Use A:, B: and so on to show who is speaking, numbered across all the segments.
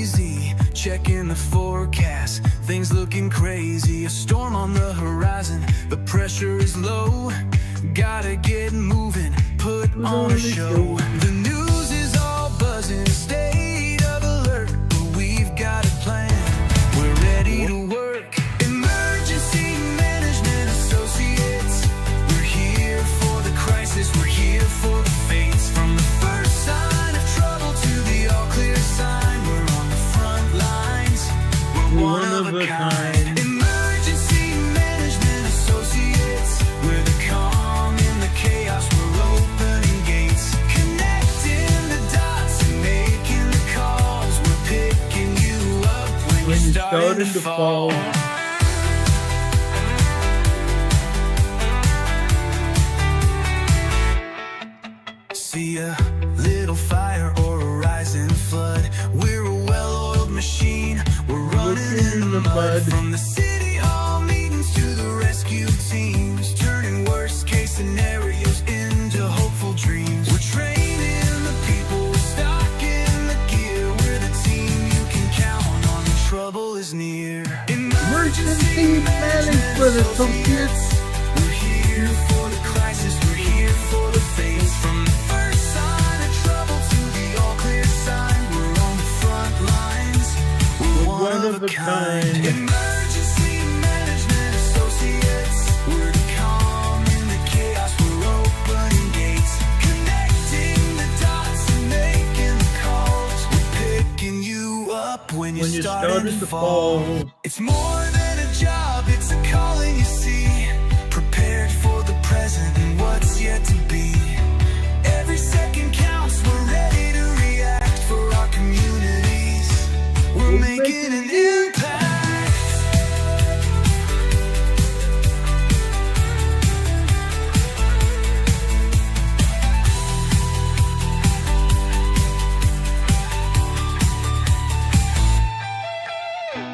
A: easy. Checking the forecast, things looking crazy. A storm on the horizon, the pressure is low. Gotta get moving, put on a show. The news is all buzzing, state of alert, but we've got a plan. We're ready to work. Emergency Management Associates. We're here for the crisis, we're here for the fates. From the first sign of trouble to the all clear sign, we're on the front lines. We're one of a kind. Emergency Management Associates. We're the calm in the chaos, we're opening gates. Connecting the dots and making the calls. We're picking you up when you're starting to fall. See a little fire or a rising flood. We're a well-oiled machine. We're running in the mud. From the city hall meetings to the rescue teams, turning worst case scenarios into hopeful dreams. We're training the people, we're stocking the gear. We're the team you can count on when trouble is near.
B: Emergency Management Associates.
A: We're here for the crisis, we're here for the face. From the first sign of trouble to the all clear sign, we're on the front lines. We're one of a kind. Emergency Management Associates. We're the calm in the chaos, we're opening gates. Connecting the dots and making the calls. We're picking you up when you're starting to fall. It's more than a job, it's a calling, you see. Prepared for the present and what's yet to be. Every second counts, we're ready to react for our communities. We're making an impact.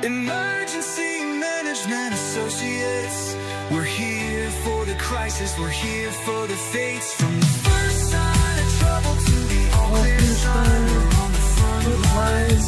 A: Emergency Management Associates. We're here for the crisis, we're here for the fates. From the first sign of trouble to the all clear sign, we're on the front lines.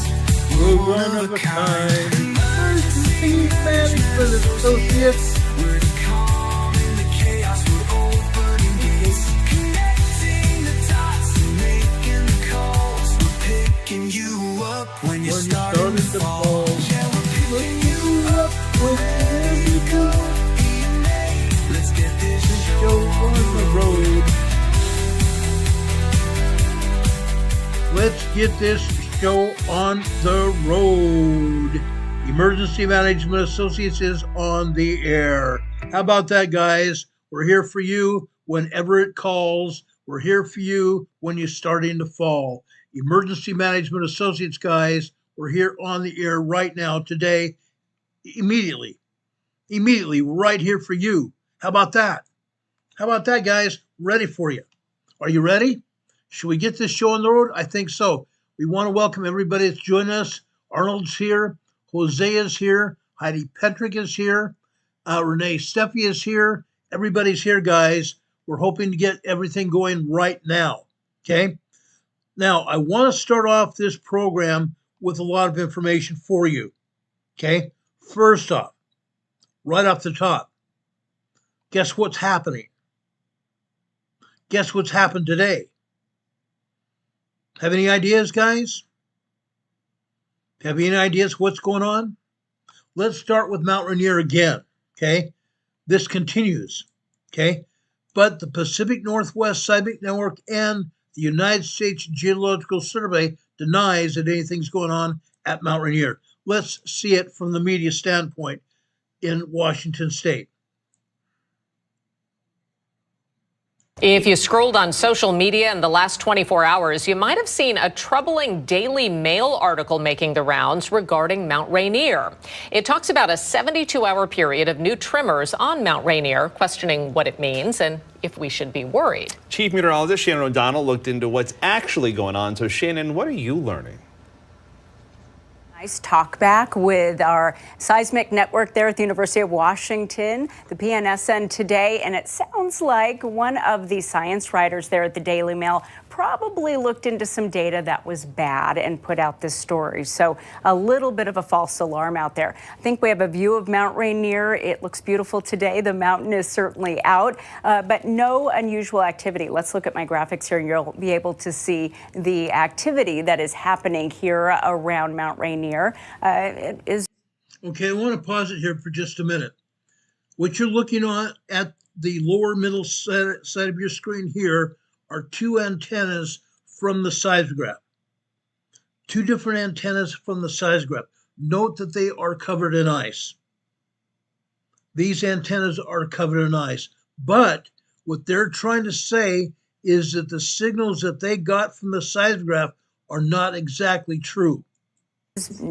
B: We're one of a kind. Emergency Management Associates.
A: We're the calm in the chaos, we're opening gates. Connecting the dots and making the calls. We're picking you up when you're starting to fall. Yeah, we're picking you up wherever you go. EMA, let's get this show
B: on the road. Let's get this show on the road. Emergency Management Associates is on the air. How about that, guys? We're here for you whenever it calls. We're here for you when you're starting to fall. Emergency Management Associates, guys, we're here on the air right now, today, immediately, right here for you. How about that? How about that, guys? Ready for you. Are you ready? Should we get this show on the road? I think so. We want to welcome everybody that's joining us. Arnold's here. Hosea's here. Heidi Petrick is here. Renee Steffi is here. Everybody's here, guys. We're hoping to get everything going right now. Okay? Now, I want to start off this program with a lot of information for you. Okay? First off, right off the top, guess what's happening? Guess what's happened today? Have any ideas, guys? Have any ideas what's going on? Let's start with Mount Rainier again, okay? This continues, okay? But the Pacific Northwest Seismic Network and the United States Geological Survey denies that anything's going on at Mount Rainier. Let's see it from the media standpoint in Washington State.
C: If you scrolled on social media in the last 24 hours, you might have seen a troubling Daily Mail article making the rounds regarding Mount Rainier. It talks about a 72-hour period of new tremors on Mount Rainier, questioning what it means and if we should be worried.
D: Chief Meteorologist Shannon O'Donnell looked into what's actually going on. So, Shannon, what are you learning?
E: Nice talk back with our seismic network there at the University of Washington, the PNSN today, and it sounds like one of the science writers there at the Daily Mail probably looked into some data that was bad and put out this story. So a little bit of a false alarm out there. I think we have a view of Mount Rainier. It looks beautiful today. The mountain is certainly out, but no unusual activity. Let's look at my graphics here and you'll be able to see the activity that is happening here around Mount Rainier. It is.
B: Okay, I want to pause it here for just a minute. What you're looking at the lower middle side of your screen here are two antennas from the seismograph. Two different antennas from the seismograph. Note that they are covered in ice. These antennas are covered in ice. But what they're trying to say is that the signals that they got from the seismograph are not exactly true.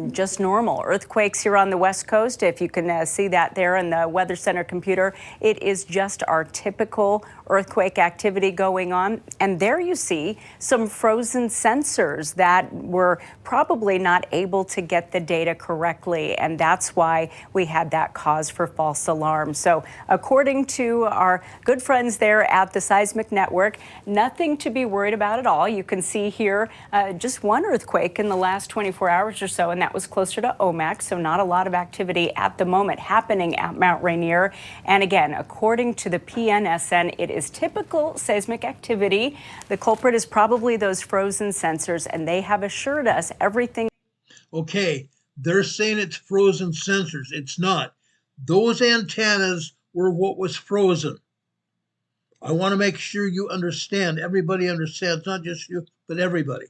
E: Just normal earthquakes here on the West Coast. If you can see that there in the Weather Center computer, it is just our typical earthquake activity going on. And there you see some frozen sensors that were probably not able to get the data correctly. And that's why we had that cause for false alarm. So according to our good friends there at the Seismic Network, nothing to be worried about at all. You can see here just one earthquake in the last 24 hours or so, and that was closer to Omak, so not a lot of activity at the moment happening at Mount Rainier. And again, according to the PNSN, it is typical seismic activity. The culprit is probably those frozen sensors, and they have assured us everything.
B: Okay, they're saying it's frozen sensors. It's not. Those antennas were what was frozen. I want to make sure you understand, everybody understands, not just you, but everybody.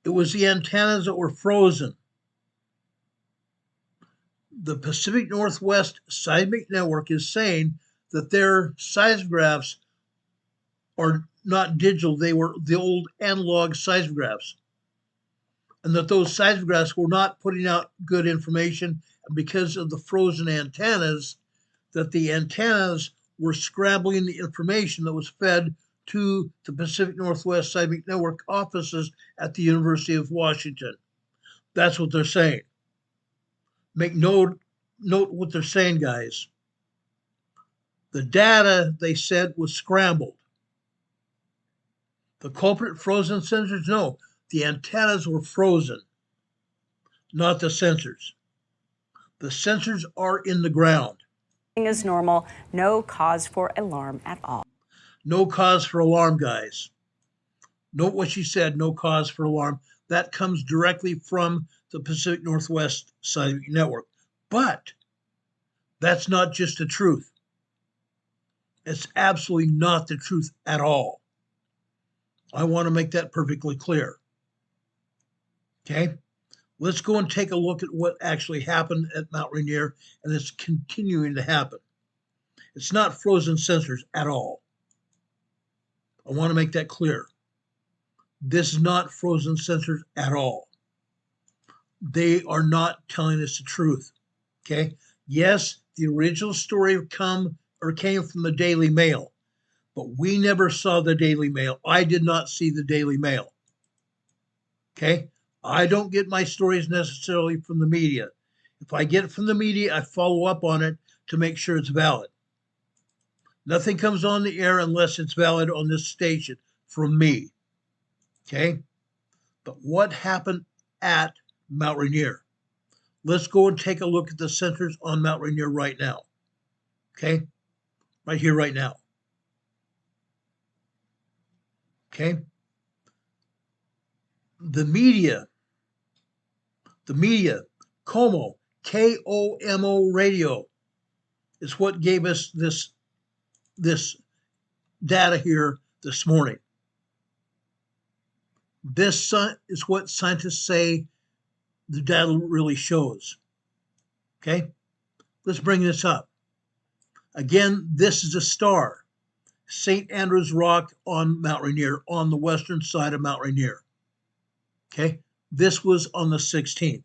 B: It was the antennas that were frozen. The Pacific Northwest Seismic Network is saying that their seismographs are not digital, they were the old analog seismographs. And that those seismographs were not putting out good information, and because of the frozen antennas, that the antennas were scrambling the information that was fed to the Pacific Northwest Seismic Network offices at the University of Washington. That's what they're saying. Make note what they're saying, guys. The data, they said, was scrambled. The culprit frozen sensors? No, the antennas were frozen, not the sensors. The sensors are in the ground.
E: Is normal, no cause for alarm at all.
B: No cause for alarm, guys. Note what she said, no cause for alarm. That comes directly from the Pacific Northwest Seismic Network. But that's not just the truth. It's absolutely not the truth at all. I want to make that perfectly clear. Okay? Let's go and take a look at what actually happened at Mount Rainier, and it's continuing to happen. It's not frozen sensors at all. I want to make that clear. This is not frozen sensors at all. They are not telling us the truth. Okay? Yes, the original story came from the Daily Mail, but we never saw the Daily Mail. I did not see the Daily Mail. Okay? I don't get my stories necessarily from the media. If I get it from the media, I follow up on it to make sure it's valid. Nothing comes on the air unless it's valid on this station from me. Okay? But what happened at Mount Rainier? Let's go and take a look at the sensors on Mount Rainier right now. Okay? Right here, right now. Okay? The media, KOMO, KOMO radio, is what gave us this data here this morning. This is what scientists say the data really shows. Okay? Let's bring this up. Again, this is a star. St. Andrews Rock on Mount Rainier, on the western side of Mount Rainier. Okay? This was on the 16th.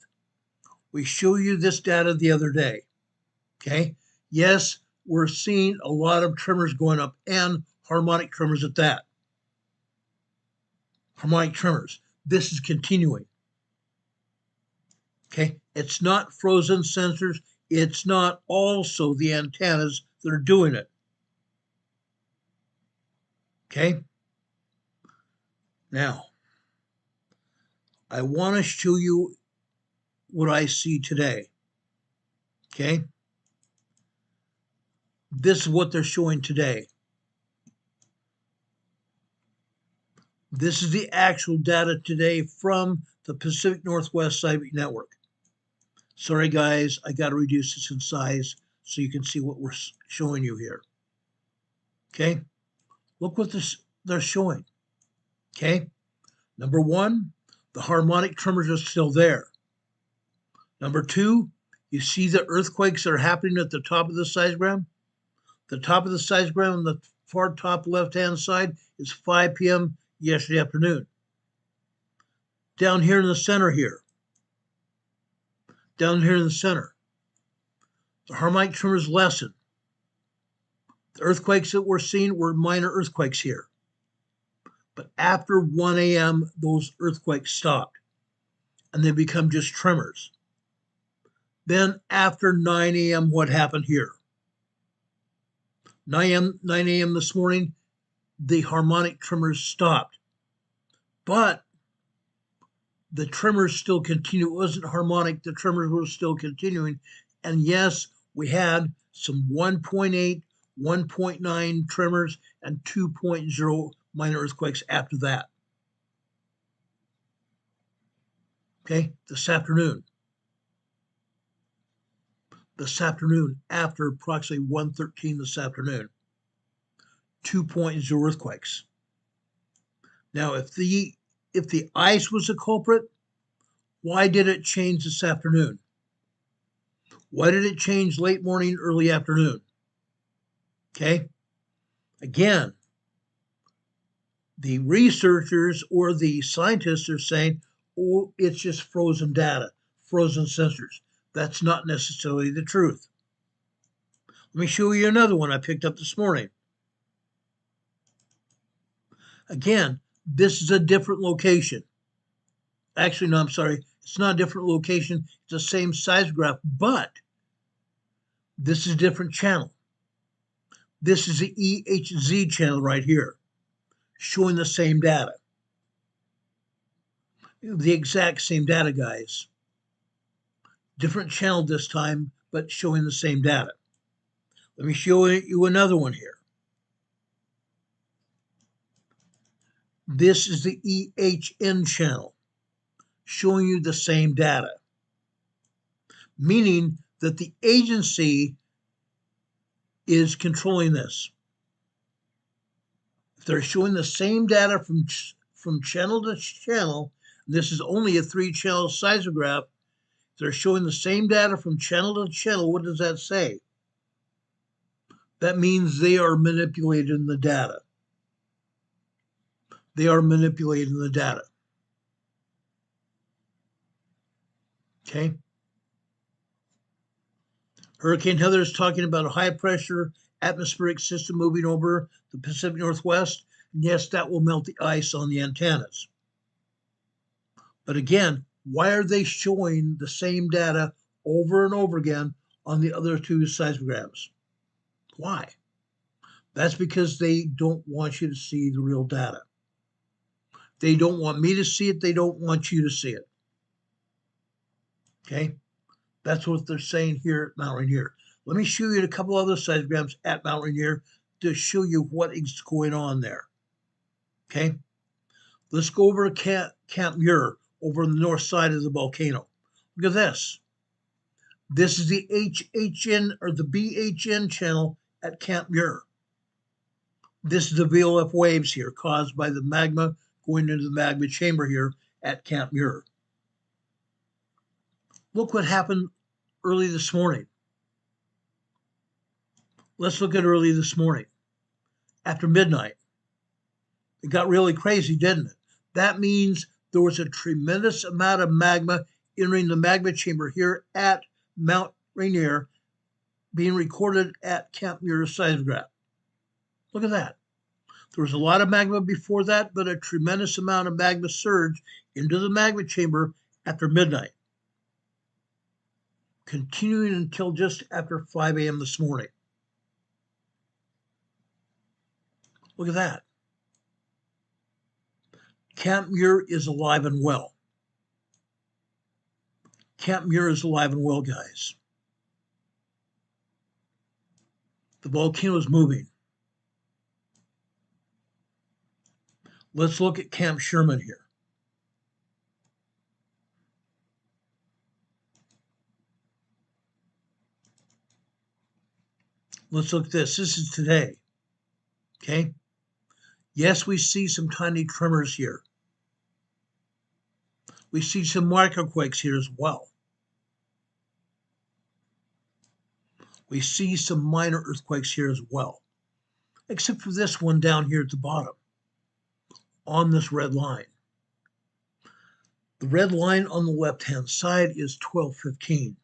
B: We showed you this data the other day. Okay? Yes, we're seeing a lot of tremors going up, and harmonic tremors at that. Harmonic tremors. This is continuing. Okay? It's not frozen sensors. It's not also the antennas that are doing it. Okay? Now, I want to show you what I see today. Okay? This is what they're showing today. This is the actual data today from the Pacific Northwest Seismic Network. Sorry guys, I got to reduce this in size so you can see what we're showing you here. Okay? Look what they're showing. Okay? Number one, the harmonic tremors are still there. Number two, you see the earthquakes that are happening at the top of the seismogram? The top of the seismogram on the far top left-hand side is 5 p.m. yesterday afternoon. Down here in the center here, down here in the center, the harmonic tremors lessen. The earthquakes that we're seeing were minor earthquakes here. But after 1 a.m., those earthquakes stopped and they become just tremors. Then after 9 a.m., what happened here? 9 a.m. this morning, the harmonic tremors stopped. But the tremors still continue. It wasn't harmonic, the tremors were still continuing. And yes, we had some 1.8, 1.9 tremors and 2.0 minor earthquakes after that. Okay, this afternoon, after approximately 1:13 this afternoon, 2.0 earthquakes. Now, if the ice was the culprit, why did it change this afternoon? Why did it change late morning, early afternoon? Okay, again, the researchers or the scientists are saying, oh, it's just frozen data, frozen sensors. That's not necessarily the truth. Let me show you another one I picked up this morning. Again, this is a different location. Actually, no, I'm sorry. It's not a different location. It's the same seismograph, but this is a different channel. This is the EHZ channel right here, showing the same data. The exact same data, guys. Different channel this time, but showing the same data. Let me show you another one here. This is the EHN channel, showing you the same data, meaning that the agency is controlling this. If they're showing the same data from channel to channel, this is only a 3-channel seismograph, if they're showing the same data from channel to channel, what does that say? That means they are manipulating the data. They are manipulating the data. Okay? Hurricane Heather is talking about a high pressure atmospheric system moving over the Pacific Northwest. And yes, that will melt the ice on the antennas. But again, why are they showing the same data over and over again on the other 2 seismograms? Why? That's because they don't want you to see the real data. They don't want me to see it. They don't want you to see it. Okay? That's what they're saying here at Mount Rainier. Let me show you a couple other seismograms at Mount Rainier to show you what is going on there. Okay? Let's go over to Camp Muir over on the north side of the volcano. Look at this. This is the HHN or the BHN channel at Camp Muir. This is the VOF waves here caused by the magma going into the magma chamber here at Camp Muir. Look what happened early this morning. Let's look at early this morning. After midnight, it got really crazy, didn't it? That means there was a tremendous amount of magma entering the magma chamber here at Mount Rainier being recorded at Camp Muir seismograph. Look at that. There was a lot of magma before that, but a tremendous amount of magma surged into the magma chamber after midnight, continuing until just after 5 a.m. this morning. Look at that. Camp Muir is alive and well. Camp Muir is alive and well, guys. The volcano is moving. Let's look at Camp Sherman here. Let's look at this. This is today. Okay. Yes, we see some tiny tremors here. We see some microquakes here as well. We see some minor earthquakes here as well, except for this one down here at the bottom on this red line. The red line on the left-hand side is 12:15.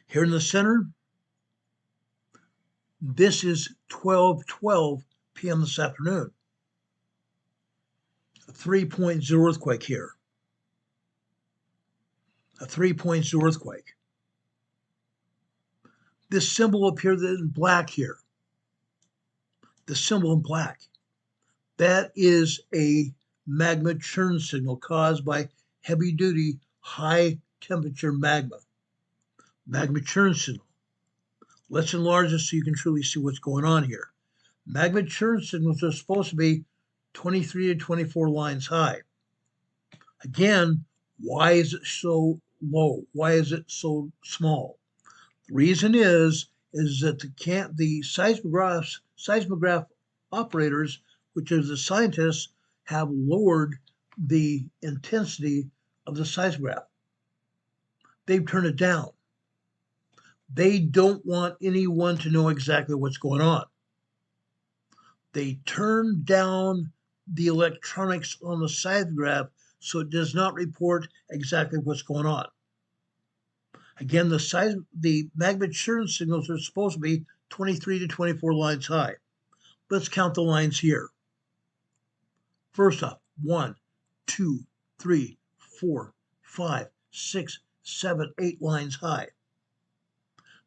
B: Here in the center, this is 12:12 p.m. this afternoon. A 3.0 earthquake here. A 3.0 earthquake. This symbol up here in black here, the symbol in black, that is a magma churn signal caused by heavy-duty, high-temperature magma. Magma churn signal. Let's enlarge this so you can truly see what's going on here. Magma churn signals are supposed to be 23 to 24 lines high. Again, why is it so low? Why is it so small? The reason is that the seismograph operators, which are the scientists, have lowered the intensity of the seismograph. They've turned it down. They don't want anyone to know exactly what's going on. They turn down the electronics on the seismograph so it does not report exactly what's going on. Again, the magma churn signals are supposed to be 23 to 24 lines high. Let's count the lines here. First off, 1, 2, 3, 4, 5, 6, 7, 8 lines high.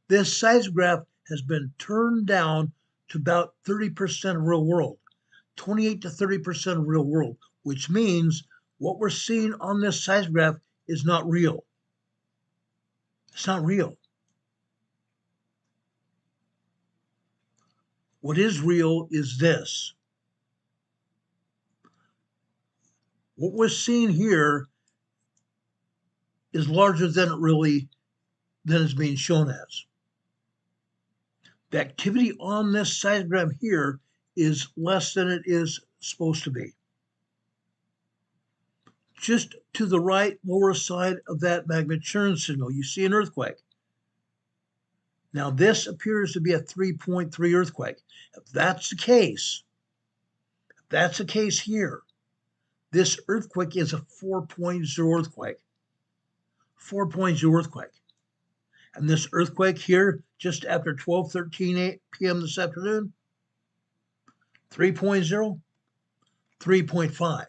B: This seismograph has been turned down to about 30% of real world, 28 to 30% of real world, which means what we're seeing on this seismograph is not real. It's not real. What is real is this. What we're seeing here is larger than it's being shown as. The activity on this seismograph here is less than it is supposed to be. Just to the right lower side of that magma churn signal, you see an earthquake. Now this appears to be a 3.3 earthquake. If that's the case here, this earthquake is a 4.0 earthquake. 4.0 earthquake. And this earthquake here, just after 12:13 p.m. this afternoon, 3.0, 3.5.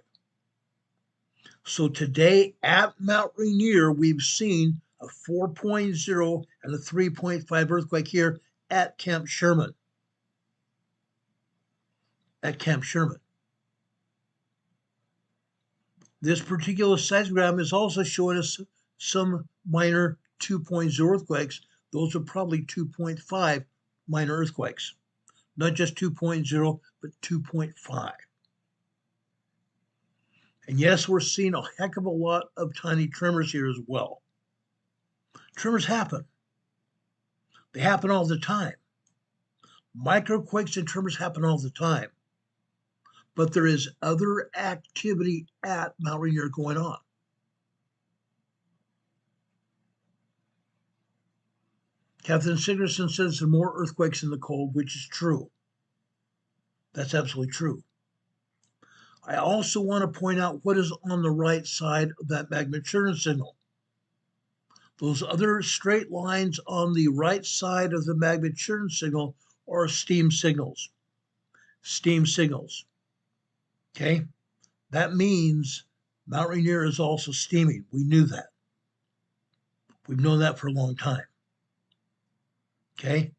B: So today at Mount Rainier, we've seen a 4.0 and a 3.5 earthquake here at Camp Sherman. At Camp Sherman. This particular seismogram is also showing us some minor 2.0 earthquakes. Those are probably 2.5 minor earthquakes. Not just 2.0, but 2.5. And yes, we're seeing a heck of a lot of tiny tremors here as well. Tremors happen. They happen all the time. Microquakes and tremors happen all the time. But there is other activity at Mount Rainier going on. Catherine Sigerson says there are more earthquakes in the cold, which is true. That's absolutely true. I also want to point out what is on the right side of that magma churn signal. Those other straight lines on the right side of the magma churn signal are steam signals. Steam signals. Okay? That means Mount Rainier is also steaming. We knew that. We've known that for a long time. Okay?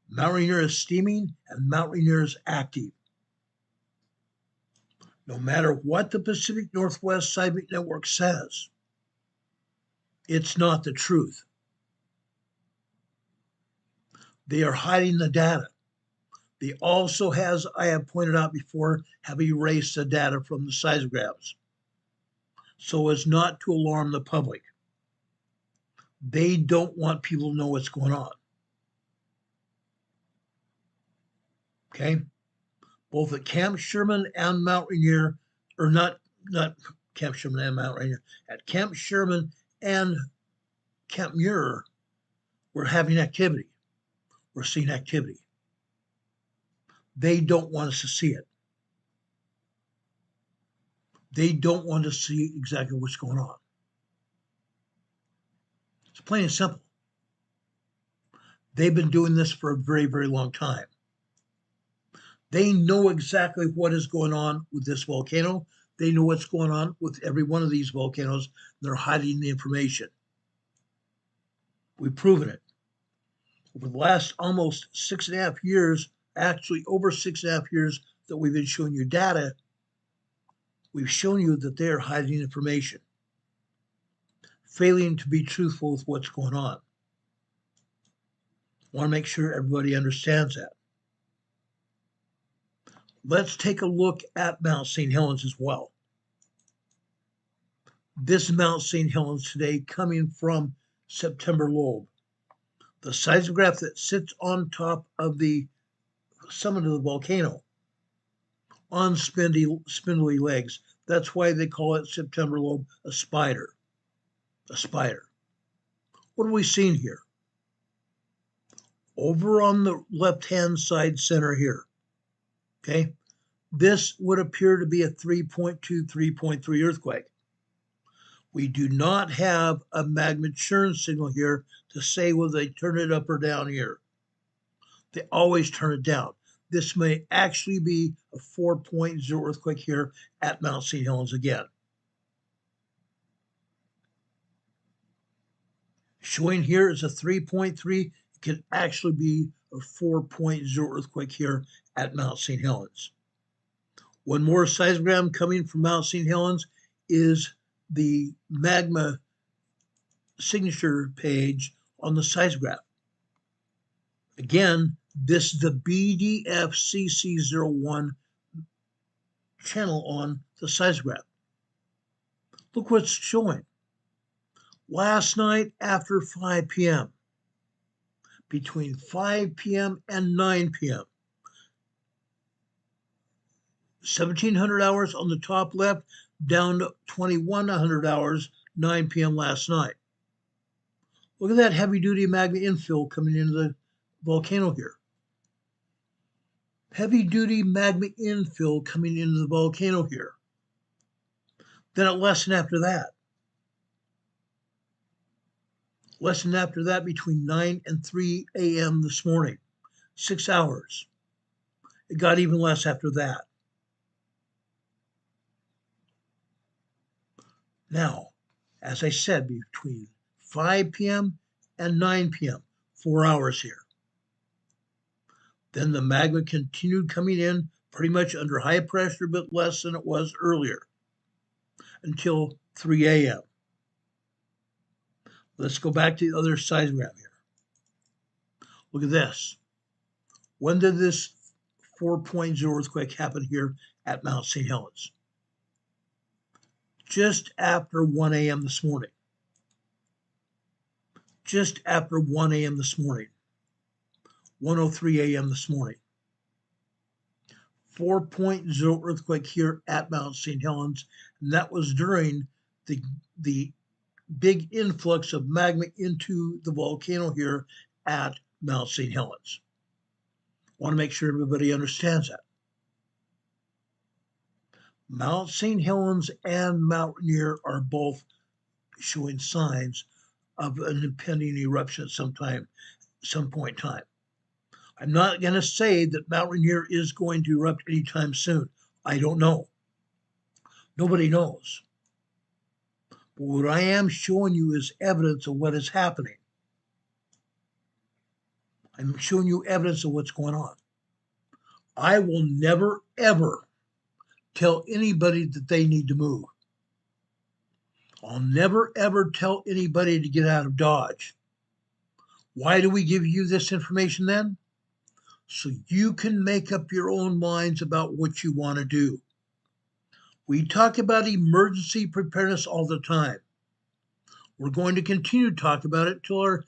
B: Mount Rainier is steaming and Mount Rainier is active. No matter what the Pacific Northwest Seismic Network says, it's not the truth. They are hiding the data. They also, as I have pointed out before, have erased the data from the seismographs so as not to alarm the public. They don't want people to know what's going on. Okay? Both at Camp Sherman and Mount Rainier, or not Camp Sherman and Mount Rainier, at Camp Sherman and Camp Muir, we're having activity. We're seeing activity. They don't want us to see it. They don't want to see exactly what's going on. It's plain and simple. They've been doing this for a very, very long time. They know exactly what is going on with this volcano. They know what's going on with every one of these volcanoes. They're hiding the information. We've proven it. Over the last almost 6.5 years, actually over 6.5 years that we've been showing you data, we've shown you that they're hiding information, failing to be truthful with what's going on. I want to make sure everybody understands that. Let's take a look at Mount St. Helens as well. This Mount St. Helens today coming from September lobe. The seismograph that sits on top of the summit of the volcano on spindly legs. That's why they call it September lobe a spider. A spider. What are we seeing here? Over on the left-hand side center here, okay, this would appear to be a 3.2, 3.3 earthquake. We do not have a magma churn signal here to say whether they turn it up or down here. They always turn it down. This may actually be a 4.0 earthquake here at Mount St. Helens again. Showing here is a 3.3. It can actually be a 4.0 earthquake here at Mount St. Helens. One more seismogram coming from Mount St. Helens is the magma signature page on the seismograph. Again, this is the BDFCC01 channel on the seismograph. Look what's showing. Last night after 5 p.m., between 5 p.m. and 9 p.m., 1700 hours on the top left, down to 2100 hours, 9 p.m. last night. Look at that heavy-duty magma infill coming into the volcano here. Heavy-duty magma infill coming into the volcano here. Then a lesson after that. Lesson after that between 9 and 3 a.m. this morning. 6 hours. It got even less after that. Now, as I said, between 5 p.m. and 9 p.m., 4 hours here. Then the magma continued coming in pretty much under high pressure, but less than it was earlier, until 3 a.m. Let's go back to the other seismogram here. Look at this. When did this 4.0 earthquake happen here at Mount St. Helens? Just after 1 a.m. this morning. Just after 1 a.m. this morning. 1:03 a.m. this morning. 4.0 earthquake here at Mount St. Helens, and that was during the big influx of magma into the volcano here at Mount St. Helens. I want to make sure everybody understands that. Mount St. Helens and Mount Rainier are both showing signs of an impending eruption at some point in time. I'm not going to say that Mount Rainier is going to erupt anytime soon. I don't know. Nobody knows. But what I am showing you is evidence of what is happening. I'm showing you evidence of what's going on. I will never, ever tell anybody that they need to move. I'll never ever tell anybody to get out of Dodge. Why do we give you this information then? So you can make up your own minds about what you want to do. We talk about emergency preparedness all the time. We're going to continue to talk about it till our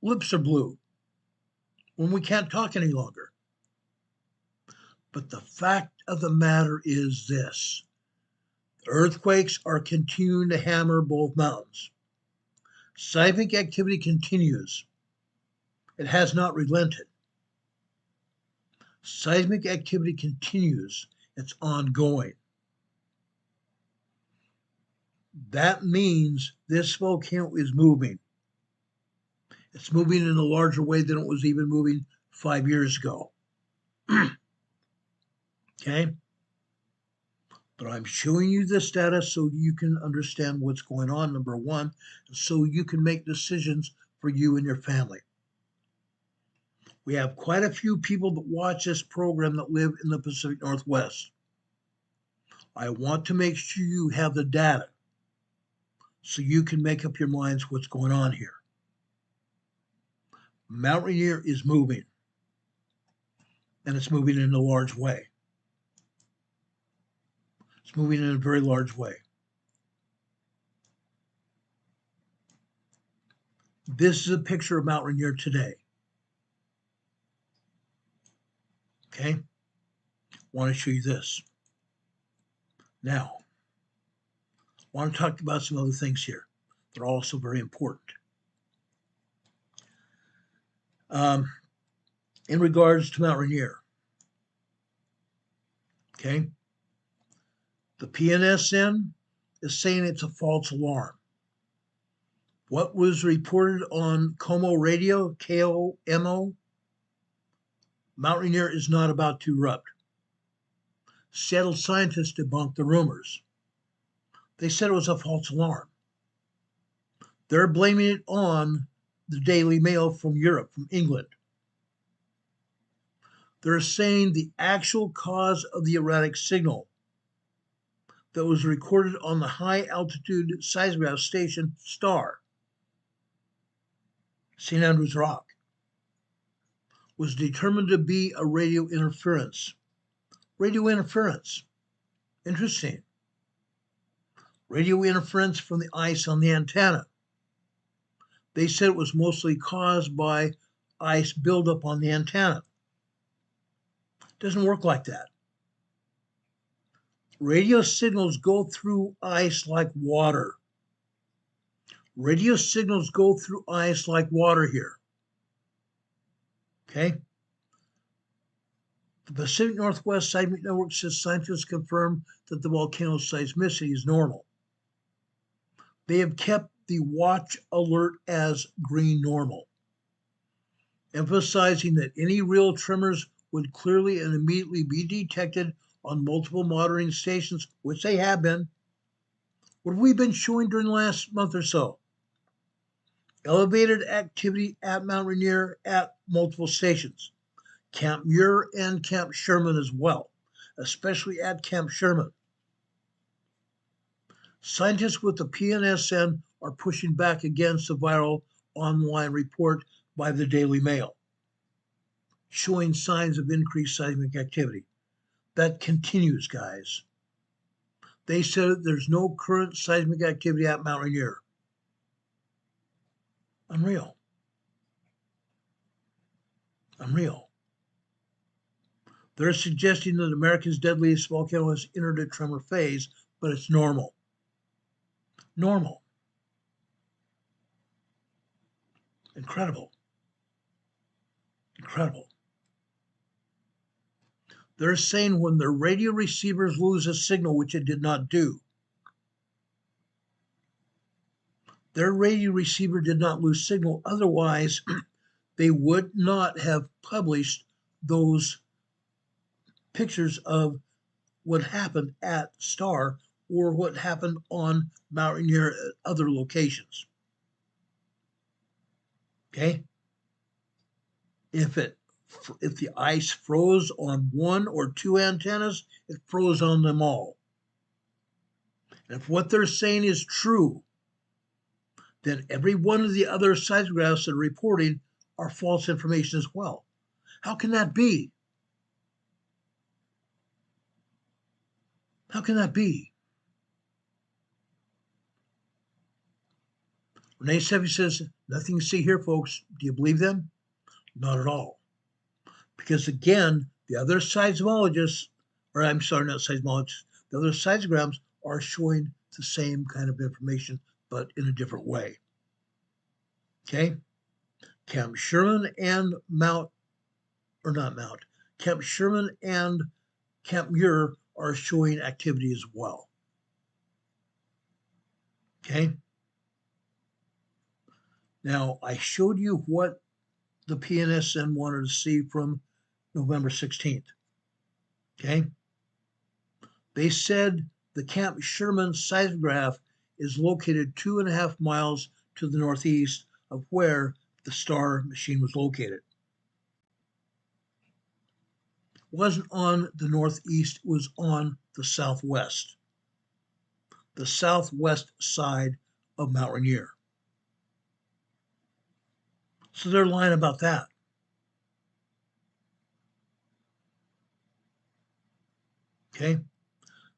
B: lips are blue, when we can't talk any longer. But the fact of the matter is this: earthquakes are continuing to hammer both mountains. Seismic activity continues. It has not relented. Seismic activity continues. It's ongoing. That means this volcano is moving. It's moving in a larger way than it was even moving 5 years ago. Okay? But I'm showing you the status so you can understand what's going on, number one, so you can make decisions for you and your family. We have quite a few people that watch this program that live in the Pacific Northwest. I want to make sure you have the data so you can make up your minds what's going on here. Mount Rainier is moving, and it's moving in a large way. It's moving in a very large way. This is a picture of Mount Rainier today. Okay? I want to show you this. Now, I want to talk about some other things here that are also very important. In regards to Mount Rainier, okay, the PNSN is saying it's a false alarm. What was reported on Como Radio, KOMO, Mount Rainier is not about to erupt. Seattle scientists debunked the rumors. They said it was a false alarm. They're blaming it on the Daily Mail from Europe, from England. They're saying the actual cause of the erratic signal that was recorded on the high altitude seismograph station STAR, St. Andrews Rock, was determined to be a radio interference. Radio interference. Interesting. Radio interference from the ice on the antenna. They said it was mostly caused by ice buildup on the antenna. Doesn't work like that. Radio signals go through ice like water. Radio signals go through ice like water here. Okay? The Pacific Northwest Seismic Network says scientists confirm that the volcano's seismicity is normal. They have kept the watch alert as green normal, emphasizing that any real tremors would clearly and immediately be detected on multiple monitoring stations, which they have been. What have we been showing during the last month or so? Elevated activity at Mount Rainier at multiple stations. Camp Muir and Camp Sherman as well, especially at Camp Sherman. Scientists with the PNSN are pushing back against the viral online report by the Daily Mail, showing signs of increased seismic activity. That continues, guys. They said there's no current seismic activity at Mount Rainier. Unreal. Unreal. They're suggesting that America's deadliest volcano has entered a tremor phase, but it's normal. Normal. Incredible. Incredible. They're saying when their radio receivers lose a signal, which it did not do, their radio receiver did not lose signal. Otherwise, they would not have published those pictures of what happened at STAR or what happened on Mount Rainier at other locations. Okay? If it If the ice froze on one or two antennas, it froze on them all. And if what they're saying is true, then every one of the other seismographs that are reporting are false information as well. How can that be? How can that be? Renee Sevi says, nothing to see here, folks. Do you believe them? Not at all. Because again, the other seismologists, or I'm sorry, not seismologists, the other seismograms are showing the same kind of information, but in a different way. Okay? Camp Sherman and Camp Sherman and Camp Muir are showing activity as well. Okay? Now, I showed you what the PNSN wanted to see from November 16th. Okay? They said the Camp Sherman seismograph is located 2.5 miles to the northeast of where the STAR machine was located. It wasn't on the northeast, it was on the southwest side of Mount Rainier. So they're lying about that. Okay?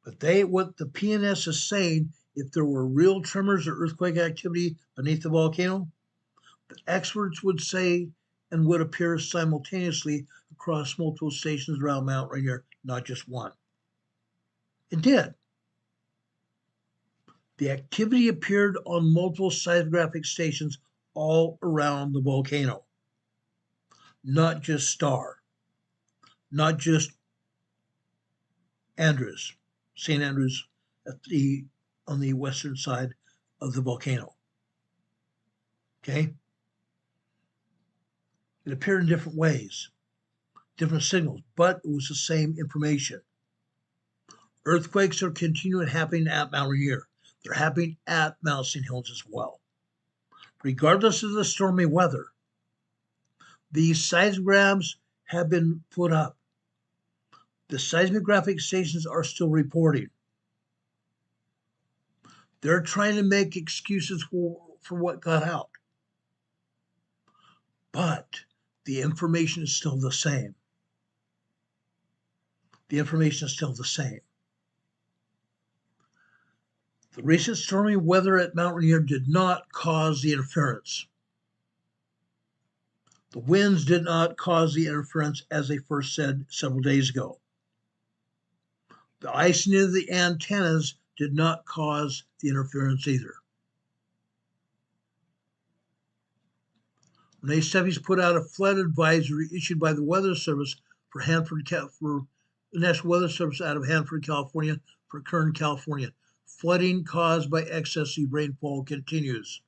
B: But what the PNS is saying, if there were real tremors or earthquake activity beneath the volcano, the experts would say and would appear simultaneously across multiple stations around Mount Rainier, not just one. It did. The activity appeared on multiple seismographic stations all around the volcano, not just STAR, not just St. Andrews on the western side of the volcano. Okay? It appeared in different ways, different signals, but it was the same information. Earthquakes are continuing happening at Mount Rainier. They're happening at Mount St. Helens as well. Regardless of the stormy weather, these seismograms have been put up. The seismographic stations are still reporting. They're trying to make excuses for what got out. But the information is still the same. The information is still the same. The recent stormy weather at Mount Rainier did not cause the interference. The winds did not cause the interference, as they first said several days ago. The icing of the antennas did not cause the interference either. Renee Sevi's put out a flood advisory issued by the Weather Service for the National Weather Service out of Hanford, California, for Kern, California. Flooding caused by excessive rainfall continues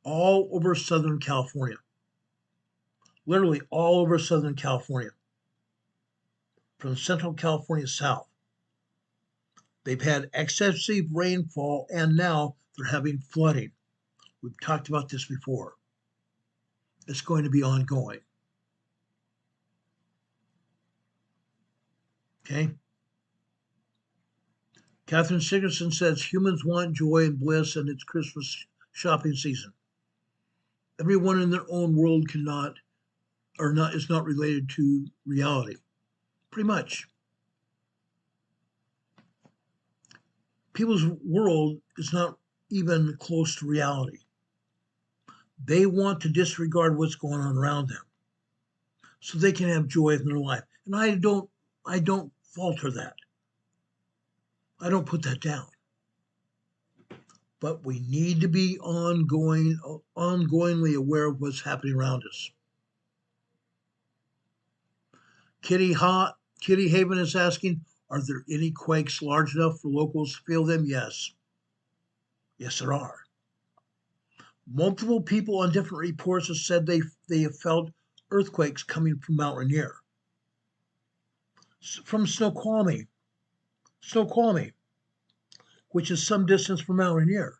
B: all over Southern California. Literally all over Southern California. From Central California south. They've had excessive rainfall and now they're having flooding. We've talked about this before. It's going to be ongoing. Okay? Catherine Sigerson says humans want joy and bliss, and it's Christmas shopping season. Everyone in their own world is not related to reality. Pretty much. People's world is not even close to reality. They want to disregard what's going on around them so they can have joy in their life. And I don't falter that. I don't put that down. But we need to be ongoingly aware of what's happening around us. Kitty Haven is asking, are there any quakes large enough for locals to feel them? Yes. Yes, there are. Multiple people on different reports have said they have felt earthquakes coming from Mount Rainier. From Snoqualmie, which is some distance from Mount Rainier.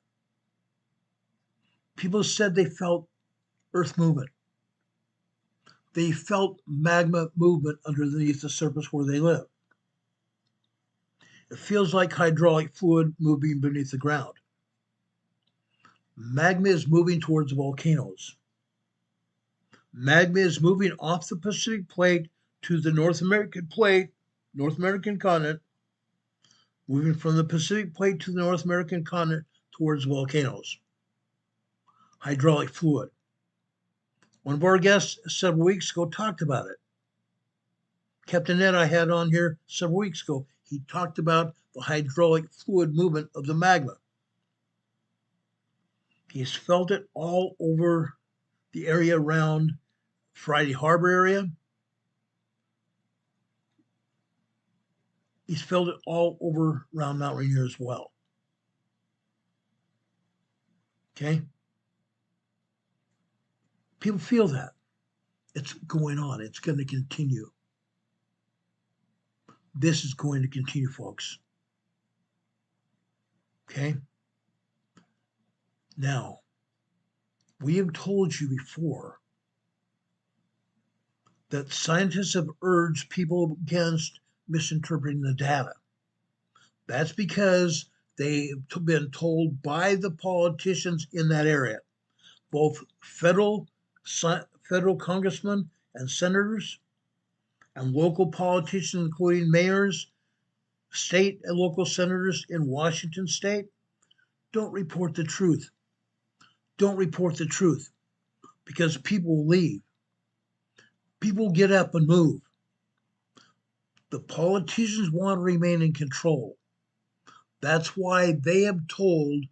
B: People said they felt earth movement. they felt magma movement underneath the surface where they live. It feels like hydraulic fluid moving beneath the ground. Magma is moving towards volcanoes. Magma is moving off the Pacific plate to the North American continent, moving from the Pacific plate to the North American continent towards volcanoes. Hydraulic fluid. One of our guests several weeks ago talked about it. Captain Ed I had on here several weeks ago. He talked about the hydraulic fluid movement of the magma. He's felt it all over the area around Friday Harbor area. He's felt it all over around Mount Rainier as well. Okay? People feel that. It's going on. It's going to continue. This is going to continue, folks. Okay? Now, we have told you before that scientists have urged people against misinterpreting the data. That's because they've been told by the politicians in that area, both federal congressmen and senators, and local politicians, including mayors, state and local senators in Washington state, don't report the truth. Don't report the truth, because people will leave. People get up and move. The politicians want to remain in control. That's why they have told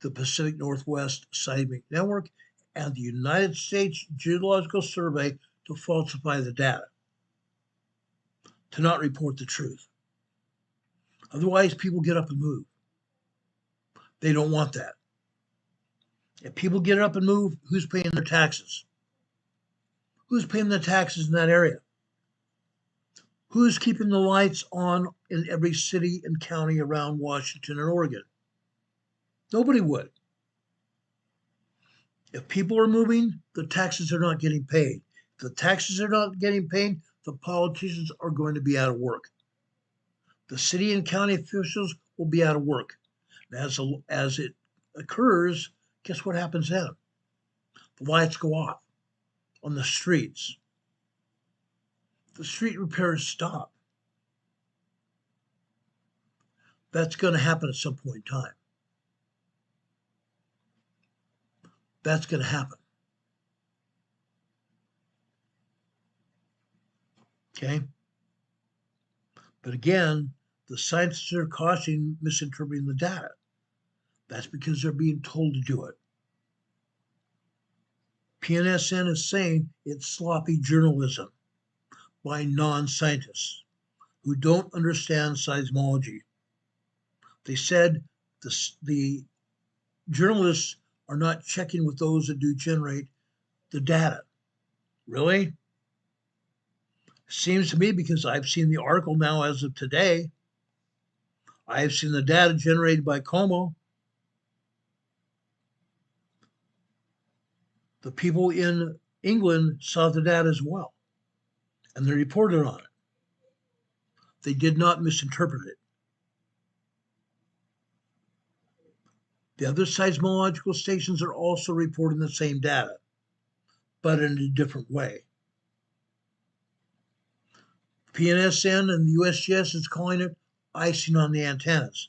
B: the Pacific Northwest Seismic Network and the United States Geological Survey to falsify the data, to not report the truth. Otherwise, people get up and move. They don't want that. If people get up and move, who's paying their taxes? Who's paying the taxes in that area? Who's keeping the lights on in every city and county around Washington and Oregon? Nobody would. If people are moving, the taxes are not getting paid. If the taxes are not getting paid, the politicians are going to be out of work. The city and county officials will be out of work. And as it occurs, guess what happens then? The lights go off on the streets. The street repairs stop. That's going to happen at some point in time. That's going to happen. Okay? But again, the scientists are cautioning misinterpreting the data. That's because they're being told to do it. PNSN is saying it's sloppy journalism by non-scientists who don't understand seismology. They said the journalists are not checking with those that do generate the data. Really? Seems to me, because I've seen the article now as of today. I've seen the data generated by Como. The people in England saw the data as well, and they reported on it. They did not misinterpret it. The other seismological stations are also reporting the same data, but in a different way. PNSN and the USGS is calling it icing on the antennas.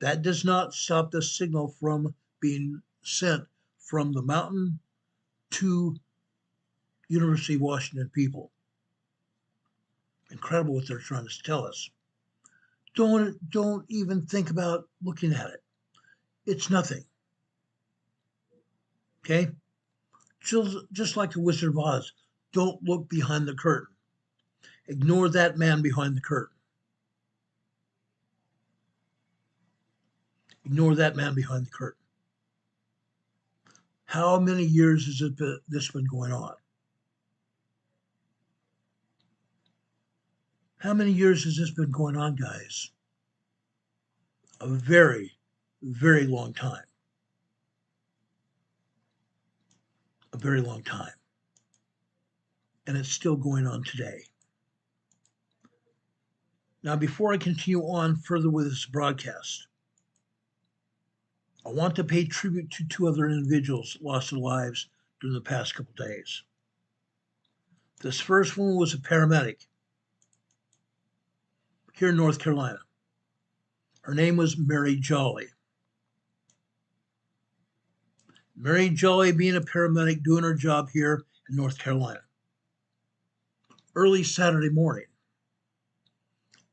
B: That does not stop the signal from being sent from the mountain to University of Washington people. Incredible what they're trying to tell us. Don't even think about looking at it. It's nothing. Okay? Just like the Wizard of Oz, don't look behind the curtain. Ignore that man behind the curtain. Ignore that man behind the curtain. How many years has this been going on? How many years has this been going on, guys? A very, very long time. A very long time. and it's still going on today. Now, before I continue on further with this broadcast, I want to pay tribute to two other individuals that lost their lives during the past couple days. This first one was a paramedic here in North Carolina. Her name was Mary Jolly. Mary Jolly being a paramedic doing her job here in North Carolina. Early Saturday morning,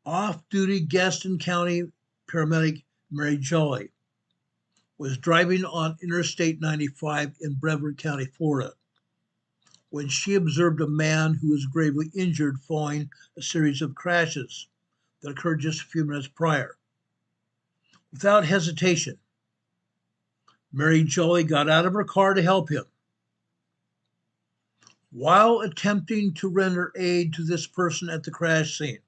B: off-duty Gaston County paramedic Mary Jolly was driving on Interstate 95 in Brevard County, Florida, when she observed a man who was gravely injured following a series of crashes that occurred just a few minutes prior. Without hesitation, Mary Jolly got out of her car to help him. While attempting to render aid to this person at the crash scene,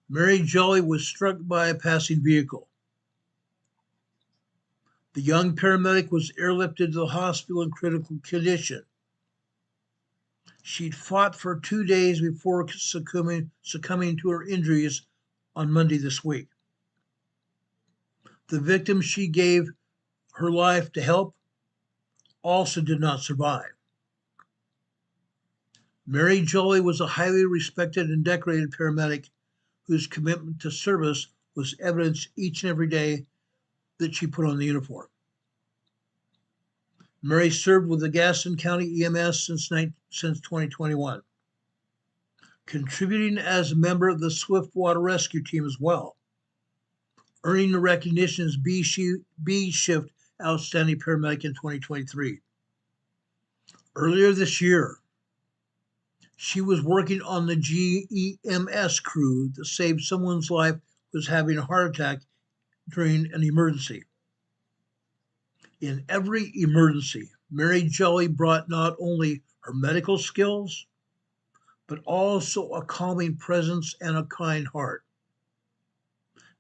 B: Mary Jolly was struck by a passing vehicle. The young paramedic was airlifted to the hospital in critical condition. She'd fought for 2 days before succumbing to her injuries on Monday this week. The victim she gave her life to help also did not survive. Mary Jolly was a highly respected and decorated paramedic whose commitment to service was evidenced each and every day that she put on the uniform. Mary served with the Gaston County EMS since 2021, contributing as a member of the Swift Water Rescue Team as well, earning the recognition as B Shift Outstanding Paramedic in 2023. Earlier this year, she was working on the GEMS crew that saved someone's life who was having a heart attack during an emergency. In every emergency, Mary Jolly brought not only her medical skills, but also a calming presence and a kind heart.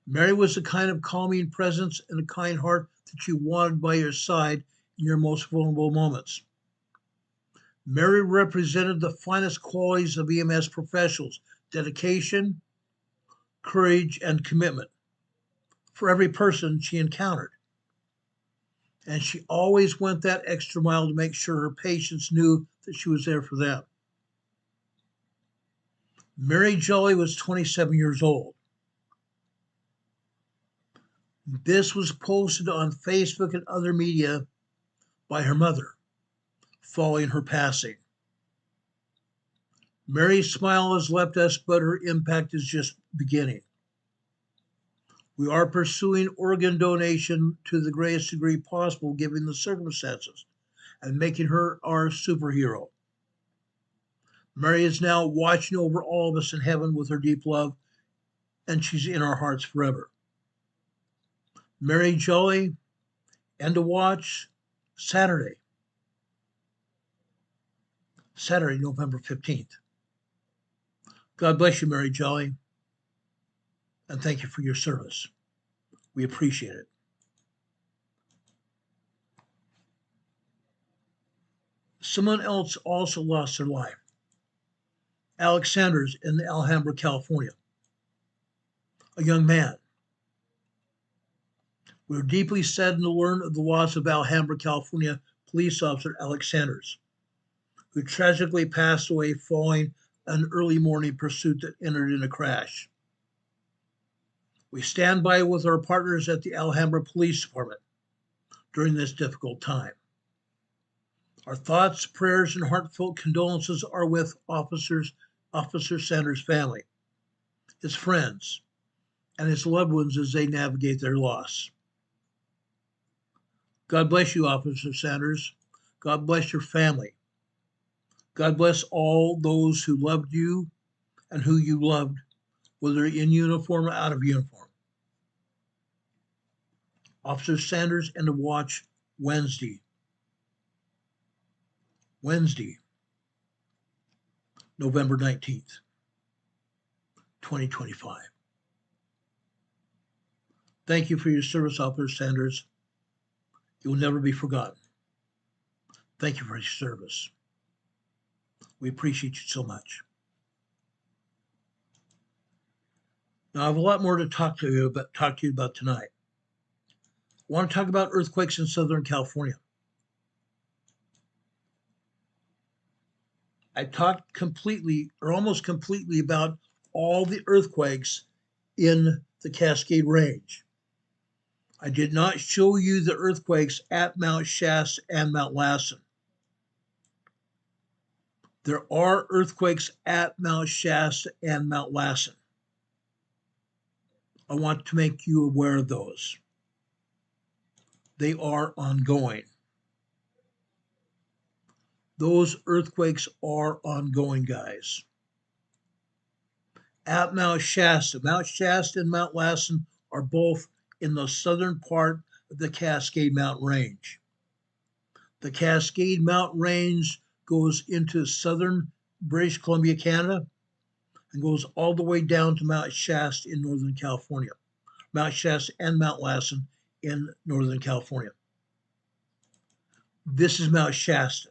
B: Mary was the kind of calming presence and a kind heart that you wanted by your side in your most vulnerable moments. Mary represented the finest qualities of EMS professionals: dedication, courage, and commitment for every person she encountered. And she always went that extra mile to make sure her patients knew that she was there for them. Mary Jolly was 27 years old. This was posted on Facebook and other media by her mother following her passing. Mary's smile has left us, but her impact is just beginning. We are pursuing organ donation to the greatest degree possible given the circumstances and making her our superhero. Mary is now watching over all of us in heaven with her deep love, and she's in our hearts forever. Mary Jolly, End to Watch, Saturday, November 15th. God bless you, Mary Jolly, and thank you for your service. We appreciate it. Someone else also lost their life. Alex Sanders in Alhambra, California. A young man. We are deeply saddened to learn of the loss of Alhambra, California police officer Alex Sanders, who tragically passed away following an early morning pursuit that ended in a crash. We stand by with our partners at the Alhambra Police Department during this difficult time. Our thoughts, prayers, and heartfelt condolences are with Officer Sanders' family, his friends, and his loved ones as they navigate their loss. God bless you, Officer Sanders. God bless your family. God bless all those who loved you and who you loved, whether in uniform or out of uniform. Officer Sanders End to Watch, Wednesday, November 19th, 2025. Thank you for your service, Officer Sanders. You will never be forgotten. Thank you for your service. We appreciate you so much. Now, I have a lot more to talk to you about tonight. I want to talk about earthquakes in Southern California. I talked completely or almost completely about all the earthquakes in the Cascade Range. I did not show you the earthquakes at Mount Shasta and Mount Lassen. There are earthquakes at Mount Shasta and Mount Lassen. I want to make you aware of those. They are ongoing. Those earthquakes are ongoing, guys. At Mount Shasta and Mount Lassen are both in the southern part of the Cascade Mountain Range. The Cascade Mountain Range goes into southern British Columbia, Canada, and goes all the way down to Mount Shasta in Northern California. Mount Shasta and Mount Lassen in Northern California. This is Mount Shasta.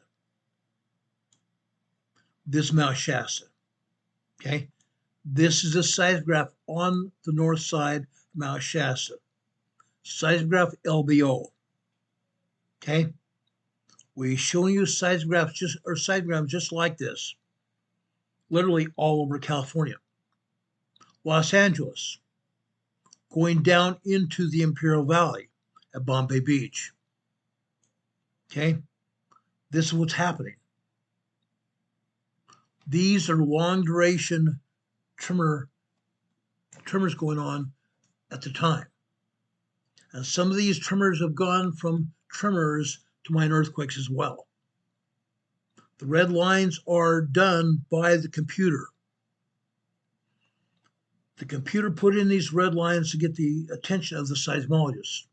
B: This is Mount Shasta. Okay? This is a seismograph on the north side of Mount Shasta. Seismograph LBO. Okay? We're showing you seismographs just like this, literally all over California. Los Angeles, going down into the Imperial Valley at Bombay Beach. Okay? This is what's happening. These are long duration tremors going on at the time. And some of these tremors have gone from tremors to minor earthquakes as well. The red lines are done by the computer. The computer put in these red lines to get the attention of the seismologists.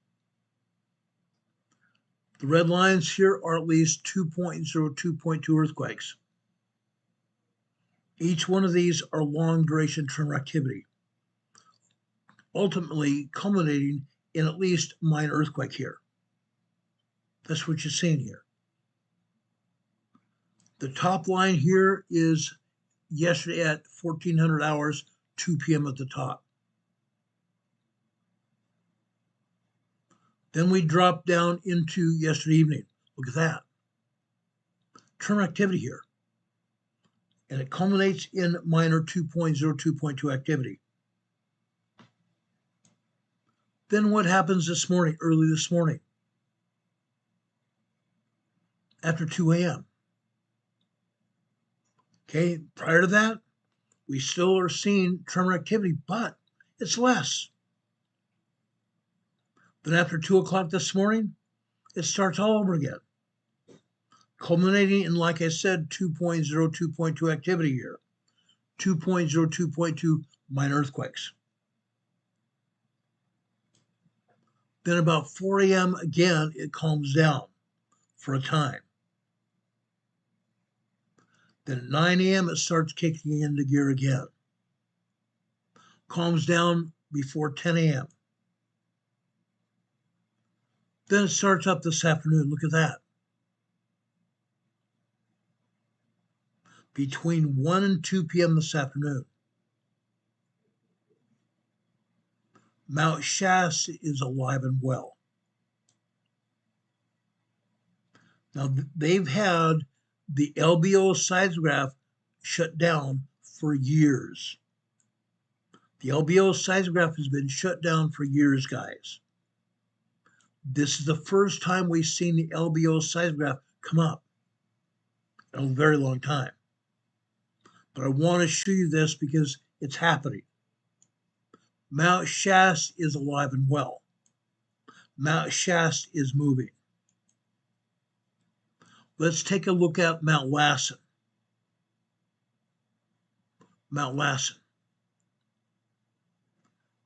B: The red lines here are at least 2.0, 2.2 earthquakes. Each one of these are long duration tremor activity, ultimately culminating in at least a minor earthquake here. That's what you're seeing here. The top line here is yesterday at 1400 hours, 2 p.m. at the top. Then we drop down into yesterday evening. Look at that. Tremor activity here. And it culminates in minor 2.0, 2.2 activity. Then what happens this morning, early this morning? After 2 a.m. Okay, prior to that, we still are seeing tremor activity, but it's less. Then after 2 o'clock this morning, it starts all over again, culminating in, like I said, 2.0, 2.2 activity here. 2.0, 2.2 minor earthquakes. Then about 4 a.m. again, it calms down for a time. Then at 9 a.m., it starts kicking into gear again. Calms down before 10 a.m. Then it starts up this afternoon. Look at that. Between 1 and 2 p.m. this afternoon. Mount Shasta is alive and well. Now, they've had the LBO seismograph shut down for years. The LBO seismograph has been shut down for years, guys. This is the first time we've seen the LBO seismograph come up in a very long time. But I want to show you this because it's happening. Mount Shasta is alive and well. Mount Shasta is moving. Let's take a look at Mount Lassen. Mount Lassen.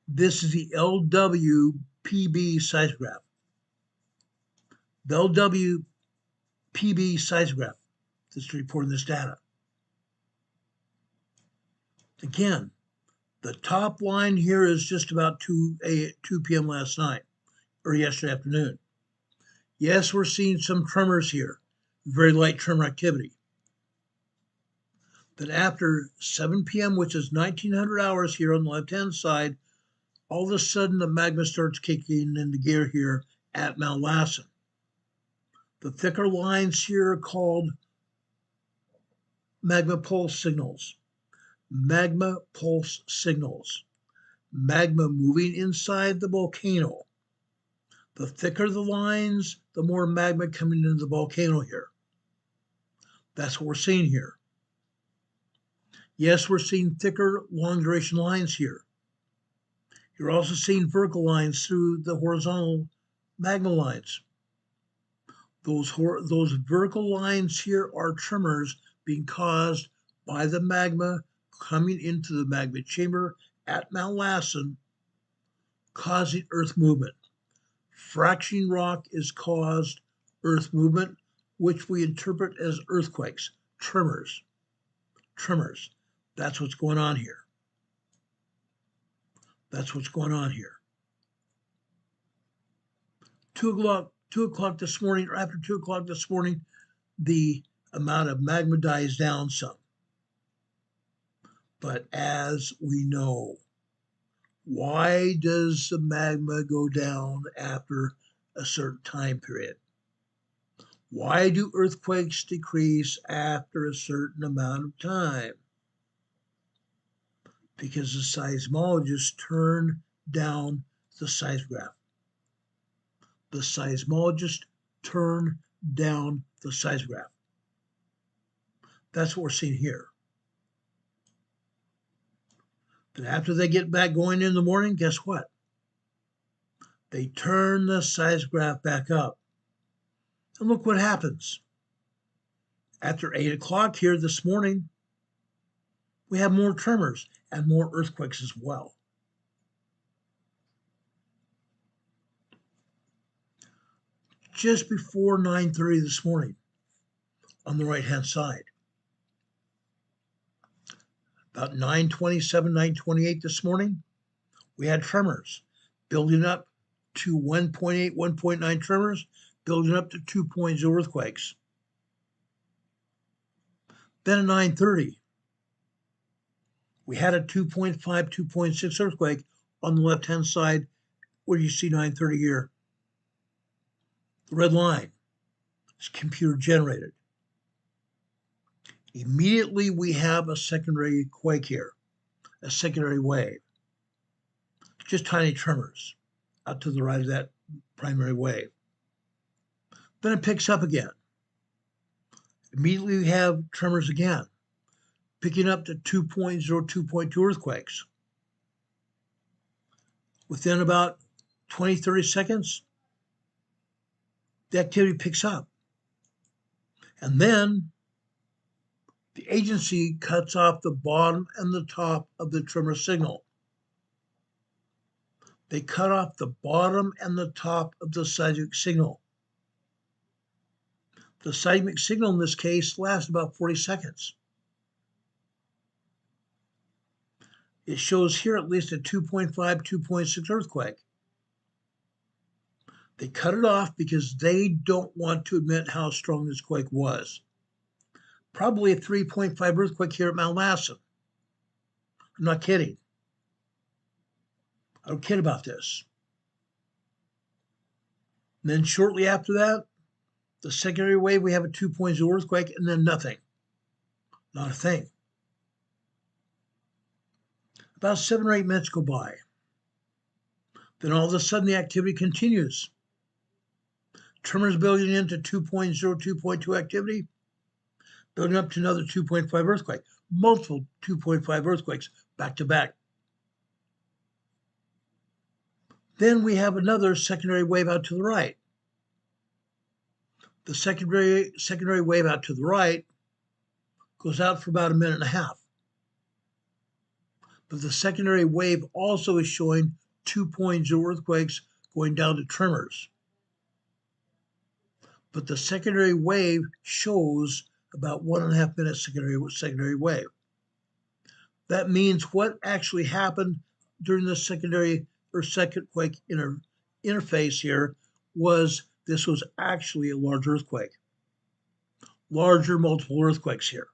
B: This is the LWPB seismograph. The LWPB seismograph that's reporting this data. Again, the top line here is just about 2 p.m. last night, or yesterday afternoon. Yes, we're seeing some tremors here, very light tremor activity. Then after 7 p.m., which is 1900 hours here on the left-hand side, all of a sudden the magma starts kicking into gear here at Mount Lassen. The thicker lines here are called magma pulse signals. Magma pulse signals. Magma moving inside the volcano. The thicker the lines, the more magma coming into the volcano here. That's what we're seeing here. Yes, we're seeing thicker, long duration lines here. You're also seeing vertical lines through the horizontal magma lines. Those vertical lines here are tremors being caused by the magma coming into the magma chamber at Mount Lassen, causing earth movement. Fracturing rock is caused earth movement, which we interpret as earthquakes, tremors. Tremors. That's what's going on here. That's what's going on here. 2 o'clock this morning, or after 2 o'clock this morning, the amount of magma dies down some. But as we know, why does the magma go down after a certain time period? Why do earthquakes decrease after a certain amount of time? Because the seismologists turn down the seismograph. The seismologists turn down the seismograph. That's what we're seeing here. Then after they get back going in the morning, guess what? They turn the seismograph back up. And look what happens. After 8 o'clock here this morning, we have more tremors and more earthquakes as well. Just before 9:30 this morning, on the right-hand side, about 9:27, 9:28 this morning, we had tremors building up to 1.8, 1.9 tremors, building up to 2.0 earthquakes. Then at 9:30, we had a 2.5, 2.6 earthquake on the left-hand side where you see 9:30 here. The red line is computer generated. Immediately we have a secondary quake here, a secondary wave. Just tiny tremors out to the right of that primary wave. Then it picks up again. Immediately we have tremors again, picking up to 2.0, 2.2 earthquakes. Within about 20, 30 seconds, the activity picks up. And then the agency cuts off the bottom and the top of the tremor signal. They cut off the bottom and the top of the seismic signal. The seismic signal in this case lasts about 40 seconds. It shows here at least a 2.5, 2.6 earthquake. They cut it off because they don't want to admit how strong this quake was. Probably a 3.5 earthquake here at Mount Lassen. I'm not kidding. I don't kid about this. And then shortly after that, the secondary wave, we have a 2.0 earthquake, and then nothing. Not a thing. About 7 or 8 minutes go by. Then all of a sudden the activity continues. Tremors building into 2.0, 2.2 activity, building up to another 2.5 earthquake. Multiple 2.5 earthquakes back to back. Then we have another secondary wave out to the right. The secondary wave out to the right goes out for about a minute and a half. But the secondary wave also is showing 2.0 earthquakes going down to tremors. But the secondary wave shows about 1.5 minutes secondary wave. That means what actually happened during the secondary or second quake interface here was this was actually a large earthquake. Larger multiple earthquakes here.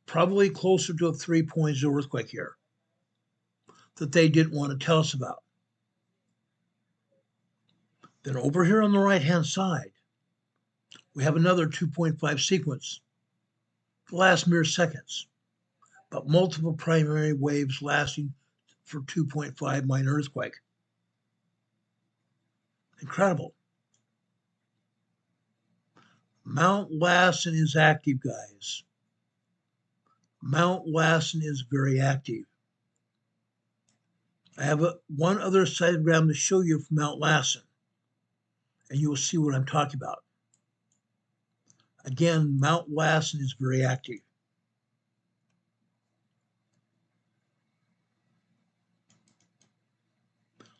B: probably closer to a 3.0 earthquake here that they didn't want to tell us about. Then over here on the right-hand side, we have another 2.5 sequence, the last mere seconds, but multiple primary waves lasting for 2.5 minor earthquake. Incredible. Mount Lassen is active, guys. Mount Lassen is very active. I have one other seismogram to show you from Mount Lassen, and you will see what I'm talking about. Again, Mount Lassen is very active.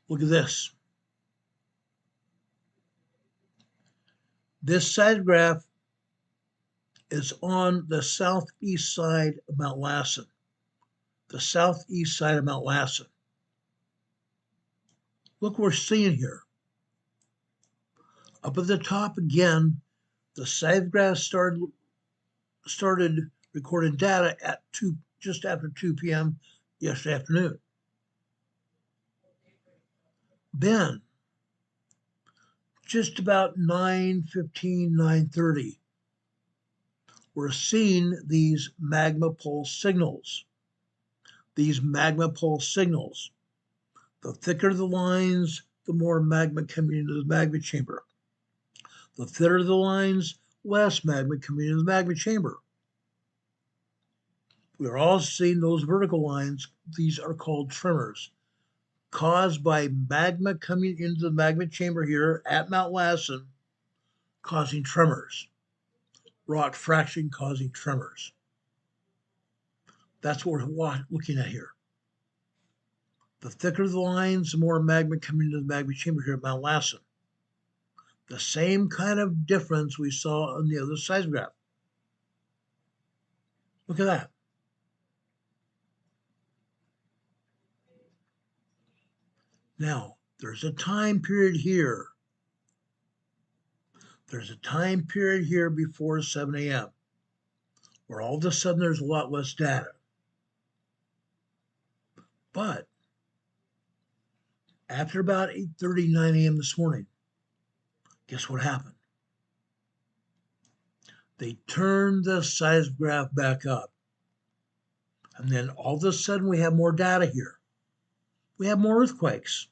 B: Look at this. This seismograph is on the southeast side of Mount Lassen. The southeast side of Mount Lassen. Look what we're seeing here. Up at the top again, the seismograph started recording data at just after 2 p.m. yesterday afternoon. Then, just about 9:15, 9:30, we're seeing these magma pulse signals. These magma pulse signals. The thicker the lines, the more magma coming into the magma chamber. The thinner the lines, less magma coming into the magma chamber. We're all seeing those vertical lines. These are called tremors, caused by magma coming into the magma chamber here at Mount Lassen, causing tremors. Rock fraction causing tremors. That's what we're looking at here. The thicker the lines, the more magma coming into the magma chamber here at Mount Lassen. The same kind of difference we saw on the other seismograph. Look at that. Now, there's a time period here. There's a time period here before 7 a.m. where all of a sudden there's a lot less data. But after about 8:30, 9 a.m. this morning, guess what happened? They turned the seismograph back up. And then all of a sudden we have more data here. We have more earthquakes.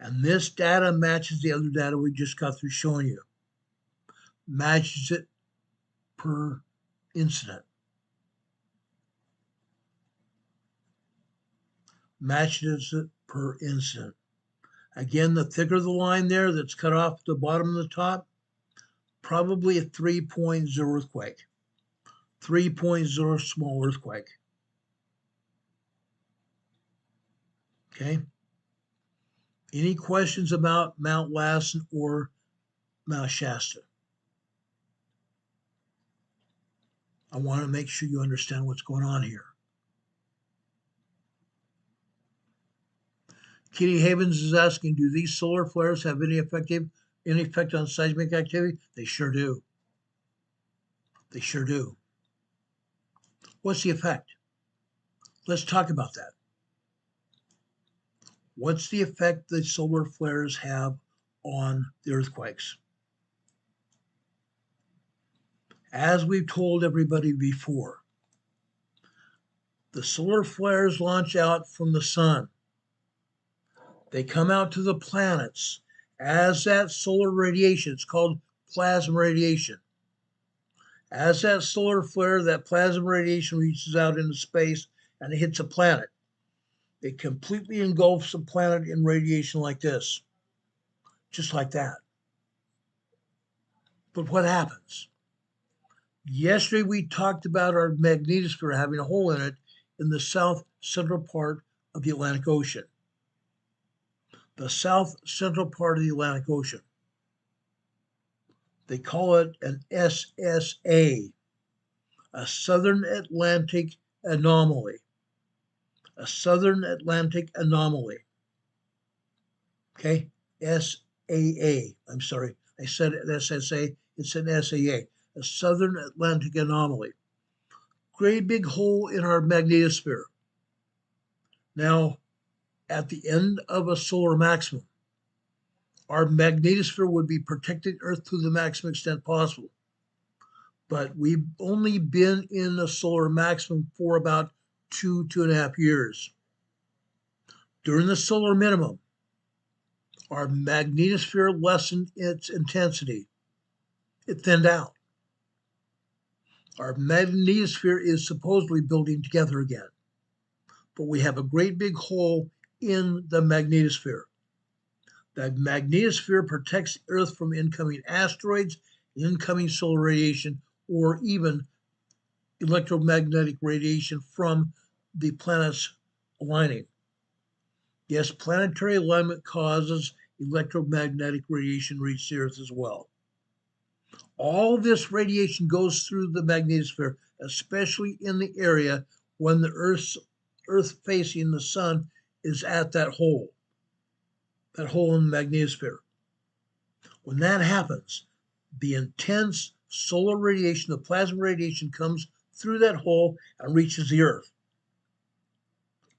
B: And this data matches the other data we just got through showing you. Matches it per incident. Matches it per incident. Again, the thicker the line there that's cut off at the bottom and the top, probably a 3.0 earthquake. 3.0 small earthquake. Okay. Any questions about Mount Lassen or Mount Shasta? I want to make sure you understand what's going on here. Kitty Havens is asking, do these solar flares have any effect on seismic activity? They sure do. They sure do. What's the effect? Let's talk about that. What's the effect that solar flares have on the earthquakes? As we've told everybody before, the solar flares launch out from the sun. They come out to the planets as that solar radiation. It's called plasma radiation. As that solar flare, that plasma radiation reaches out into space and it hits a planet. It completely engulfs the planet in radiation like this, just like that. But what happens? Yesterday we talked about our magnetosphere having a hole in it in the south central part of the Atlantic Ocean. The south central part of the Atlantic Ocean. They call it an SSA, a Southern Atlantic Anomaly. A Southern Atlantic Anomaly. Okay? SAA. I'm sorry. I said SSA. It's an SAA. a southern Atlantic anomaly. Great big hole in our magnetosphere. Now, at the end of a solar maximum, our magnetosphere would be protecting Earth to the maximum extent possible. But we've only been in a solar maximum for about 2.5 years. During the solar minimum, our magnetosphere lessened its intensity. It thinned out. Our magnetosphere is supposedly building together again. But we have a great big hole in the magnetosphere. The magnetosphere protects Earth from incoming asteroids, incoming solar radiation, or even electromagnetic radiation from the planets aligning. Yes, planetary alignment causes electromagnetic radiation to reach the Earth as well. All this radiation goes through the magnetosphere, especially in the area when the Earth facing the sun is at that hole in the magnetosphere. When that happens, the intense solar radiation, the plasma radiation, comes through that hole and reaches the Earth.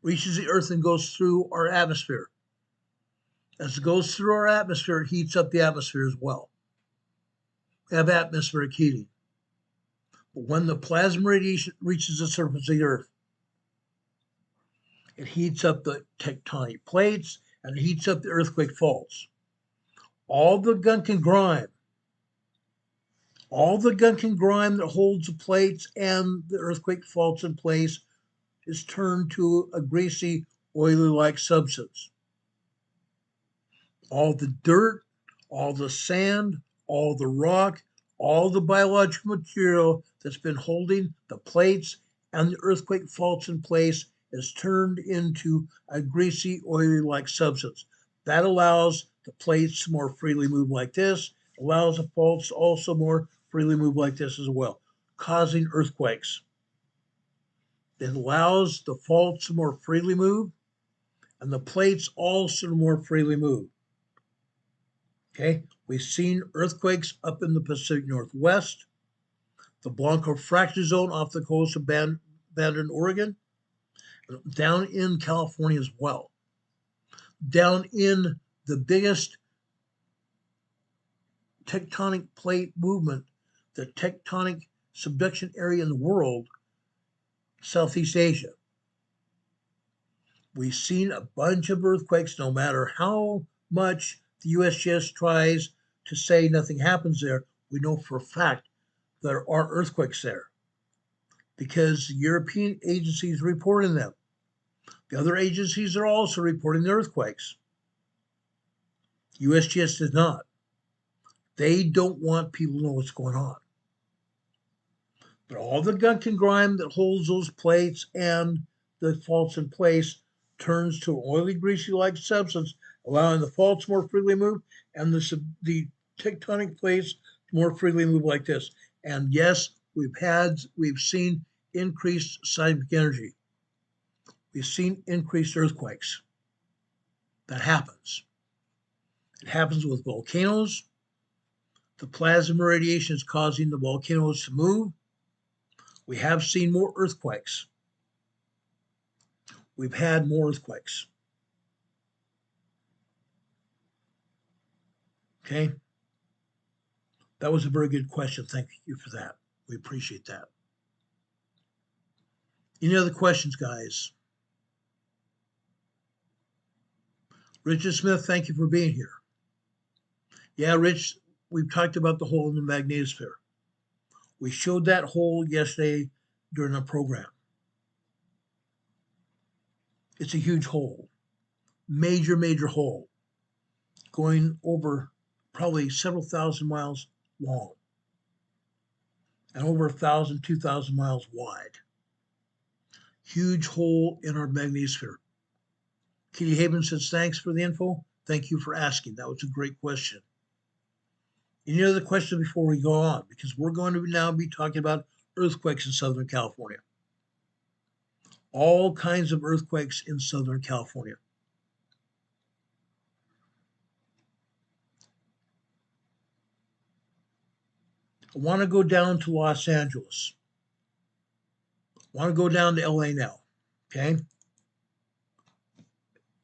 B: Reaches the Earth and goes through our atmosphere. As it goes through our atmosphere, it heats up the atmosphere as well. We have atmospheric heating. But when the plasma radiation reaches the surface of the Earth, it heats up the tectonic plates and it heats up the earthquake faults. All the gunk and grime that holds the plates and the earthquake faults in place is turned to a greasy, oily-like substance. All the dirt, all the sand, all the rock, all the biological material that's been holding the plates and the earthquake faults in place is turned into a greasy, oily-like substance. That allows the plates to more freely move like this, allows the faults to also more freely move like this as well, causing earthquakes. It allows the faults to more freely move and the plates also to more freely move. Okay, we've seen earthquakes up in the Pacific Northwest, the Blanco fracture zone off the coast of Bend, Oregon, down in California as well. Down in the biggest tectonic plate movement, the tectonic subduction area in the world, Southeast Asia. We've seen a bunch of earthquakes, no matter how much the USGS tries to say nothing happens there. We know for a fact there are earthquakes there because the European agencies reporting them. The other agencies are also reporting the earthquakes. USGS does not. They don't want people to know what's going on. But all the gunk and grime that holds those plates and the faults in place turns to an oily, greasy-like substance, allowing the faults more freely move and the tectonic plates more freely move like this. And yes, we've seen increased seismic energy. We've seen increased earthquakes. That happens. It happens with volcanoes. The plasma radiation is causing the volcanoes to move. We have seen more earthquakes. We've had more earthquakes. Okay? That was a very good question. Thank you for that. We appreciate that. Any other questions, guys? Richard Smith, thank you for being here. Yeah, Rich, we've talked about the hole in the magnetosphere. We showed that hole yesterday during our program. It's a huge hole, major, major hole, going over probably several thousand miles long and over 1,000, 2,000 miles wide. Huge hole in our magnetosphere. Kitty Haven says, thanks for the info. Thank you for asking. That was a great question. Any other questions before we go on? Because we're going to now be talking about earthquakes in Southern California. All kinds of earthquakes in Southern California. I want to go down to Los Angeles. I want to go down to LA now. Okay.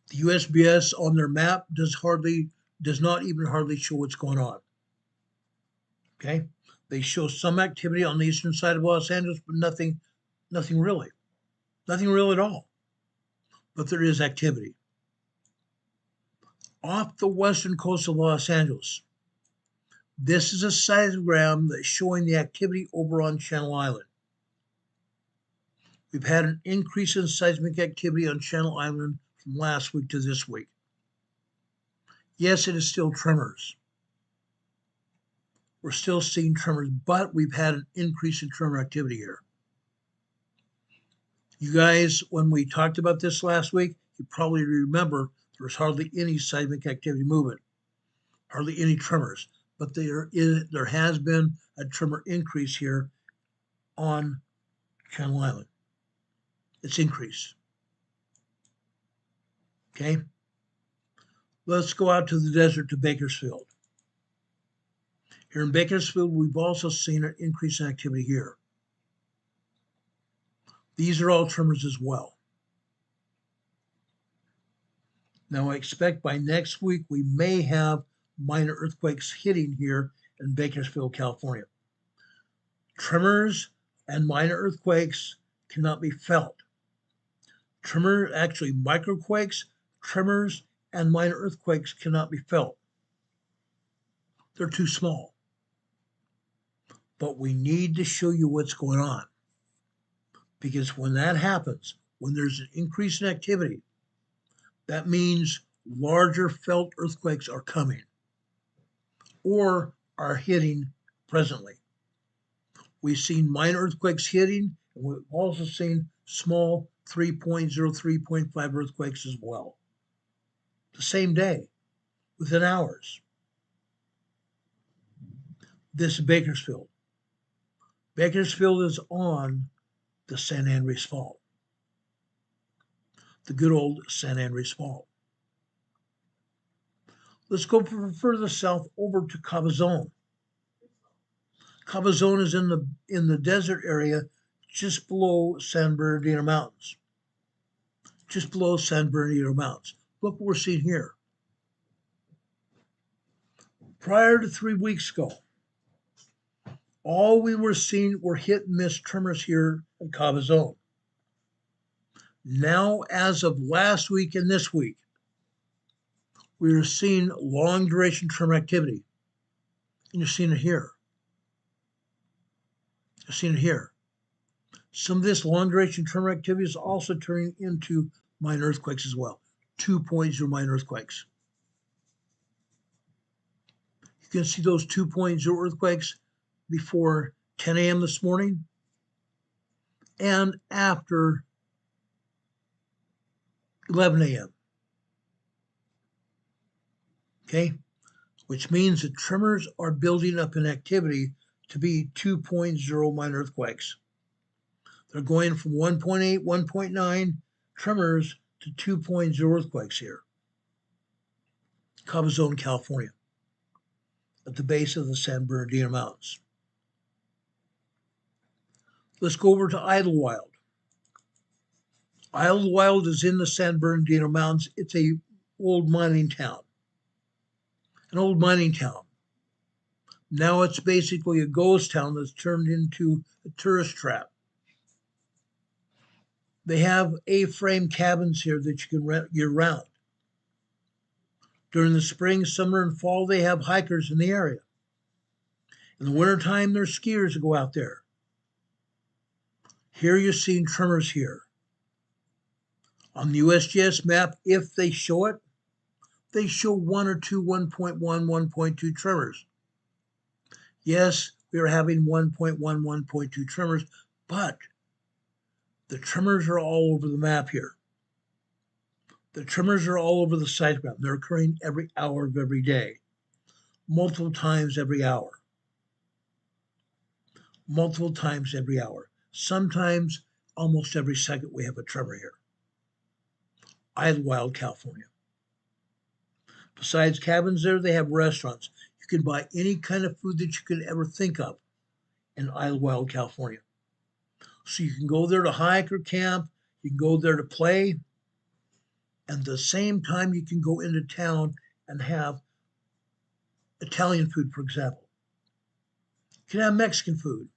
B: The USBS on their map does not even hardly show what's going on. Okay. They show some activity on the eastern side of Los Angeles, but nothing really. Nothing real at all. But there is activity. Off the western coast of Los Angeles, this is a seismogram that's showing the activity over on Channel Island. We've had an increase in seismic activity on Channel Island from last week to this week. Yes, it is still tremors. We're still seeing tremors, but we've had an increase in tremor activity here. You guys, when we talked about this last week, you probably remember there's hardly any seismic activity movement, hardly any tremors, but there has been a tremor increase here on Channel Island. It's increased. Okay. Let's go out to the desert to Bakersfield. Here in Bakersfield, we've also seen an increase in activity here. These are all tremors as well. Now I expect by next week we may have minor earthquakes hitting here in Bakersfield, California. Tremors and minor earthquakes cannot be felt. Microquakes, tremors, and minor earthquakes cannot be felt. They're too small. But we need to show you what's going on. Because when that happens, when there's an increase in activity, that means larger felt earthquakes are coming or are hitting presently. We've seen minor earthquakes hitting, and we've also seen small 3.0, 3.5 earthquakes as well. The same day, within hours. This is Bakersfield. Bakersfield is on the San Andreas Fault. The good old San Andreas Fault. Let's go further south over to Cabazon. Cabazon is in the desert area just below San Bernardino Mountains. Just below San Bernardino Mountains. Look what we're seeing here. Prior to 3 weeks ago, all we were seeing were hit and miss tremors here in Cabazon. Now, as of last week and this week, we are seeing long duration tremor activity. And you're seeing it here. You're seeing it here. Some of this long duration tremor activity is also turning into minor earthquakes as well. 2.0 minor earthquakes. You can see those 2.0 earthquakes before 10 a.m. this morning and after 11 a.m. Okay, which means the tremors are building up in activity to be 2.0 minor earthquakes. They're going from 1.8, 1.9 tremors to 2.0 earthquakes here. Cabazon, California, at the base of the San Bernardino Mountains. Let's go over to Idlewild. Idlewild is in the San Bernardino Mountains. It's an old mining town. An old mining town. Now it's basically a ghost town that's turned into a tourist trap. They have A-frame cabins here that you can rent year-round. During the spring, summer, and fall, they have hikers in the area. In the wintertime, there's skiers that go out there. Here you're seeing tremors here. On the USGS map, if they show it, they show 1 or 2, 1.1, 1.2 tremors. Yes, we are having 1.1, 1.2 tremors, but the tremors are all over the map here. The tremors are all over the seismogram. They're occurring every hour of every day, multiple times every hour. Multiple times every hour. Sometimes almost every second we have a tremor here. Idlewild, California. Besides cabins there, they have restaurants. You can buy any kind of food that you could ever think of in Idlewild, California. So you can go there to hike or camp, you can go there to play, and at the same time you can go into town and have Italian food, for example. You can have Mexican food.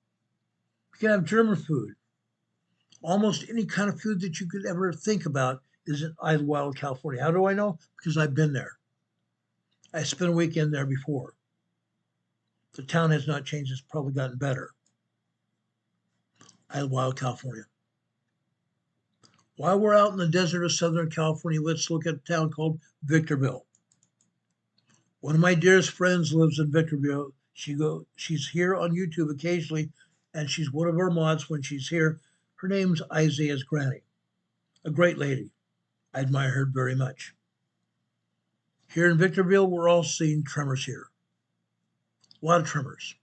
B: You can have German food. Almost any kind of food that you could ever think about is in Idlewild, California. How do I know? Because I've been there. I spent a weekend there before. The town has not changed. It's probably gotten better. Idlewild, California. While we're out in the desert of Southern California, let's look at a town called Victorville. One of my dearest friends lives in Victorville. She's here on YouTube occasionally, and she's one of our mods when she's here. Her name's Aveyah's granny, a great lady. I admire her very much. Here in Victorville, we're all seeing tremors here. A lot of tremors.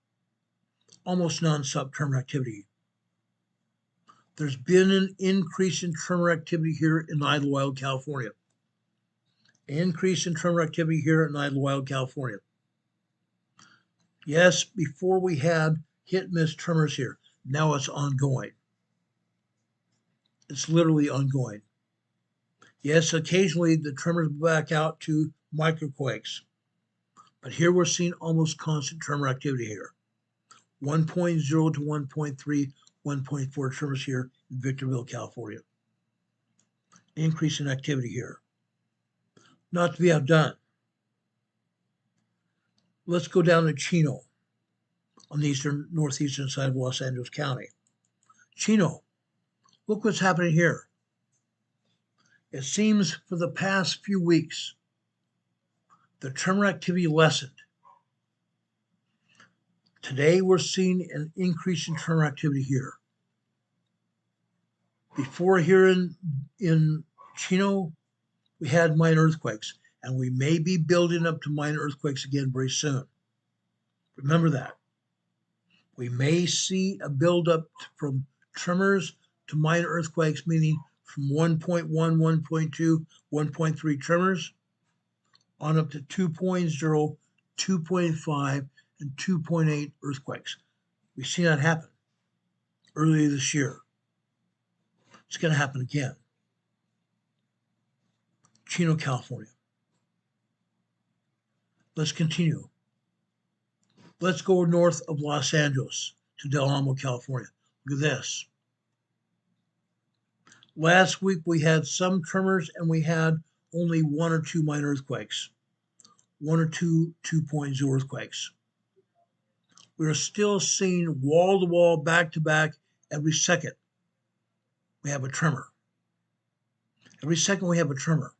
B: Almost nonstop tremor activity. There's been an increase in tremor activity here in Idlewild, California. Increase in tremor activity here in Idlewild, California. Yes, before we had hit and miss tremors here. Now it's ongoing. It's literally ongoing. Yes, occasionally the tremors back out to microquakes. But here we're seeing almost constant tremor activity here. 1.0 to 1.3, 1.4 tremors here in Victorville, California. Increase in activity here. Not to be outdone. Let's go down to Chino on the northeastern side of Los Angeles County. Chino, look what's happening here. It seems for the past few weeks, the tremor activity lessened. Today, we're seeing an increase in tremor activity here. Before here in Chino, we had minor earthquakes, and we may be building up to minor earthquakes again very soon. Remember that. We may see a buildup from tremors to minor earthquakes, meaning from 1.1, 1.2, 1.3 tremors on up to 2.0, 2.5, and 2.8 earthquakes. We've seen that happen earlier this year. It's going to happen again. Chino, California. Let's continue. Let's go north of Los Angeles to Del Amo, California. Look at this. Last week we had some tremors and we had only 1 or 2 minor earthquakes. 1 or 2 2.0 earthquakes. We are still seeing wall to wall, back to back, every second we have a tremor. Every second we have a tremor.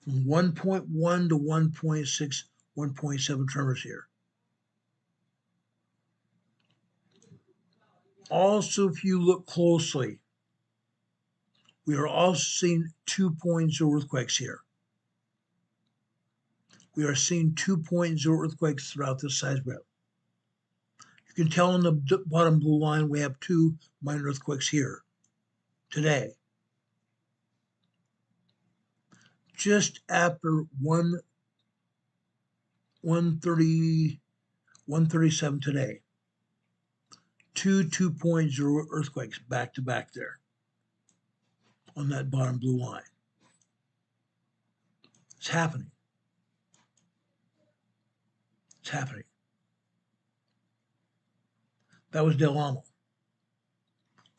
B: From 1.1 to 1.6, 1.7 tremors here. Also, if you look closely, we are also seeing 2.0 earthquakes here. We are seeing 2.0 earthquakes throughout this seismic. You can tell on the bottom blue line we have 2 minor earthquakes here today. Just after 1:37 today. 2 2.0 earthquakes back to back there on that bottom blue line. It's happening. It's happening. That was Del Amo.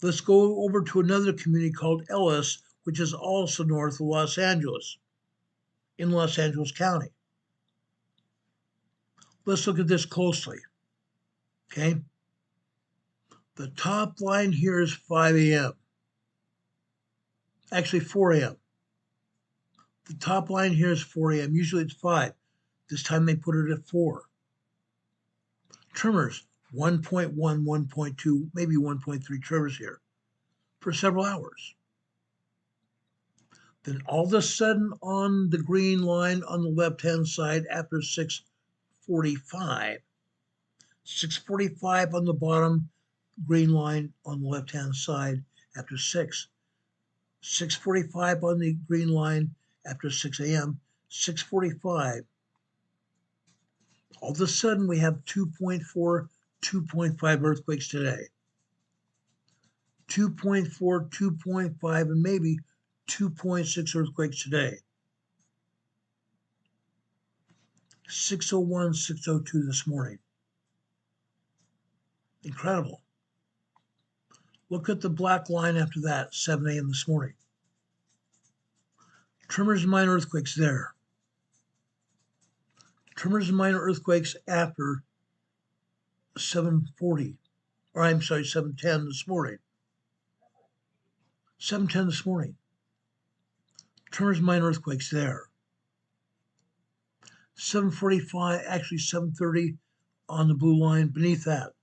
B: Let's go over to another community called Ellis, which is also north of Los Angeles, in Los Angeles County. Let's look at this closely, okay? The top line here is 5 a.m. Actually, 4 a.m. The top line here is 4 a.m. Usually it's 5. This time they put it at 4. Tremors, 1.1, 1.2, maybe 1.3 tremors here for several hours. Then all of a sudden on the green line on the left-hand side after 6:45, 6:45 on the bottom green line on the left-hand side after 6. 6:45 on the green line after 6 a.m. 6:45. All of a sudden we have 2.4 2.5 earthquakes today. 2.4, 2.5, and maybe 2.6 earthquakes today. 6:01, 6:02 this morning. Incredible. Look at the black line after that, 7 a.m. this morning. Tremors and minor earthquakes there. Tremors and minor earthquakes after 7:40, or I'm sorry, 7:10 this morning. 7:10 this morning. Tremors and minor earthquakes there. 7:45, actually 7:30 on the blue line beneath that.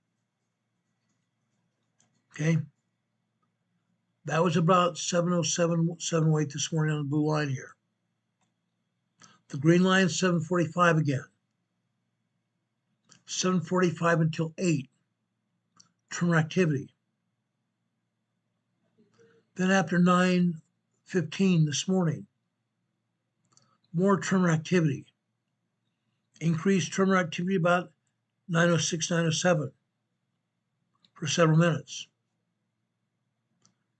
B: Okay. That was about 7:07, 7:08 this morning on the blue line here. The green line, 7:45 again. 7:45 until 8. Tremor activity. Then after 9:15 this morning, more tremor activity. Increased tremor activity about 9:06, 9:07 for several minutes.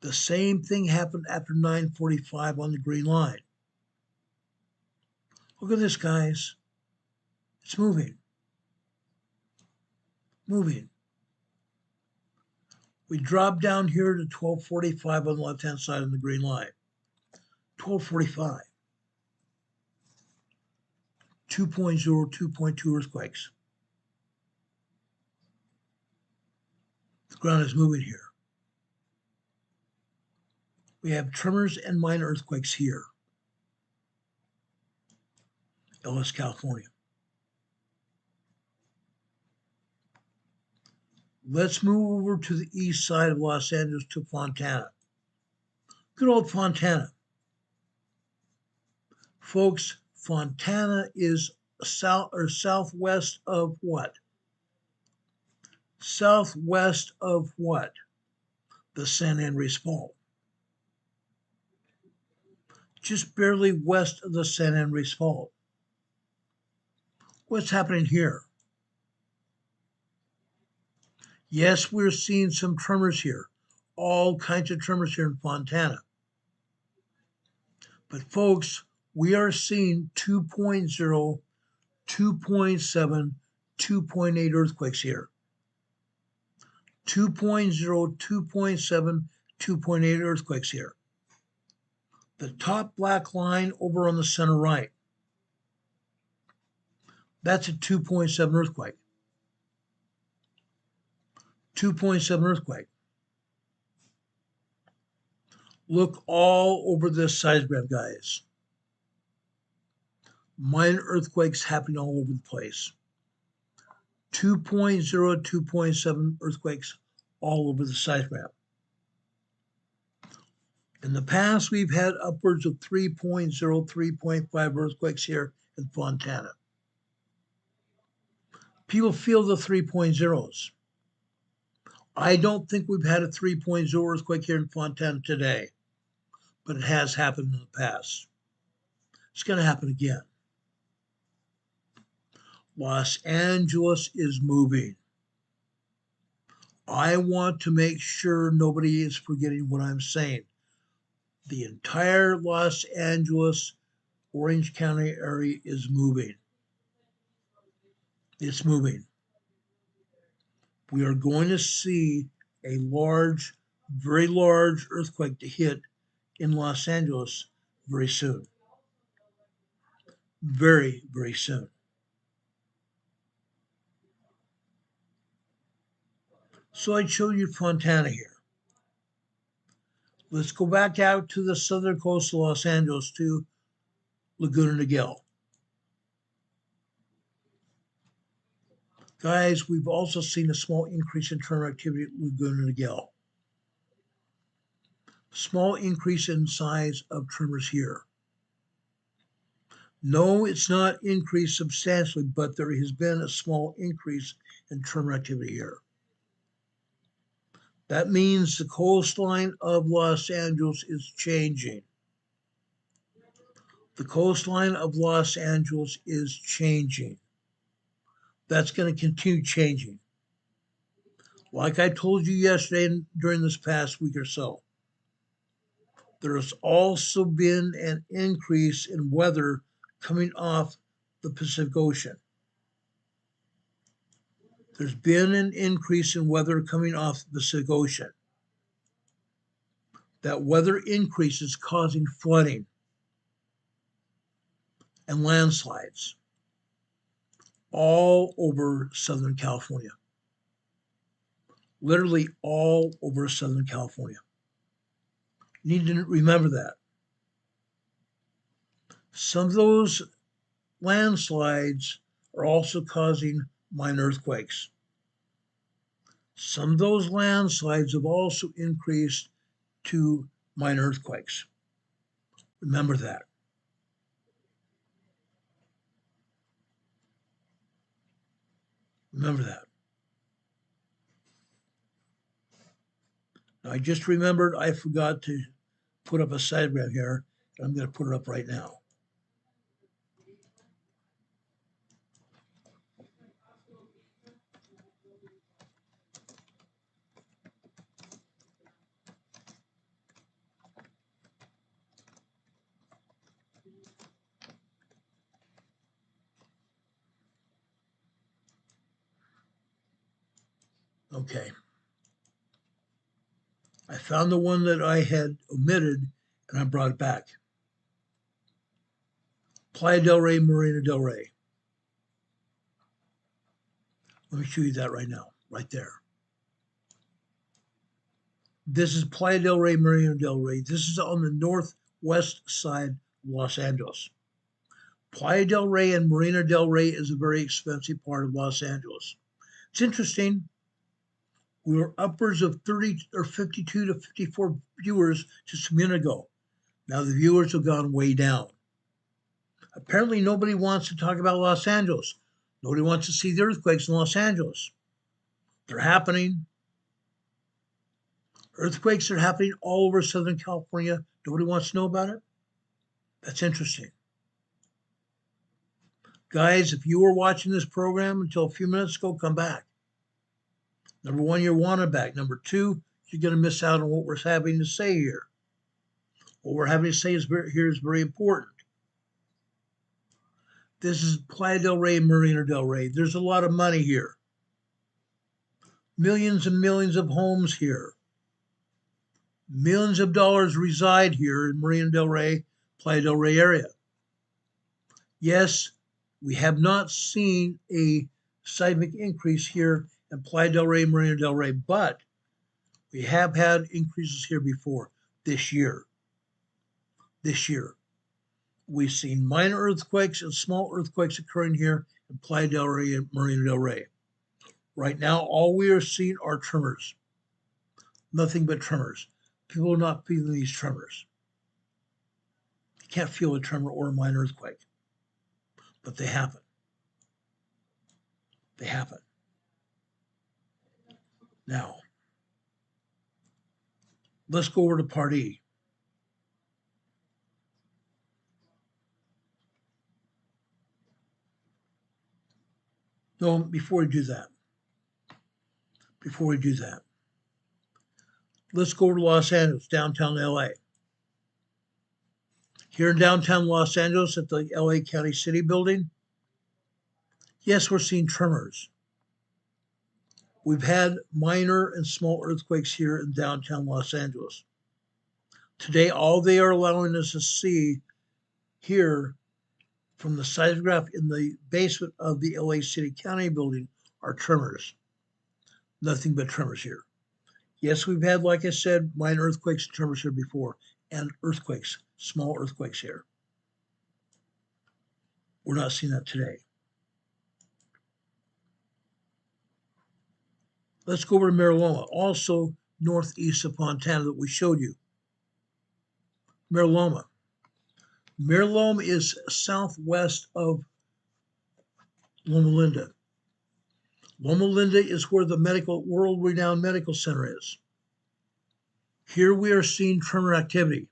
B: The same thing happened after 9:45 on the green line. Look at this, guys. It's moving. Moving. We drop down here to 12:45 on the left-hand side of the green line. 12:45. 2.0, 2.2 earthquakes. The ground is moving here. We have tremors and minor earthquakes here. Ellis, California. Let's move over to the east side of Los Angeles to Fontana. Good old Fontana. Folks, Fontana is south or southwest of what? Southwest of what? The San Andreas Fault. Just barely west of the San Andreas Fault. What's happening here? Yes, we're seeing some tremors here. All kinds of tremors here in Fontana. But folks, we are seeing 2.0, 2.7, 2.8 earthquakes here. 2.0, 2.7, 2.8 earthquakes here. The top black line over on the center right. That's a 2.7 earthquake. 2.7 earthquake. Look all over this seismograph, guys. Minor earthquakes happening all over the place. 2.0, 2.7 earthquakes all over the seismograph. In the past, we've had upwards of 3.0, 3.5 earthquakes here in Fontana. People feel the 3.0s. I don't think we've had a 3.0 earthquake here in Fontana today, but it has happened in the past. It's going to happen again. Los Angeles is moving. I want to make sure nobody is forgetting what I'm saying. The entire Los Angeles, Orange County area is moving. It's moving. We are going to see a large, very large earthquake to hit in Los Angeles very soon. Very, very soon. So I showed you Fontana here. Let's go back out to the southern coast of Los Angeles to Laguna Niguel. Guys, we've also seen a small increase in tremor activity at Laguna Niguel. Small increase in size of tremors here. No, it's not increased substantially, but there has been a small increase in tremor activity here. That means the coastline of Los Angeles is changing. The coastline of Los Angeles is changing. That's going to continue changing. Like I told you yesterday and during this past week or so, there's also been an increase in weather coming off the Pacific Ocean. There's been an increase in weather coming off the Pacific Ocean. That weather increase is causing flooding and landslides all over Southern California. Literally all over Southern California. You need to remember that. Some of those landslides are also causing minor earthquakes. Some of those landslides have also increased to minor earthquakes. Remember that. Remember that. Now, I just remembered I forgot to put up a diagram here, and I'm going to put it up right now. Okay. I found the one that I had omitted and I brought it back. Playa del Rey, Marina del Rey. Let me show you that right now, right there. This is Playa del Rey, Marina del Rey. This is on the northwest side of Los Angeles. Playa del Rey and Marina del Rey is a very expensive part of Los Angeles. It's interesting. We were upwards of 30 or 52 to 54 viewers just a minute ago. Now the viewers have gone way down. Apparently nobody wants to talk about Los Angeles. Nobody wants to see the earthquakes in Los Angeles. They're happening. Earthquakes are happening all over Southern California. Nobody wants to know about it. That's interesting. Guys, if you were watching this program until a few minutes ago, come back. Number one, you're wanted back. Number two, you're going to miss out on what we're having to say here. What we're having to say here is very important. This is Playa del Rey, Marina del Rey. There's a lot of money here. Millions and millions of homes here. Millions of dollars reside here in Marina del Rey, Playa del Rey area. Yes, we have not seen a seismic increase here in Playa del Rey, Marina del Rey, but we have had increases here before this year. This year. We've seen minor earthquakes and small earthquakes occurring here in Playa del Rey and Marina del Rey. Right now, all we are seeing are tremors. Nothing but tremors. People are not feeling these tremors. You can't feel a tremor or a minor earthquake, but they happen. They happen. Now, let's go over to Part E. No, before we do that, let's go over to Los Angeles, downtown LA. Here in downtown Los Angeles at the LA County City Building, yes, we're seeing tremors. We've had minor and small earthquakes here in downtown Los Angeles. Today, all they are allowing us to see here from the seismograph in the basement of the LA City County Building are tremors. Nothing but tremors here. Yes, we've had, like I said, minor earthquakes and tremors here before, and earthquakes, small earthquakes here. We're not seeing that today. Let's go over to Mariloma, also northeast of Fontana that we showed you. Mariloma. Mariloma is southwest of Loma Linda. Loma Linda is where the world-renowned medical center is. Here we are seeing tremor activity.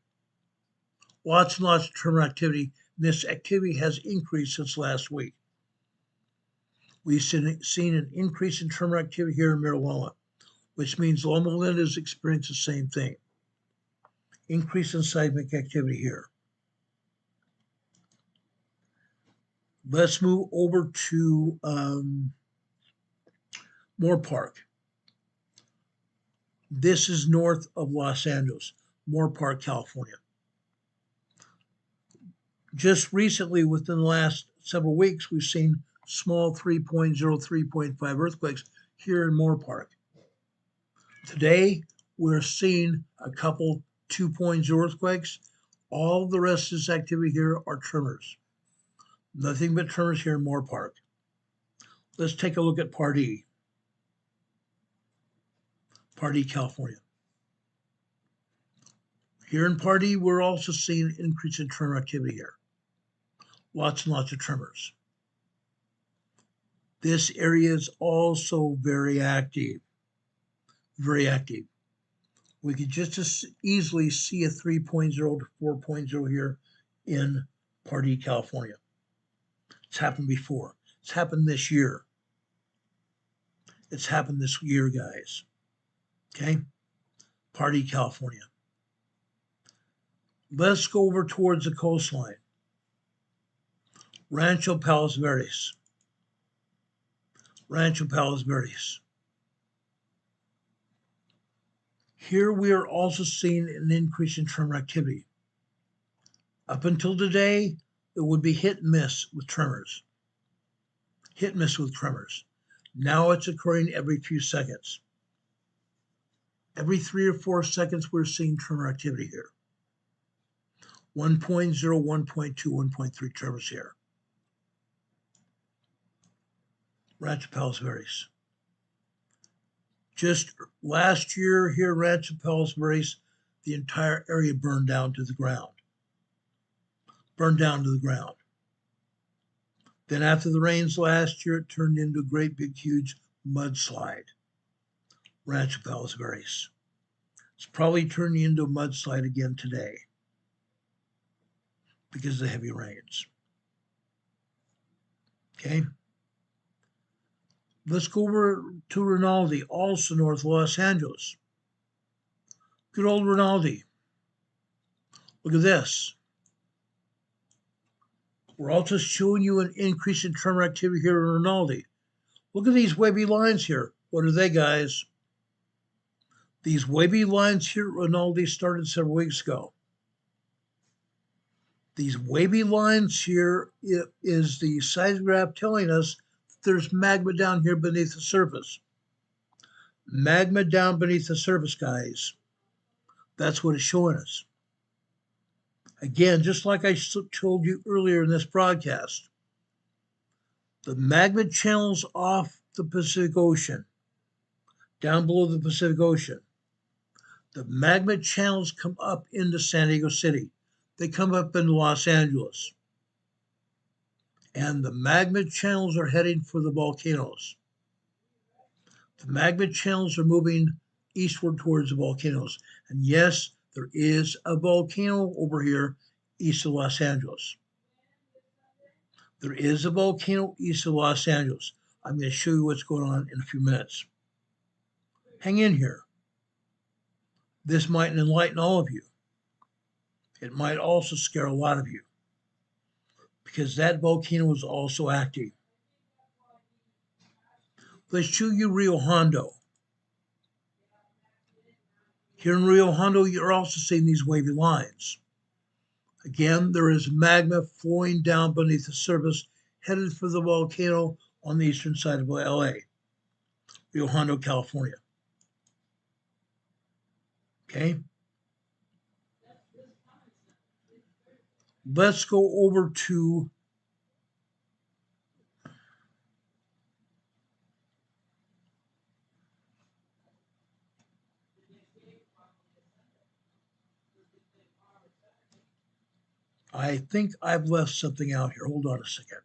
B: Lots and lots of tremor activity. This activity has increased since last week. We've seen an increase in tremor activity here in Mariloma. which means Loma Linda has experienced the same thing. Increase in seismic activity here. Let's move over to Moore Park. This is north of Los Angeles, Moore Park, California. Just recently, within the last several weeks, we've seen small 3.0, 3.5 earthquakes here in Moore Park. Today, we're seeing a couple 2.0 earthquakes. All the rest of this activity here are tremors. Nothing but tremors here in Moore Park. Let's take a look at Part E. Part E, California. Here in Part E, we're also seeing an increase in tremor activity here. Lots and lots of tremors. This area is also very active. Very active. We could just as easily see a 3.0 to 4.0 here in Part E, California. It's happened before. It's happened this year. It's happened this year, guys. Okay? Part E, California. Let's go over towards the coastline. Rancho Palos Verdes. Rancho Palos Verdes. Here we are also seeing an increase in tremor activity. Up until today, it would be hit and miss with tremors. Hit and miss with tremors. Now it's occurring every few seconds. Every 3 or 4 seconds, we're seeing tremor activity here. 1.0, 1.2, 1.3 tremors here. Rancho Palos Verdes. Just last year here in Rancho Palos Verdes, the entire area burned down to the ground. Burned down to the ground. Then after the rains last year, it turned into a great big huge mudslide. Rancho Palos Verdes. It's probably turning into a mudslide again today because of the heavy rains. Okay. Let's go over to Rinaldi, also north Los Angeles. Good old Rinaldi. Look at this. We're also showing you an increase in tremor activity here in Rinaldi. Look at these wavy lines here. What are they, guys? These wavy lines here at Rinaldi started several weeks ago. These wavy lines here is the seismograph telling us there's magma down here beneath the surface. Magma down beneath the surface, guys. That's what it's showing us. Again, just like I told you earlier in this broadcast, the magma channels off the Pacific Ocean, down below the Pacific Ocean. The magma channels come up into San Diego City. They come up into Los Angeles. And the magma channels are heading for the volcanoes. The magma channels are moving eastward towards the volcanoes. And yes, there is a volcano over here east of Los Angeles. There is a volcano east of Los Angeles. I'm going to show you what's going on in a few minutes. Hang in here. This might enlighten all of you. It might also scare a lot of you, because that volcano is also active. Let's show you Rio Hondo. Here in Rio Hondo, you're also seeing these wavy lines. Again, there is magma flowing down beneath the surface, headed for the volcano on the eastern side of LA, Rio Hondo, California. Okay? Let's go over to I think I've left something out here. Hold on a second.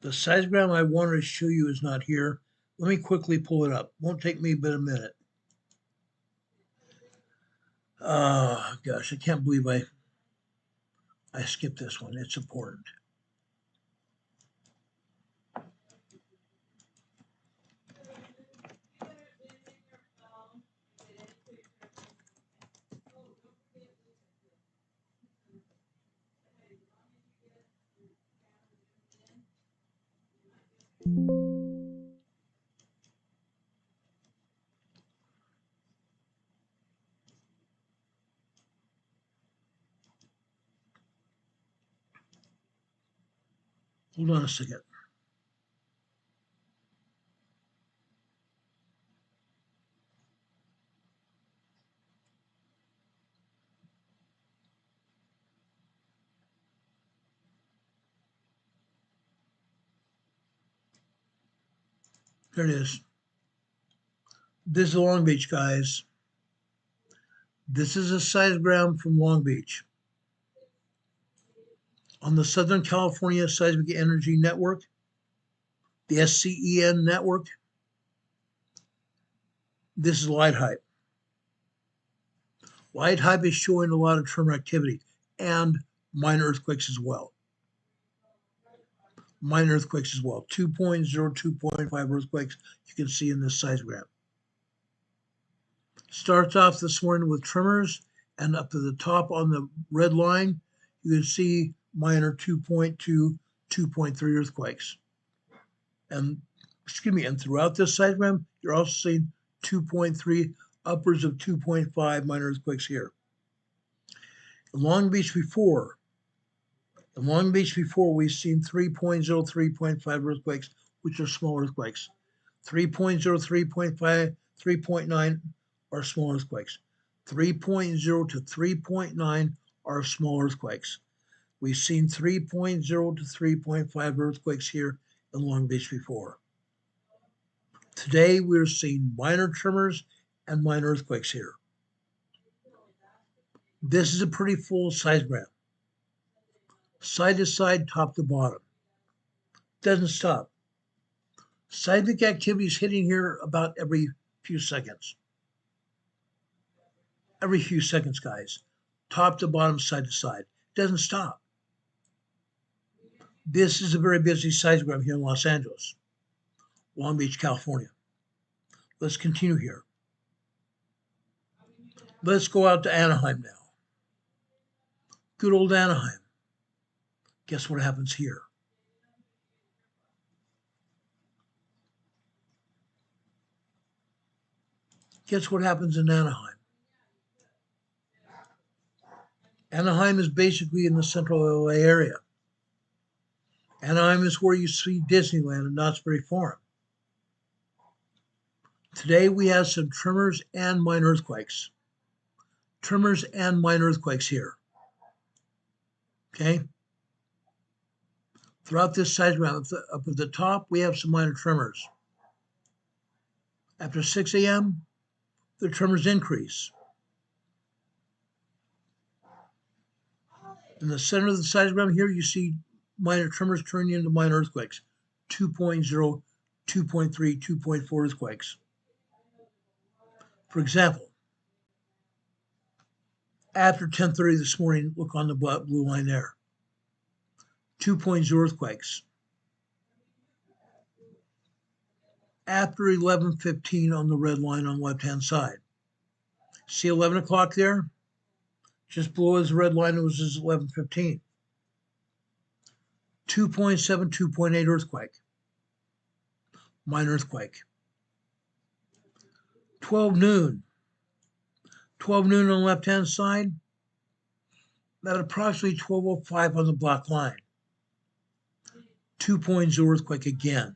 B: The seismogram I wanted to show you is not here. Let me quickly pull it up. Won't take me but a minute. Oh, gosh, I can't believe I skipped this one. It's important. Hold on a second. There it is. This is Long Beach, guys. This is a seismogram from Long Beach. On the Southern California Seismic Energy Network, the SCEN network, this is light height. Light height is showing a lot of tremor activity and minor earthquakes as well. Minor earthquakes as well. 2.0, 2.5 earthquakes you can see in this seismogram. Starts off this morning with tremors, and up to the top on the red line, you can see minor 2.2, 2.3 earthquakes. And throughout this seismogram, you're also seeing 2.3, upwards of 2.5 minor earthquakes here. In Long Beach before, we've seen 3.0, 3.5 earthquakes, which are small earthquakes. 3.0, 3.5, 3.9 are small earthquakes. 3.0 to 3.9 are small earthquakes. We've seen 3.0 to 3.5 earthquakes here in Long Beach before. Today, we're seeing minor tremors and minor earthquakes here. This is a pretty full seismogram. Side to side, top to bottom. Doesn't stop. Seismic activity is hitting here about every few seconds. Every few seconds, guys. Top to bottom, side to side. Doesn't stop. This is a very busy seismogram here in Los Angeles, Long Beach, California. Let's continue here. Let's go out to Anaheim now. Good old Anaheim. Guess what happens here? Guess what happens in Anaheim? Anaheim is basically in the central LA area. Anaheim is where you see Disneyland and Knott's Berry Farm. Today we have some tremors and minor earthquakes. Tremors and minor earthquakes here. Okay? Throughout this seismogram, up at the top, we have some minor tremors. After 6 a.m., the tremors increase. In the center of the seismogram here, you see minor tremors turning into minor earthquakes. 2.0, 2.3, 2.4 earthquakes. For example, after 10:30 this morning, look on the blue line there. 2.0 earthquakes. After 11:15 on the red line on the left-hand side. See 11 o'clock there? Just below his red line, it was 11:15. 2.7, 2.8 earthquake. Minor earthquake. 12 noon. 12 noon on the left-hand side. At approximately 12:05 on the black line. 2.0 earthquake again.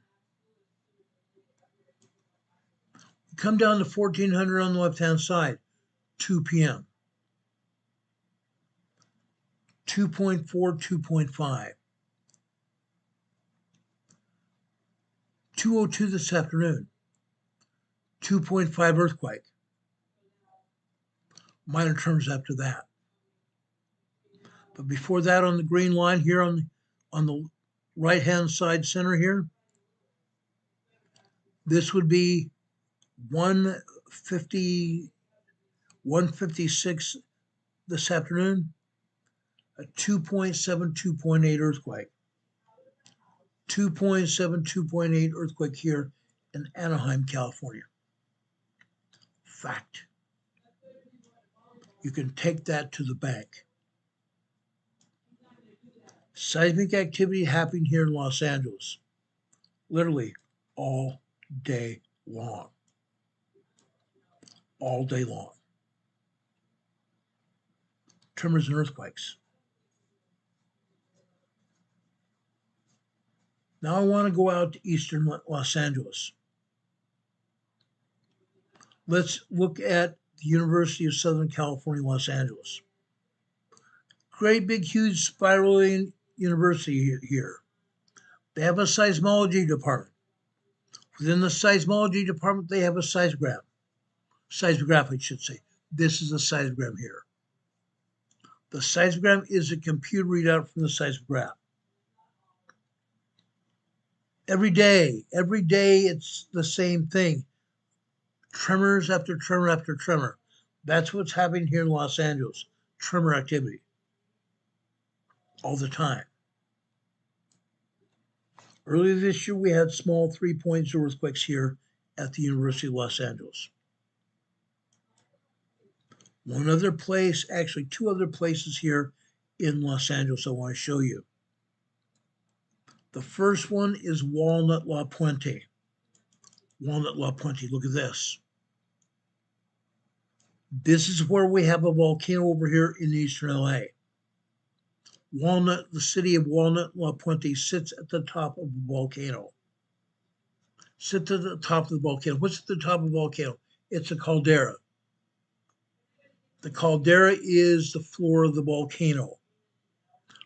B: Come down to 1400 on the left-hand side. 2 p.m. 2.4, 2.5. 2:02 this afternoon. 2.5 earthquake. Minor tremors after that. But before that, on the green line here on the right-hand side center here, this would be 1:56 this afternoon, a 2.7, 2.8 earthquake. 2.7, 2.8 earthquake here in Anaheim, California. Fact. You can take that to the bank. Seismic activity happening here in Los Angeles. literally all day long. All day long. Tremors and earthquakes. Now I want to go out to eastern Los Angeles. Let's look at the University of Southern California, Los Angeles. Great big huge spiraling university here. They have a seismology department. Within the seismology department, they have a seismograph. Seismograph, I should say. This is a seismogram here. The seismogram is a computer readout from the seismograph. Every day, it's the same thing. Tremors after tremor after tremor. That's what's happening here in Los Angeles. Tremor activity. All the time. Earlier this year, we had small 3.0 earthquakes here at the University of Los Angeles. One other place, actually two other places here in Los Angeles I want to show you. The first one is Walnut La Puente. Walnut La Puente, look at this. This is where we have a volcano over here in eastern LA. Walnut, the city of Walnut La Puente sits at the top of a volcano. Sits at the top of the volcano. What's at the top of the volcano? It's a caldera. The caldera is the floor of the volcano.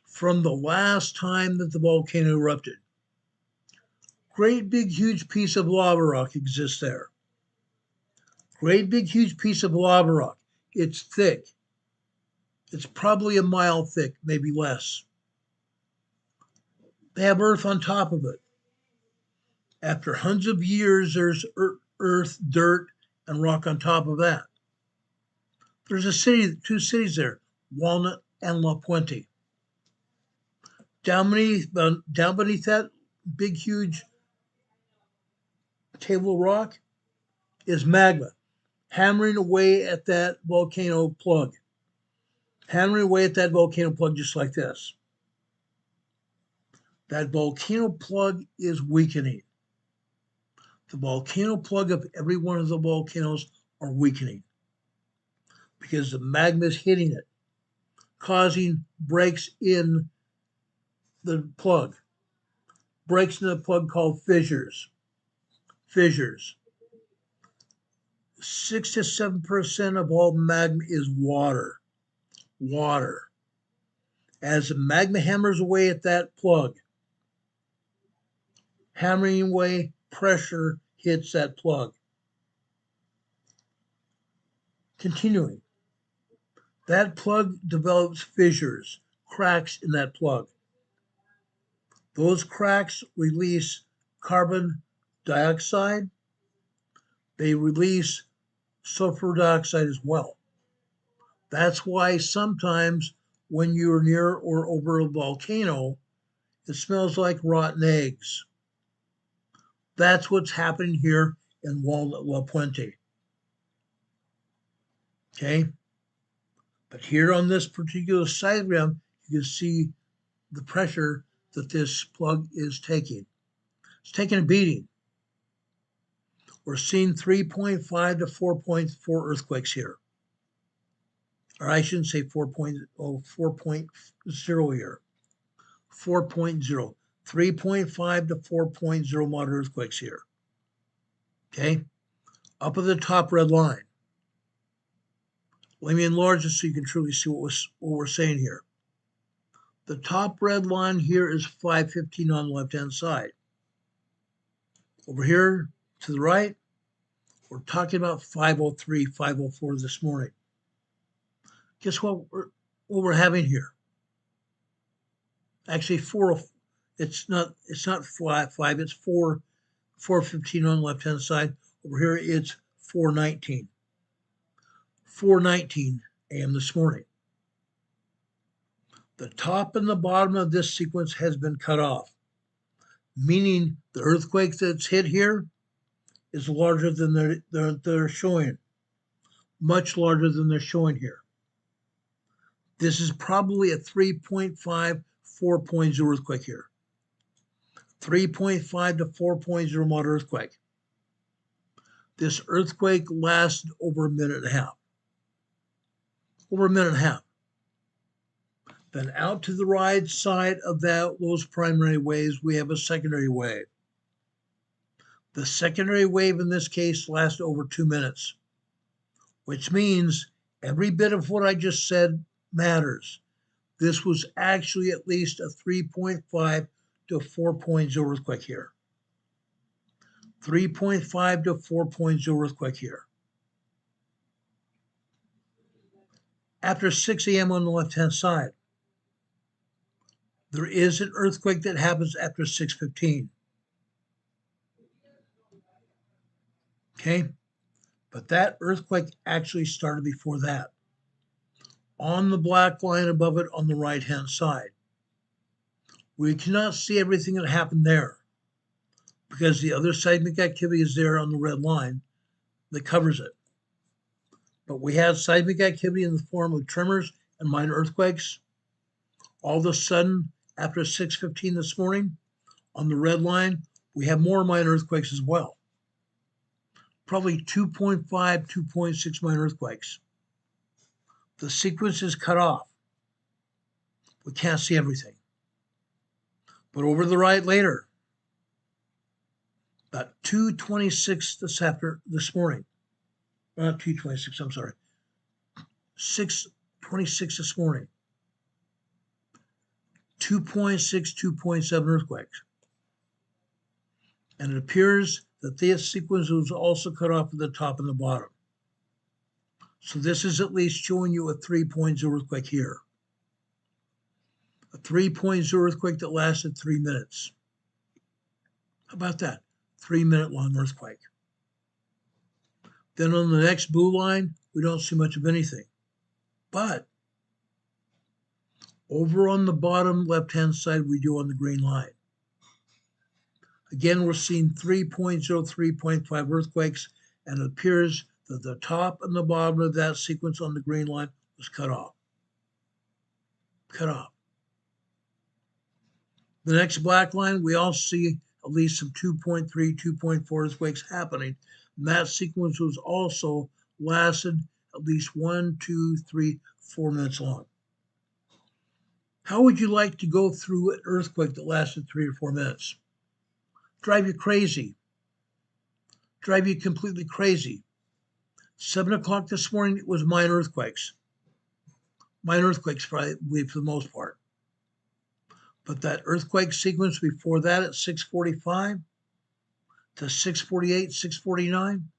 B: From the last time that the volcano erupted, great big huge piece of lava rock exists there. Great big huge piece of lava rock. It's thick. It's probably a mile thick, maybe less. They have earth on top of it. After hundreds of years, there's earth, dirt, and rock on top of that. There's a city, two cities there, Walnut and La Puente. Down beneath that big, huge table of rock is magma, hammering away at that volcano plug. Hammering away at that volcano plug just like this. That volcano plug is weakening. The volcano plug of every one of the volcanoes are weakening because the magma is hitting it, causing breaks in the plug. Breaks in the plug called fissures. Fissures. 6 to 7% of all magma is water. Water. As the magma hammers away at that plug, hammering away, pressure hits that plug. Continuing. That plug develops fissures, cracks in that plug. Those cracks release carbon dioxide. They release sulfur dioxide as well. That's why sometimes when you're near or over a volcano, it smells like rotten eggs. That's what's happening here in Walnut La Puente. Okay? But here on this particular seismogram, you can see the pressure that this plug is taking. It's taking a beating. We're seeing 3.5 to 4.4 earthquakes here. Or I shouldn't say 4.0 here. 4.0. 3.5 to 4.0 moderate earthquakes here. Okay? Up at the top red line. Let me enlarge this so you can truly see what we're saying here. The top red line here is 515 on the left-hand side. Over here to the right, we're talking about 503, 504 this morning. Guess what we're having here? Actually, it's not 5, it's 415 on the left-hand side. Over here, it's 419. 4:19 a.m. this morning. The top and the bottom of this sequence has been cut off, meaning the earthquake that's hit here is larger than they're showing, much larger than they're showing here. This is probably a 3.5, 4.0 earthquake here. 3.5 to 4.0 moderate earthquake. This earthquake lasted over a minute and a half. Over a minute and a half. Then out to the right side of those primary waves, we have a secondary wave. The secondary wave in this case lasted over 2 minutes, which means every bit of what I just said matters. This was actually at least a 3.5 to 4.0 earthquake here. 3.5 to 4.0 earthquake here. After 6 a.m. on the left-hand side, there is an earthquake that happens after 6:15. Okay? But that earthquake actually started before that. On the black line above it on the right-hand side. We cannot see everything that happened there because the other seismic activity is there on the red line that covers it. But we had seismic activity in the form of tremors and minor earthquakes. All of a sudden, after 6:15 this morning, on the red line, we have more minor earthquakes as well. Probably 2.5, 2.6 minor earthquakes. The sequence is cut off. We can't see everything. But over the right later, about 2:26 this morning, not 2:26, I'm sorry, 6:26 this morning, 2.6, 2.7 earthquakes. And it appears that this sequence was also cut off at the top and the bottom. So this is at least showing you a 3.0 earthquake here. A 3.0 earthquake that lasted 3 minutes. How about that? 3-minute long earthquake. Then on the next blue line, we don't see much of anything. But over on the bottom left-hand side, we do on the green line. Again, we're seeing 3.0, 3.5 earthquakes, and it appears that the top and the bottom of that sequence on the green line was cut off. Cut off. The next black line, we all see at least some 2.3, 2.4 earthquakes happening. And that sequence was also lasted at least 1, 2, 3, 4 minutes long. How would you like to go through an earthquake that lasted 3 or 4 minutes? Drive you crazy. Drive you completely crazy. 7 o'clock this morning, it was minor earthquakes. Minor earthquakes, probably for the most part. But that earthquake sequence before that at 6:45 to 6:48, 6:49,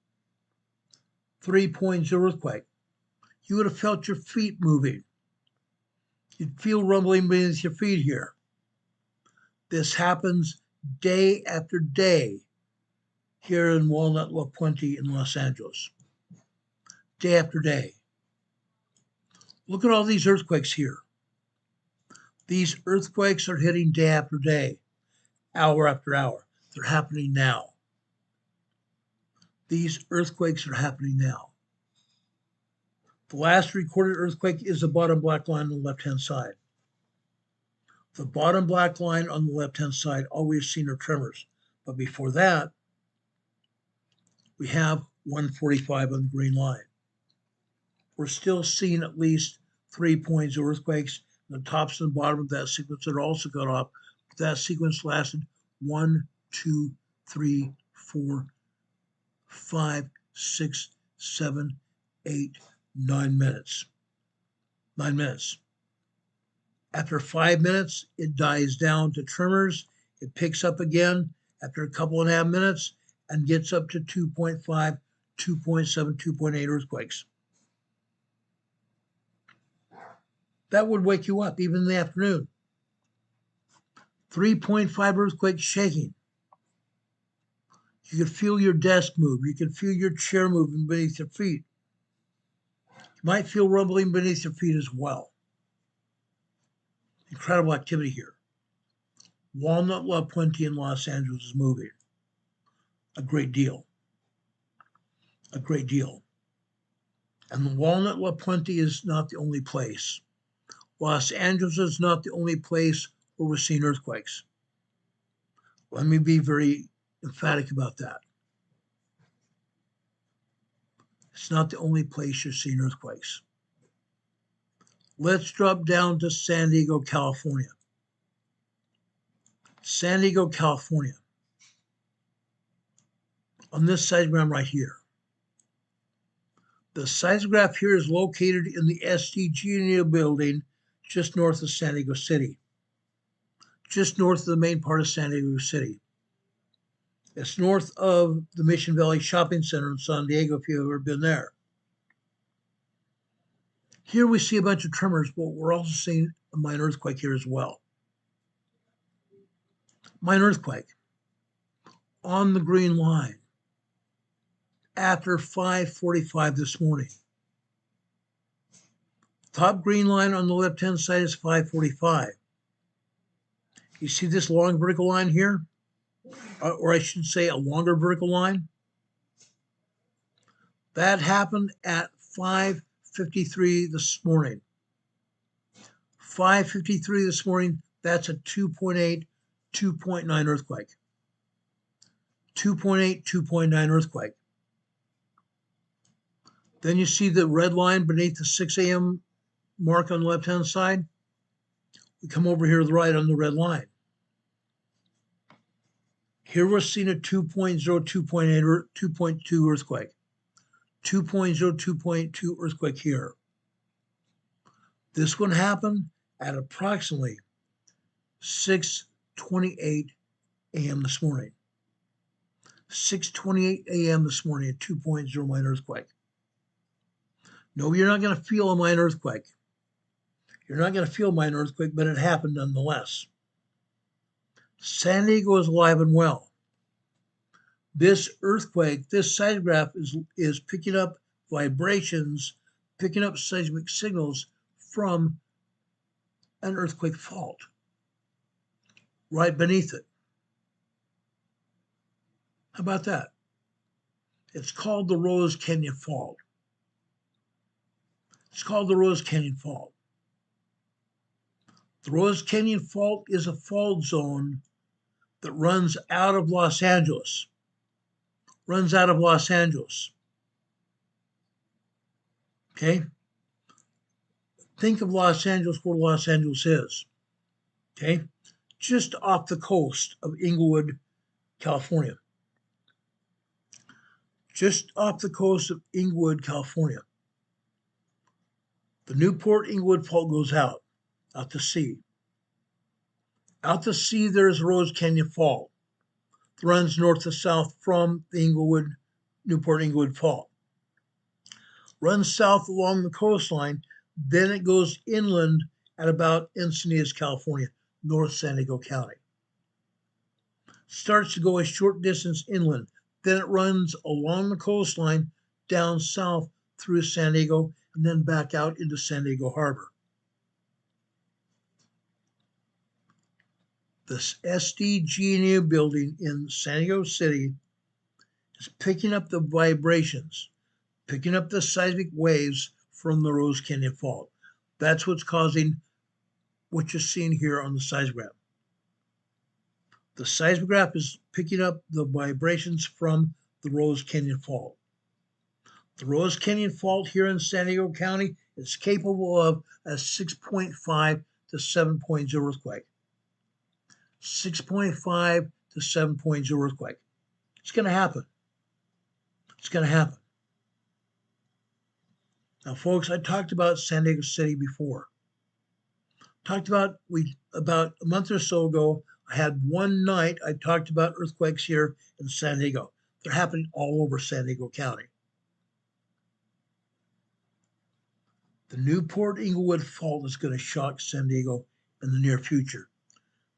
B: 3.0 earthquake. You would have felt your feet moving. You'd feel rumbling beneath your feet here. This happens day after day here in Walnut La Puente in Los Angeles. Day after day. Look at all these earthquakes here. These earthquakes are hitting day after day, hour after hour. They're happening now. These earthquakes are happening now. The last recorded earthquake is the bottom black line on the left-hand side. The bottom black line on the left-hand side, all we've seen are tremors. But before that, we have 145 on the green line. We're still seeing at least 3.0 earthquakes. The tops and bottom of that sequence are also cut off. But that sequence lasted 1, 2, 3, 4, 5, 6, 7, 8, 9 minutes. 9 minutes. After 5 minutes, it dies down to tremors. It picks up again after a couple and a half minutes and gets up to 2.5, 2.7, 2.8 earthquakes. That would wake you up even in the afternoon. 3.5 earthquake shaking. You could feel your desk move. You could feel your chair moving beneath your feet. You might feel rumbling beneath your feet as well. Incredible activity here. Walnut La Puente in Los Angeles is moving. A great deal. A great deal. And Walnut La Puente is not the only place. Los Angeles is not the only place where we're seeing earthquakes. Let me be very emphatic about that. It's not the only place you're seeing earthquakes. Let's drop down to San Diego, California. San Diego, California. On this seismogram right here. The seismograph here is located in the SDG building just north of San Diego City. Just north of the main part of San Diego City. It's north of the Mission Valley Shopping Center in San Diego, if you've ever been there. Here we see a bunch of tremors, but we're also seeing a minor earthquake here as well. Minor earthquake on the green line after 5:45 this morning. Top green line on the left-hand side is 5:45. You see this long vertical line here? Or I should say a longer vertical line? That happened at 5:53 this morning. 5:53 this morning, that's a 2.8, 2.9 earthquake. 2.8, 2.9 earthquake. Then you see the red line beneath the 6 a.m. mark on the left-hand side. We come over here to the right on the red line. Here we're seeing a 2.0, 2.8, or 2.2 earthquake. 2.0, 2.2 earthquake here. This one happened at approximately 6:28 a.m. this morning. 6:28 a.m. this morning, a 2.0 minor earthquake. No, you're not going to feel a minor earthquake. You're not going to feel a minor earthquake, but it happened nonetheless. San Diego is alive and well. This earthquake, this seismograph is picking up vibrations, picking up seismic signals from an earthquake fault right beneath it. How about that? It's called the Rose Canyon Fault. It's called the Rose Canyon Fault. The Rose Canyon Fault is a fault zone that runs out of Los Angeles. Runs out of Los Angeles. Okay? Think of Los Angeles where Los Angeles is. Okay? Just off the coast of Inglewood, California. Just off the coast of Inglewood, California. The Newport-Inglewood Fault goes out to sea. Out to sea, there's Rose Canyon Fault. It runs north to south from the Newport-Inglewood Fault. Runs south along the coastline, then it goes inland at about Encinitas, California, North San Diego County. Starts to go a short distance inland, then it runs along the coastline down south through San Diego and then back out into San Diego Harbor. This SDG building in San Diego City is picking up the vibrations, picking up the seismic waves from the Rose Canyon Fault. That's what's causing what you're seeing here on the seismograph. The seismograph is picking up the vibrations from the Rose Canyon Fault. The Rose Canyon Fault here in San Diego County is capable of a 6.5 to 7.0 earthquake. 6.5 to 7.0 earthquake. It's going to happen. It's going to happen. Now, folks, I talked about San Diego City before. Talked about about a month or so ago, I had one night I talked about earthquakes here in San Diego. They're happening all over San Diego County. The Newport-Inglewood Fault is going to shock San Diego in the near future.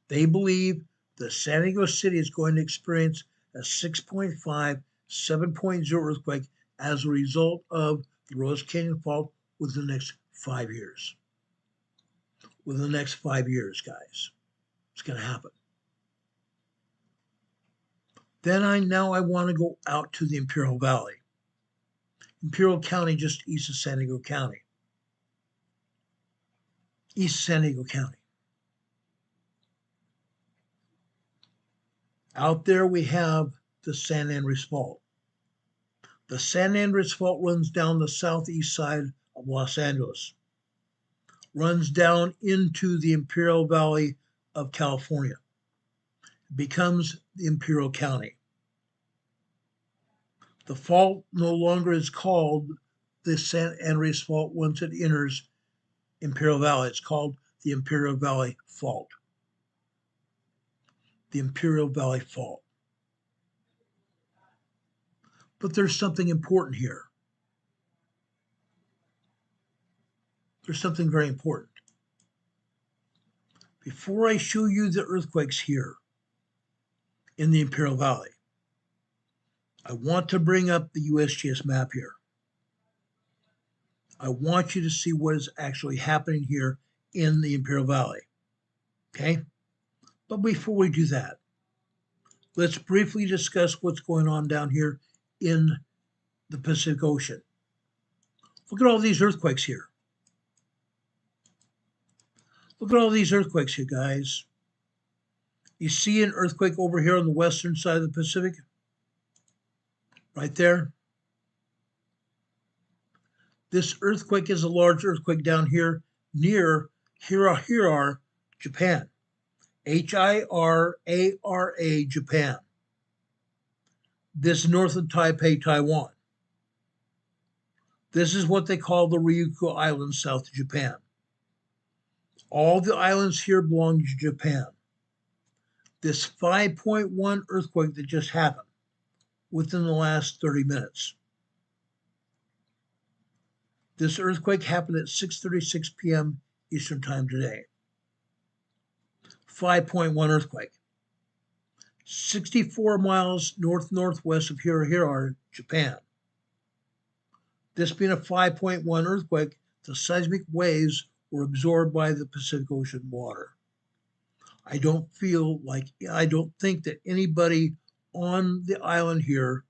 B: They believe that San Diego City is going to experience a 6.5, 7.0 earthquake as a result of the Rose Canyon Fault within the next 5 years. Within the next 5 years, guys. It's going to happen. Then I want to go out to the Imperial Valley. Imperial County, just east of San Diego County. East San Diego County. Out there we have the San Andreas Fault. The San Andreas Fault runs down the southeast side of Los Angeles, runs down into the Imperial Valley of California, becomes the Imperial County. The fault no longer is called the San Andreas Fault once it enters Imperial Valley. It's called the Imperial Valley Fault. The Imperial Valley Fault. But there's something important here. There's something very important. Before I show you the earthquakes here in the Imperial Valley, I want to bring up the USGS map here. I want you to see what is actually happening here in the Imperial Valley. Okay? But before we do that, let's briefly discuss what's going on down here in the Pacific Ocean. Look at all these earthquakes here. Look at all these earthquakes here, guys. You see an earthquake over here on the western side of the Pacific? Right there. This earthquake is a large earthquake down here near Hira, Japan. Hirara, Japan. This is north of Taipei, Taiwan. This is what they call the Ryukyu Islands, south of Japan. All the islands here belong to Japan. This 5.1 earthquake that just happened within the last 30 minutes. This earthquake happened at 6:36 p.m. Eastern Time today. 5.1 earthquake. 64 miles north-northwest of Hira, Japan. This being a 5.1 earthquake, the seismic waves were absorbed by the Pacific Ocean water. I don't think that anybody on the island here,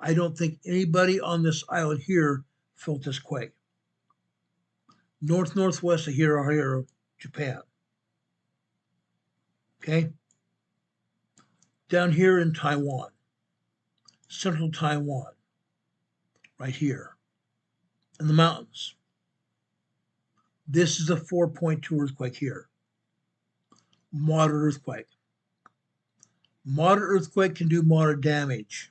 B: I don't think anybody on this island here felt this quake. North-northwest of Hira, Japan. Okay? Down here in Taiwan, central Taiwan, right here in the mountains. This is a 4.2 earthquake here. Moderate earthquake. Moderate earthquake can do moderate damage.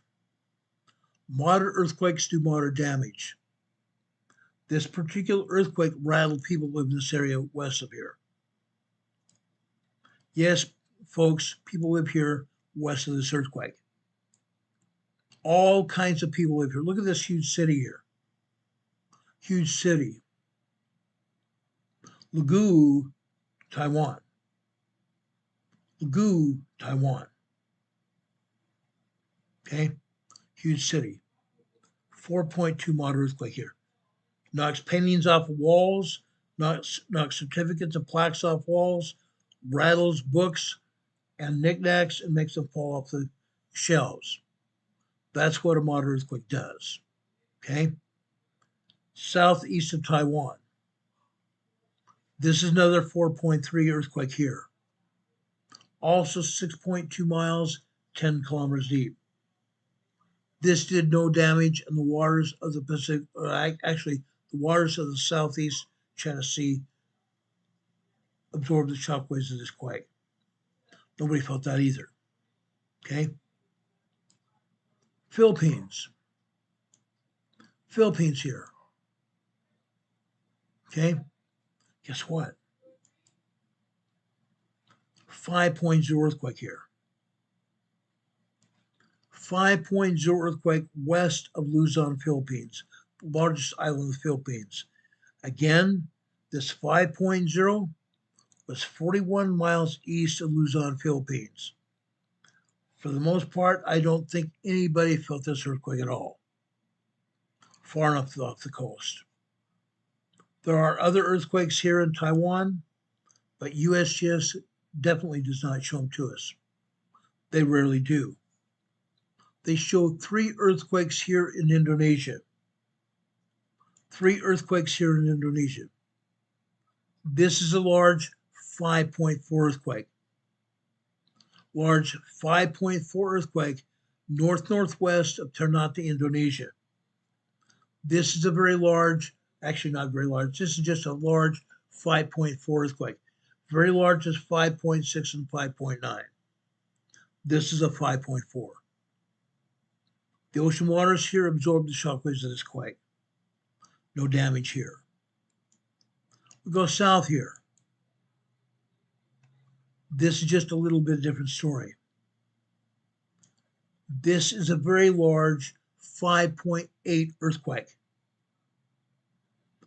B: Moderate earthquakes do moderate damage. This particular earthquake rattled people who live in this area west of here. Yes, folks, people live here west of this earthquake. All kinds of people live here. Look at this huge city here. Huge city. Lugu, Taiwan. Lugu, Taiwan. Okay? Huge city. 4.2 moderate earthquake here. Knocks paintings off of walls, knocks certificates and plaques off walls, rattles books and knickknacks and makes them fall off the shelves. That's what a moderate earthquake does. Okay? Southeast of Taiwan. This is another 4.3 earthquake here. Also 6.2 miles, 10 kilometers deep. This did no damage in the waters of the Pacific, or actually the waters of the Southeast China Sea absorbed the shockwaves of this quake. Nobody felt that either. Okay? Philippines here. Okay? Guess what? 5.0 earthquake here. 5.0 earthquake west of Luzon, Philippines, largest island of the Philippines. Again, this 5.0 was 41 miles east of Luzon, Philippines. For the most part, I don't think anybody felt this earthquake at all. Far enough off the coast. There are other earthquakes here in Taiwan, but USGS definitely does not show them to us. They rarely do. They show 3 earthquakes here in Indonesia. 3 earthquakes here in Indonesia. This is a large 5.4 earthquake. Large 5.4 earthquake north-northwest of Ternate, Indonesia. This is a very large, actually not very large, this is just a large 5.4 earthquake. Very large is 5.6 and 5.9. This is a 5.4. The ocean waters here absorb the shockwaves of this quake. No damage here. We go south here. This is just a little bit different story. This is a very large 5.8 earthquake.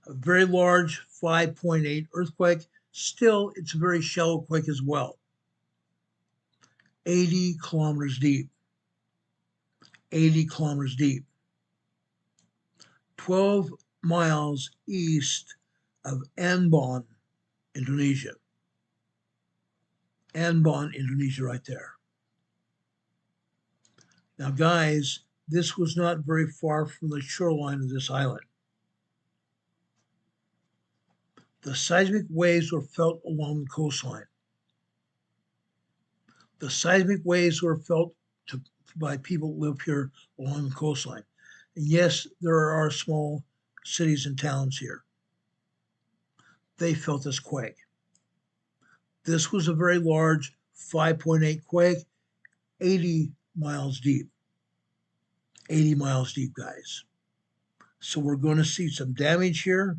B: A very large 5.8 earthquake. Still, it's a very shallow quake as well. 80 kilometers deep. 80 kilometers deep. 12 miles east of Ambon, Indonesia. Ambon, Indonesia, right there. Now, guys, this was not very far from the shoreline of this island. The seismic waves were felt along the coastline. The seismic waves were felt by people who live here along the coastline. And yes, there are small cities and towns here. They felt this quake. This was a very large 5.8 quake, 80 miles deep. 80 miles deep, guys. So we're going to see some damage here.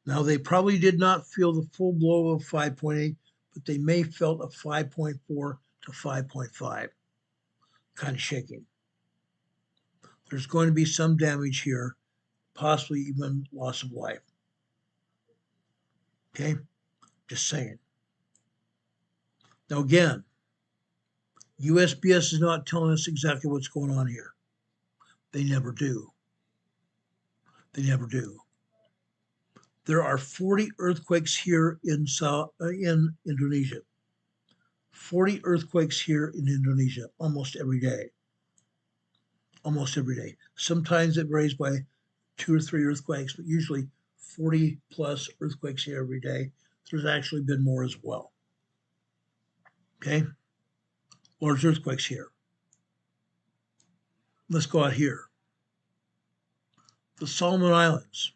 B: Now, they probably did not feel the full blow of 5.8, but they may have felt a 5.4 to 5.5, kind of shaking. There's going to be some damage here, possibly even loss of life. Okay? Just saying. Now, again, USGS is not telling us exactly what's going on here. They never do. They never do. There are 40 earthquakes here in Indonesia. 40 earthquakes here in Indonesia almost every day. Almost every day. Sometimes it varies by 2 or 3 earthquakes, but usually 40 plus earthquakes here every day. There's actually been more as well. Okay? Large earthquakes here. Let's go out here. The Solomon Islands.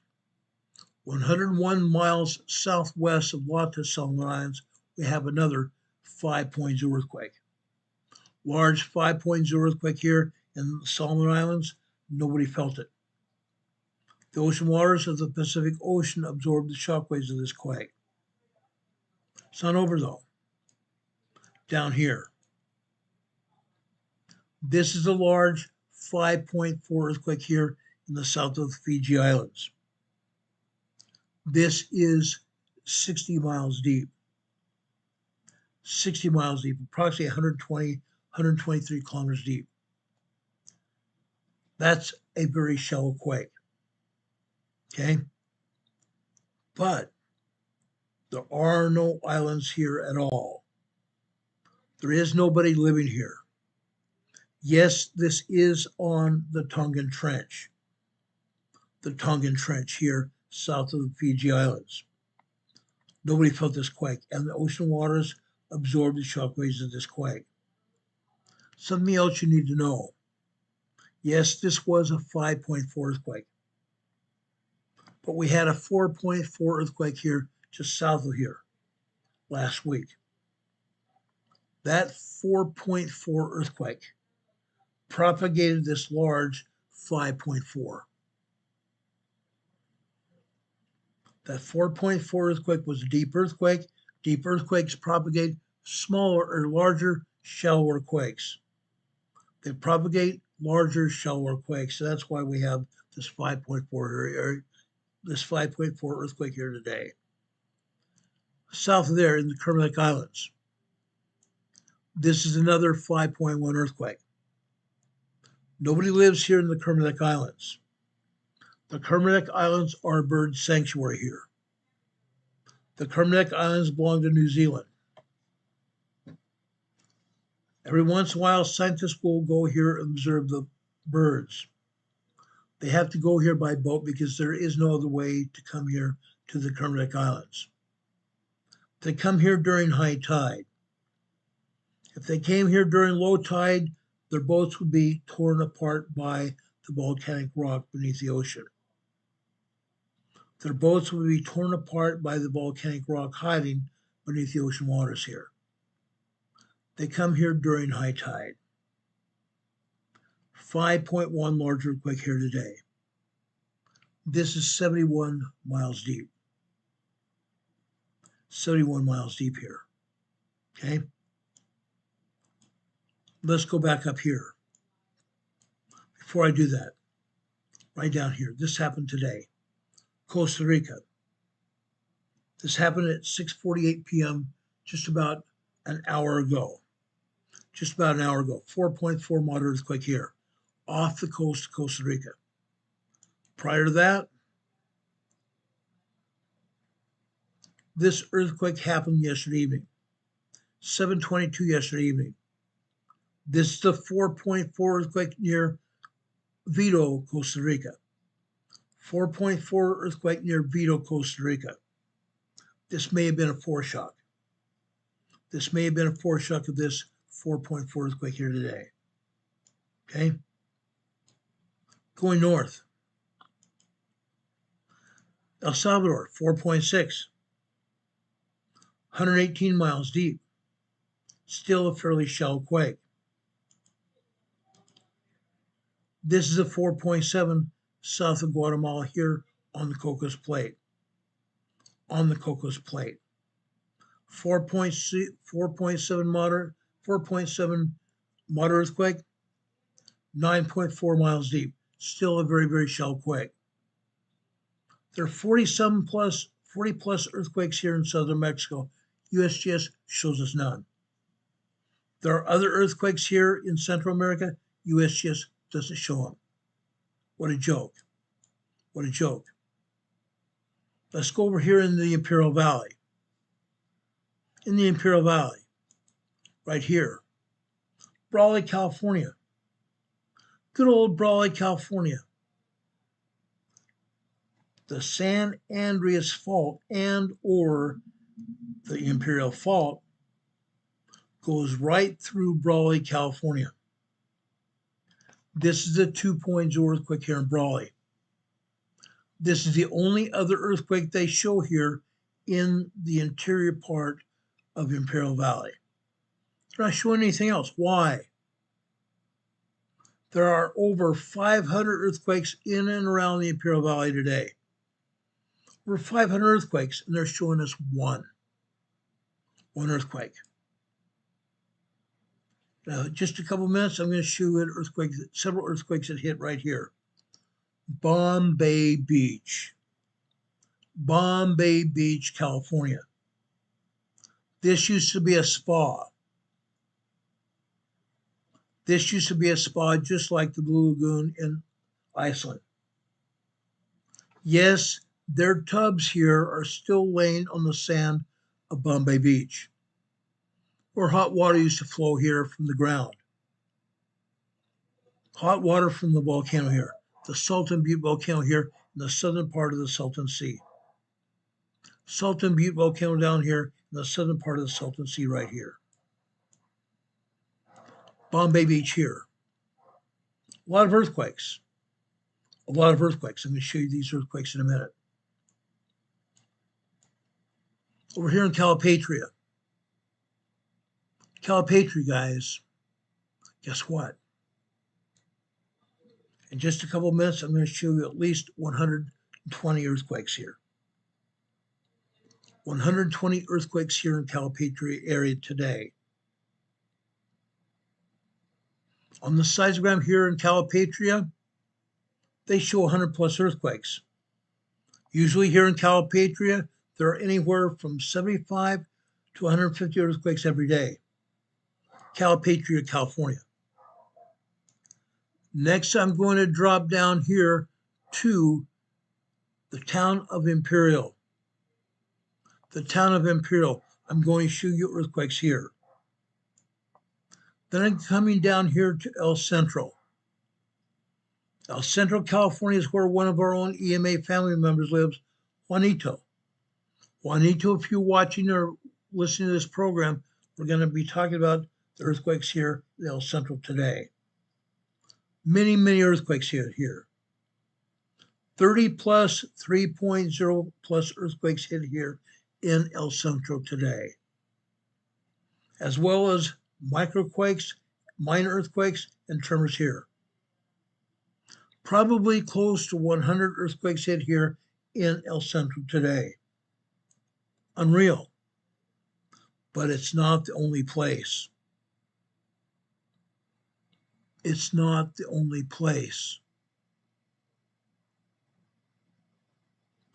B: 101 miles southwest of Lata, Solomon Islands, we have another 5.0 earthquake. Large 5.0 earthquake here in the Solomon Islands. Nobody felt it. The ocean waters of the Pacific Ocean absorbed the shockwaves of this quake. It's not over though. Down here. This is a large 5.4 earthquake here in the south of the Fiji Islands. This is 60 miles deep. 60 miles deep, approximately 123 kilometers deep. That's a very shallow quake. Okay? But there are no islands here at all. There is nobody living here. Yes, this is on the Tongan Trench. The Tongan Trench here south of the Fiji Islands. Nobody felt this quake, and the ocean waters absorbed the shockwaves of this quake. Something else you need to know. Yes, this was a 5.4 earthquake, but we had a 4.4 earthquake here just south of here last week. That 4.4 earthquake propagated this large 5.4. That 4.4 earthquake was a deep earthquake. Deep earthquakes propagate smaller or larger, shallower quakes. They propagate larger, shallower quakes. So that's why we have this 5.4 earthquake here today. South of there in the Kermadec Islands. This is another 5.1 earthquake. Nobody lives here in the Kermadec Islands. The Kermadec Islands are a bird sanctuary here. The Kermadec Islands belong to New Zealand. Every once in a while, scientists will go here and observe the birds. They have to go here by boat because there is no other way to come here to the Kermadec Islands. They come here during high tide. If If they came here during low tide, their boats would be torn apart by the volcanic rock beneath the ocean. Their boats would be torn apart by the volcanic rock hiding beneath the ocean waters here. They come here during high tide. 5.1 large earthquake here today. This is 71 miles deep. 71 miles deep here. Okay? Let's go back up here. Before I do that, right down here, this happened today. Costa Rica. This happened at 6:48 p.m., just about an hour ago. Just about an hour ago. 4.4 moderate earthquake here, off the coast of Costa Rica. Prior to that, this earthquake happened yesterday evening, 7:22 yesterday evening. This is the 4.4 earthquake near Vito, Costa Rica. 4.4 earthquake near Vito, Costa Rica. This may have been a foreshock. This may have been a foreshock of this 4.4 earthquake here today. Okay? Going north. El Salvador, 4.6. 118 miles deep. Still a fairly shallow quake. This is a 4.7 south of Guatemala here on the Cocos Plate. On the Cocos Plate. 4.7 moderate, 4.7 moderate earthquake, 9.4 miles deep. Still a very, very shallow quake. There are 40 plus earthquakes here in southern Mexico. USGS shows us none. There are other earthquakes here in Central America. USGS doesn't show them. What a joke. What a joke. Let's go over here in the Imperial Valley. In the Imperial Valley, right here. Brawley, California. Good old Brawley, California. The San Andreas Fault and or the Imperial Fault goes right through Brawley, California. This is a 2.0 earthquake here in Brawley. This is the only other earthquake they show here in the interior part of Imperial Valley. They're not showing anything else. Why? There are over 500 earthquakes in and around the Imperial Valley today. Over 500 earthquakes, and they're showing us one earthquake. Now, just a couple minutes, I'm going to show you several earthquakes that hit right here. Bombay Beach, California. This used to be a spa. This used to be a spa just like the Blue Lagoon in Iceland. Yes, their tubs here are still laying on the sand of Bombay Beach, where hot water used to flow here from the ground. Hot water from the volcano here, the Salton Butte volcano here in the southern part of the Salton Sea. Salton Butte volcano down here in the southern part of the Salton Sea right here. Bombay Beach here. A lot of earthquakes. A lot of earthquakes. I'm going to show you these earthquakes in a minute. Over here in Calipatria. Calipatria, guys. Guess what? In just a couple of minutes, I'm going to show you at least 120 earthquakes here. 120 earthquakes here in Calipatria area today. On the seismogram here in Calipatria, they show 100 plus earthquakes. Usually here in Calipatria, there are anywhere from 75 to 150 earthquakes every day. Calipatria, California. Next, I'm going to drop down here to the town of Imperial. The town of Imperial. I'm going to show you earthquakes here. Then I'm coming down here to El Centro. El Centro, California is where one of our own EMA family members lives, Juanito. Juanito, if you're watching or listening to this program, we're going to be talking about The earthquakes here in El Centro today. Many, many earthquakes here. 30 plus, 3.0 plus earthquakes hit here in El Centro today, as well as microquakes, minor earthquakes, and tremors here. Probably close to 100 earthquakes hit here in El Centro today. Unreal. But it's not the only place. It's not the only place.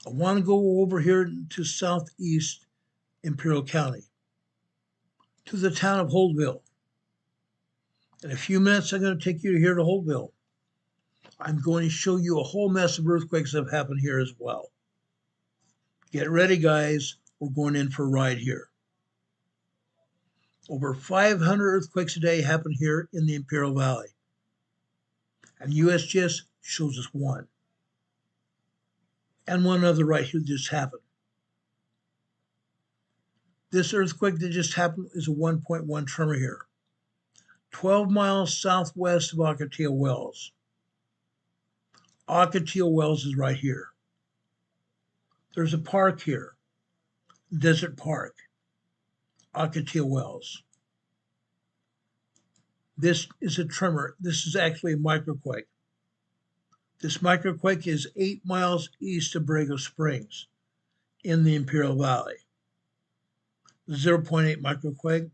B: I want to go over here to southeast Imperial County, to the town of Holtville. In a few minutes, I'm going to take you here to Holtville. I'm going to show you a whole mess of earthquakes that have happened here as well. Get ready, guys. We're going in for a ride here. Over 500 earthquakes a day happen here in the Imperial Valley. And USGS shows us one. And one other right here just happened. This earthquake that just happened is a 1.1 tremor here. 12 miles southwest of Ocotillo Wells. Ocotillo Wells is right here. There's a park here, Desert Park, Ocotillo Wells. This is a tremor. This is actually a microquake. This microquake is 8 miles east of Borrego Springs in the Imperial Valley. 0.8 microquake.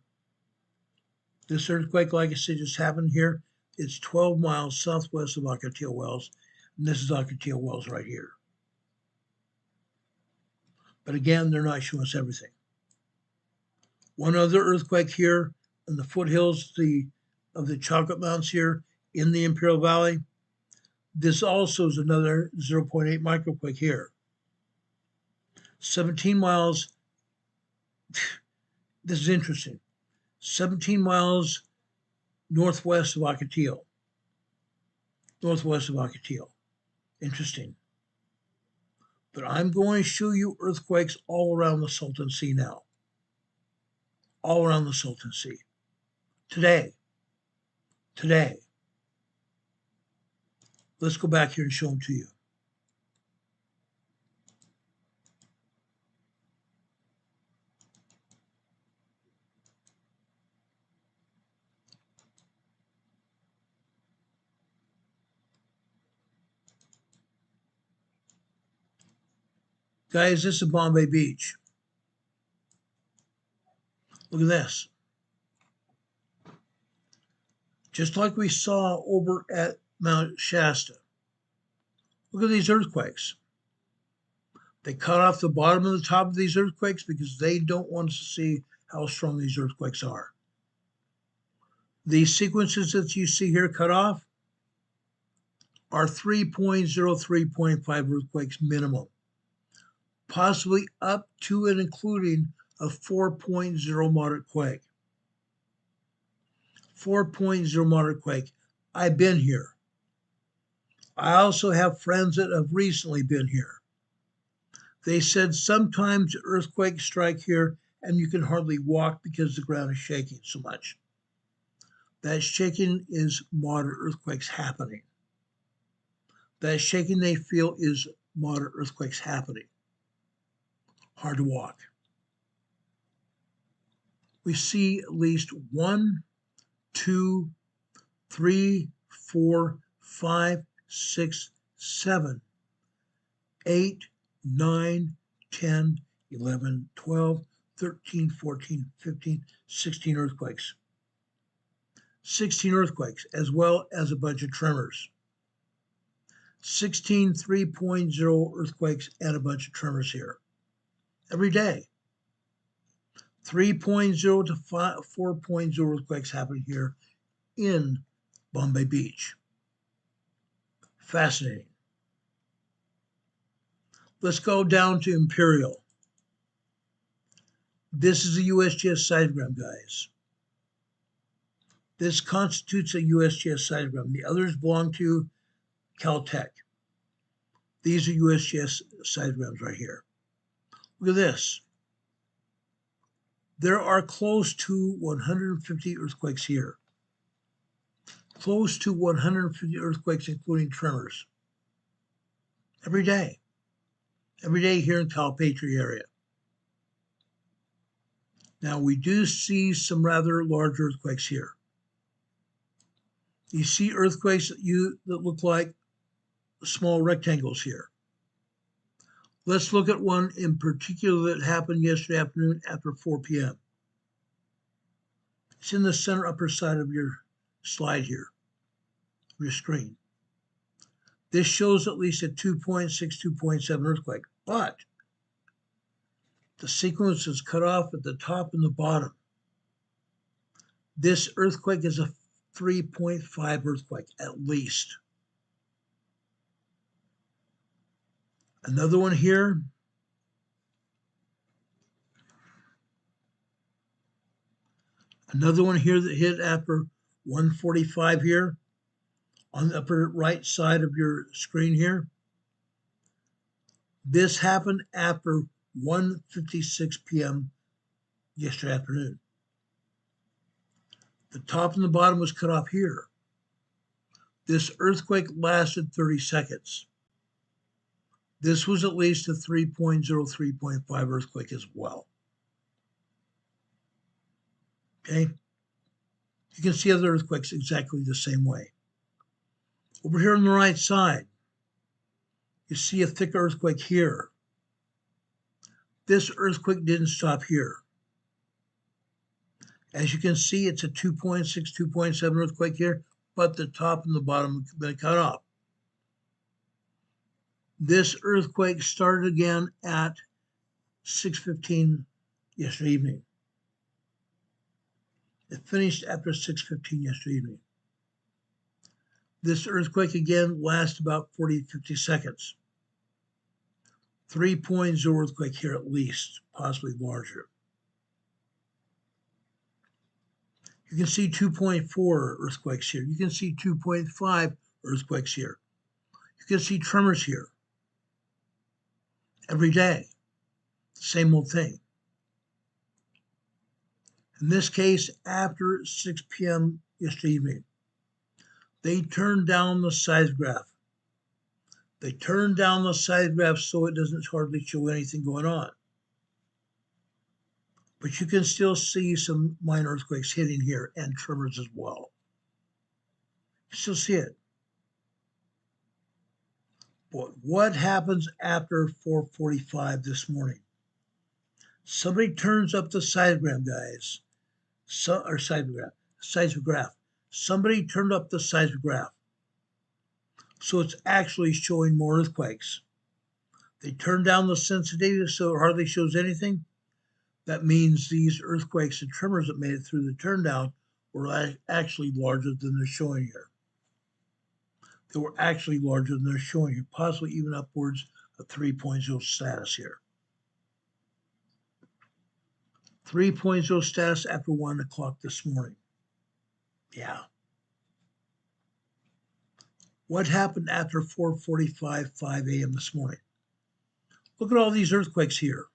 B: This earthquake, like I said, just happened here. It's 12 miles southwest of Ocotillo Wells, and this is Ocotillo Wells right here. But again, they're not showing us everything. One other earthquake here in the foothills of the Chocolate Mountains here in the Imperial Valley. This also is another 0.8 microquake here. 17 miles, this is interesting, 17 miles northwest of Ocotillo. Northwest of Ocotillo. Interesting. But I'm going to show you earthquakes all around the Salton Sea now. All around the Salton Sea. Today. Let's go back here and show them to you. Guys, this is Bombay Beach. Look at this. Just like we saw over at Mount Shasta. Look at these earthquakes. They cut off the bottom and the top of these earthquakes because they don't want us to see how strong these earthquakes are. These sequences that you see here cut off are 3.0, 3.5 earthquakes minimum, possibly up to and including a 4.0 moderate quake. 4.0 moderate quake. I've been here. I also have friends that have recently been here. They said sometimes earthquakes strike here and you can hardly walk because the ground is shaking so much. That shaking is moderate earthquakes happening. That shaking they feel is moderate earthquakes happening. Hard to walk. We see at least 1, 2, 3, 4, 5, 6, 7, 8, 9, 10, 11, 12, 13, 14, 15, 16 earthquakes. 16 earthquakes, as well as a bunch of tremors. 16 3.0 earthquakes and a bunch of tremors here. Every day. 3.0 to 4.0 earthquakes happen here in Bombay Beach. Fascinating. Let's go down to Imperial. This is a USGS seismogram, guys. This constitutes a USGS seismogram. The others belong to Caltech. These are USGS seismograms right here. Look at this. There are close to 150 earthquakes here. Close to 150 earthquakes, including tremors. Every day. Every day here in Calipatri area. Now, we do see some rather large earthquakes here. You see earthquakes that look like small rectangles here. Let's look at one in particular that happened yesterday afternoon after 4 p.m. It's in the center upper side of your slide here, your screen. This shows at least a 2.6, 2.7 earthquake, but the sequence is cut off at the top and the bottom. This earthquake is a 3.5 earthquake, at least. Another one here. Another one here that hit after 1:45 here on the upper right side of your screen here. This happened after 1:56 p.m. yesterday afternoon. The top and the bottom was cut off here. This earthquake lasted 30 seconds. This was at least a 3.0, 3.5 earthquake as well. Okay? You can see other earthquakes exactly the same way. Over here on the right side, you see a thick earthquake here. This earthquake didn't stop here. As you can see, it's a 2.6, 2.7 earthquake here, but the top and the bottom have been cut off. This earthquake started again at 6:15 yesterday evening. It finished after 6:15 yesterday evening. This earthquake again lasts about 40, 50 seconds. 3.0 earthquake here at least, possibly larger. You can see 2.4 earthquakes here. You can see 2.5 earthquakes here. You can see tremors here. Every day, same old thing. In this case, after 6 p.m. yesterday evening, they turned down the seismograph. They turned down the seismograph so it doesn't hardly show anything going on. But you can still see some minor earthquakes hitting here and tremors as well. You still see it. But what happens after 4:45 this morning? Somebody turns up the seismograph, guys. Seismograph. Somebody turned up the seismograph. So it's actually showing more earthquakes. They turned down the sensitivity so it hardly shows anything. That means these earthquakes and tremors that made it through the turn down were actually larger than they're showing here. They were actually larger than they're showing here, possibly even upwards of 3.0 status here. 3.0 status after 1 o'clock this morning. Yeah. What happened after 4:45, 5 a.m. this morning? Look at all these earthquakes here.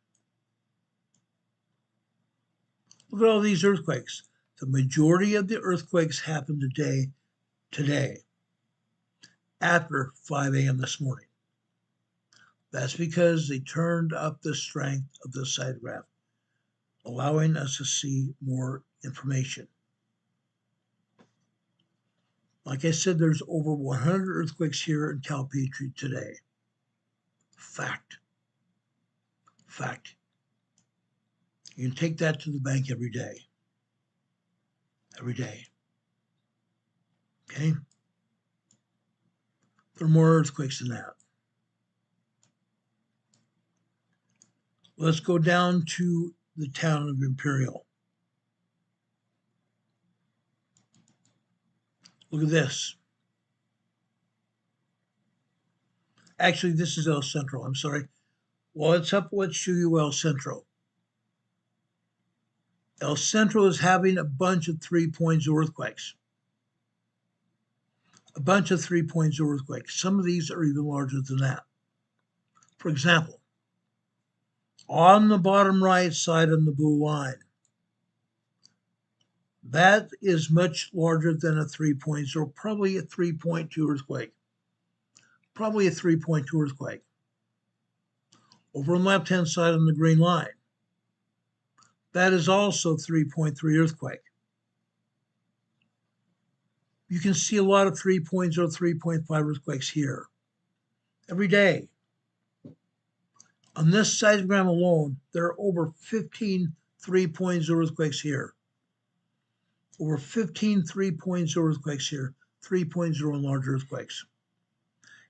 B: Look at all these earthquakes. The majority of the earthquakes happened today, after 5 a.m. this morning. That's because they turned up the strength of the seismograph, allowing us to see more information. Like I said, there's over 100 earthquakes here in Calipatri today. Fact. Fact. You can take that to the bank every day. Every day. Okay? There are more earthquakes than that. Let's go down to the town of Imperial. Look at this. Actually, this is El Centro. I'm sorry. Well, it's up. Let's show you El Centro. El Centro is having a bunch of 3.0 earthquakes. A bunch of 3.0 earthquakes. Some of these are even larger than that. For example, on the bottom right side on the blue line, That is much larger than a 3.0, probably a 3.2 earthquake. Probably a 3.2 earthquake. Over on the left-hand side on the green line, that is also 3.3 earthquake. You can see a lot of 3.0, 3.5 earthquakes here every day. On this seismogram alone, there are over 15 3.0 earthquakes here. Over 15 3.0 earthquakes here, 3.0 and larger earthquakes.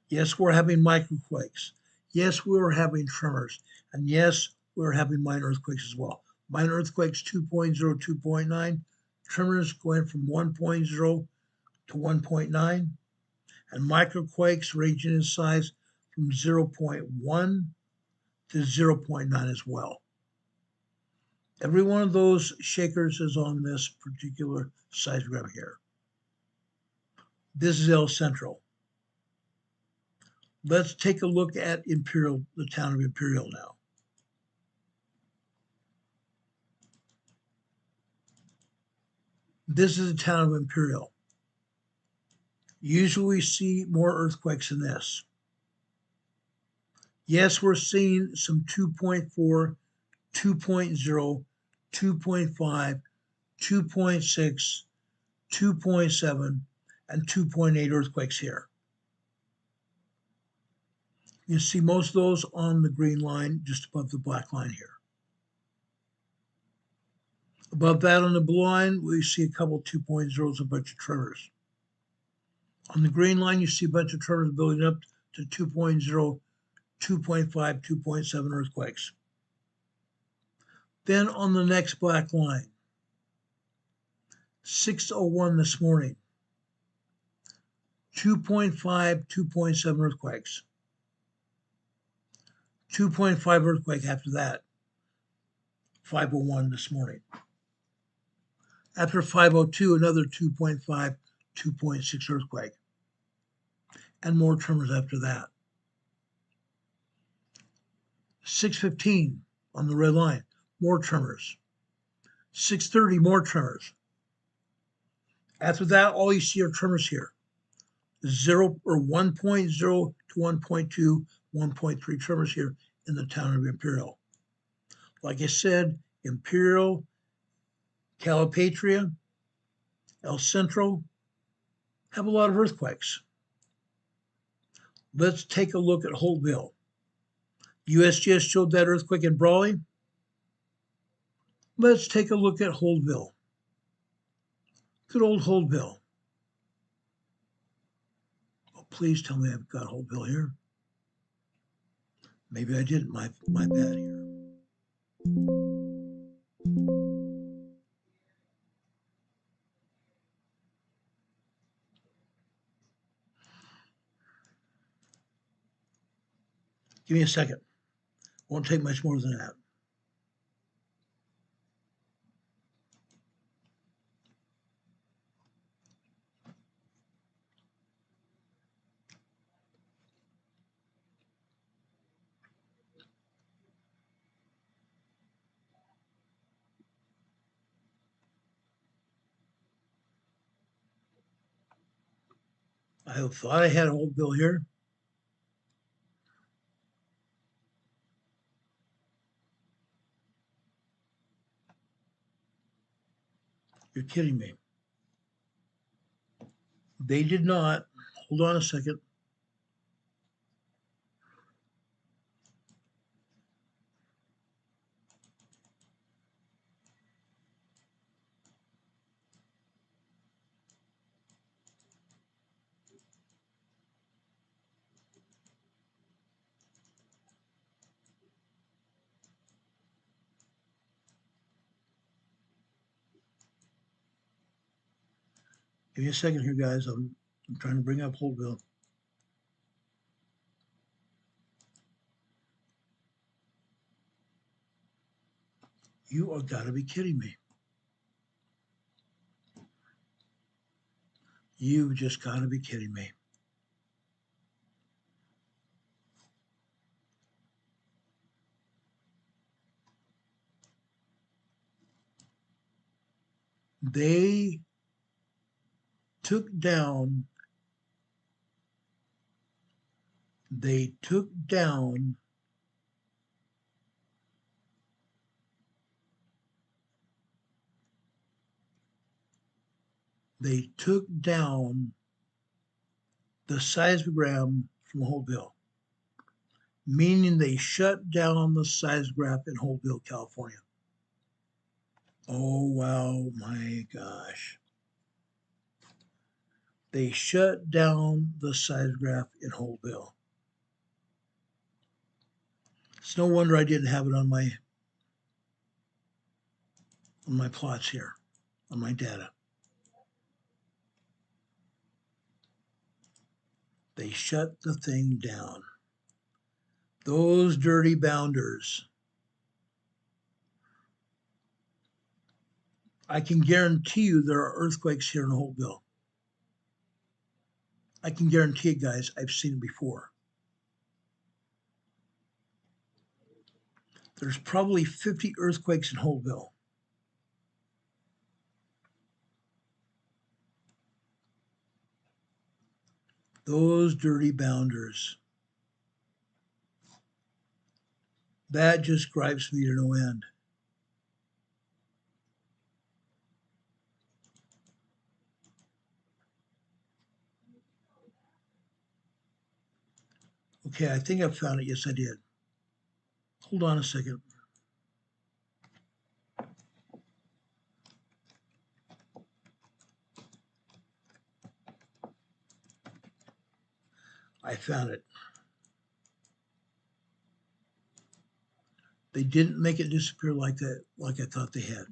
B: Yes, we're having microquakes. Yes, we're having tremors. And yes, we're having minor earthquakes as well. Minor earthquakes 2.0, 2.9. Tremors going from 1.0 to 1.9. And microquakes ranging in size from 0.1 to 0.9 as well. Every one of those shakers is on this particular seismogram here. This is El Centro. Let's take a look at Imperial, the town of Imperial now. This is the town of Imperial. Usually we see more earthquakes than this. Yes, we're seeing some 2.4, 2.0, 2.5, 2.6, 2.7, and 2.8 earthquakes here. You see most of those on the green line, just above the black line here. Above that on the blue line, we see a couple 2.0s, a bunch of tremors. On the green line, you see a bunch of tremors building up to 2.0, 2.5, 2.7 earthquakes. Then on the next black line, 6:01 this morning, 2.5, 2.7 earthquakes. 2.5 earthquake after that, 5:01 this morning. After 5:02, another 2.5, 2.6 earthquake. And more tremors after that. 6:15 on the red line, more tremors. 6:30, more tremors. After that, all you see are tremors here. 0 or 1.0 to 1.2, 1.3 tremors here in the town of Imperial. Like I said, Imperial, Calipatria, El Centro have a lot of earthquakes. Let's take a look at Holtville. USGS showed that earthquake in Brawley. Let's take a look at Holtville. Good old Holtville. Oh, please tell me I've got Holtville here. Maybe I didn't. My bad here. Give me a second. Won't take much more than that. I thought I had a Holtville here. You're kidding me. They did not. Hold on a second. Give me a second here, guys. I'm trying to bring up Holtville. You are gotta be kidding me. You've just gotta be kidding me. They took down the seismogram from Holtville, meaning they shut down the seismograph in Holtville, California. Oh, wow, my gosh. They shut down the seismograph in Holtville. It's no wonder I didn't have it on my plots here, on my data. They shut the thing down. Those dirty bounders. I can guarantee you there are earthquakes here in Holtville. I can guarantee it, guys. I've seen it before. There's probably 50 earthquakes in Holtville. Those dirty bounders. That just gripes me to no end. Okay, I think I found it. Yes, I did. Hold on a second. I found it. They didn't make it disappear like that, like I thought they had.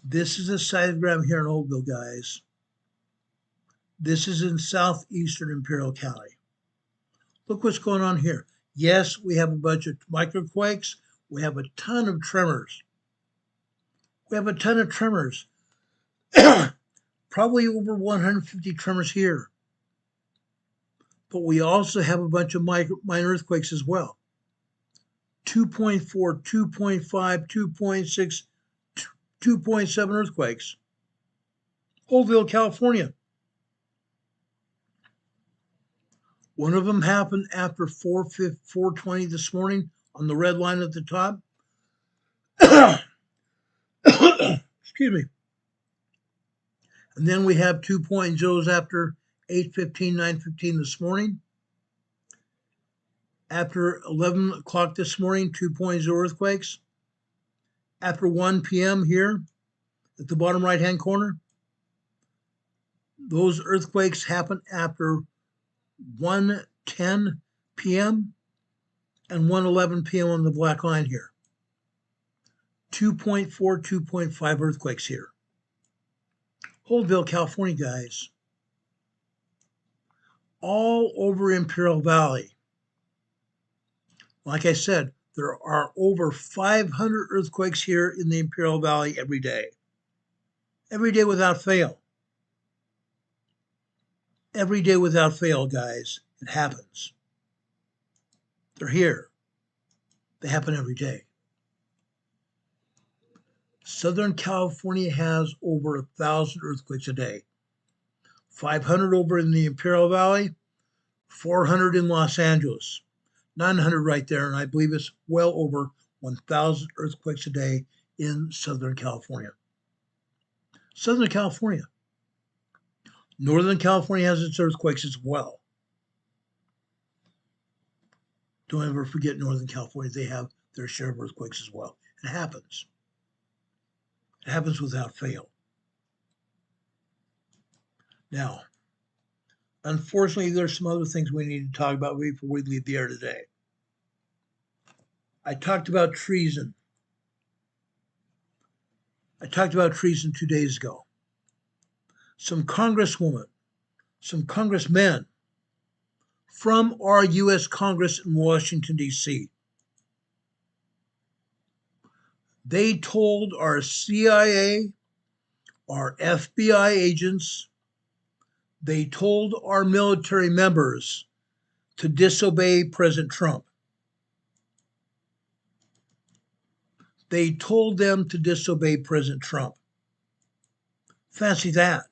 B: This is a seismogram here in Holtville, guys. This is in southeastern Imperial County. Look what's going on here. Yes, we have a bunch of microquakes. We have a ton of tremors. Probably over 150 tremors here. But we also have a bunch of minor earthquakes as well. 2.4, 2.5, 2.6, 2.7 earthquakes. Holtville, California. One of them happened after 4:20 this morning on the red line at the top. Excuse me. And then we have 2.0s after 8:15, 9:15 this morning. After 11 o'clock this morning, 2.0 earthquakes. After 1 p.m. here at the bottom right-hand corner, those earthquakes happen after 1:10 p.m. and 1:11 p.m. on the black line here. 2.4, 2.5 earthquakes here. Holtville, California, guys. All over Imperial Valley. Like I said, there are over 500 earthquakes here in the Imperial Valley every day. Every day without fail. Every day without fail, guys. It happens. They're here. They happen every day. Southern California has over 1,000 earthquakes a day. 500 over in the Imperial Valley, 400 in Los Angeles, 900 right there, and I believe it's well over 1,000 earthquakes a day in Southern California. Southern California. Northern California has its earthquakes as well. Don't ever forget Northern California. They have their share of earthquakes as well. It happens. It happens without fail. Now, unfortunately, there's some other things we need to talk about before we leave the air today. I talked about treason. I talked about treason 2 days ago. Some congresswomen, some congressmen from our U.S. Congress in Washington, D.C., they told our CIA, our FBI agents, they told our military members to disobey President Trump. They told them to disobey President Trump. Fancy that.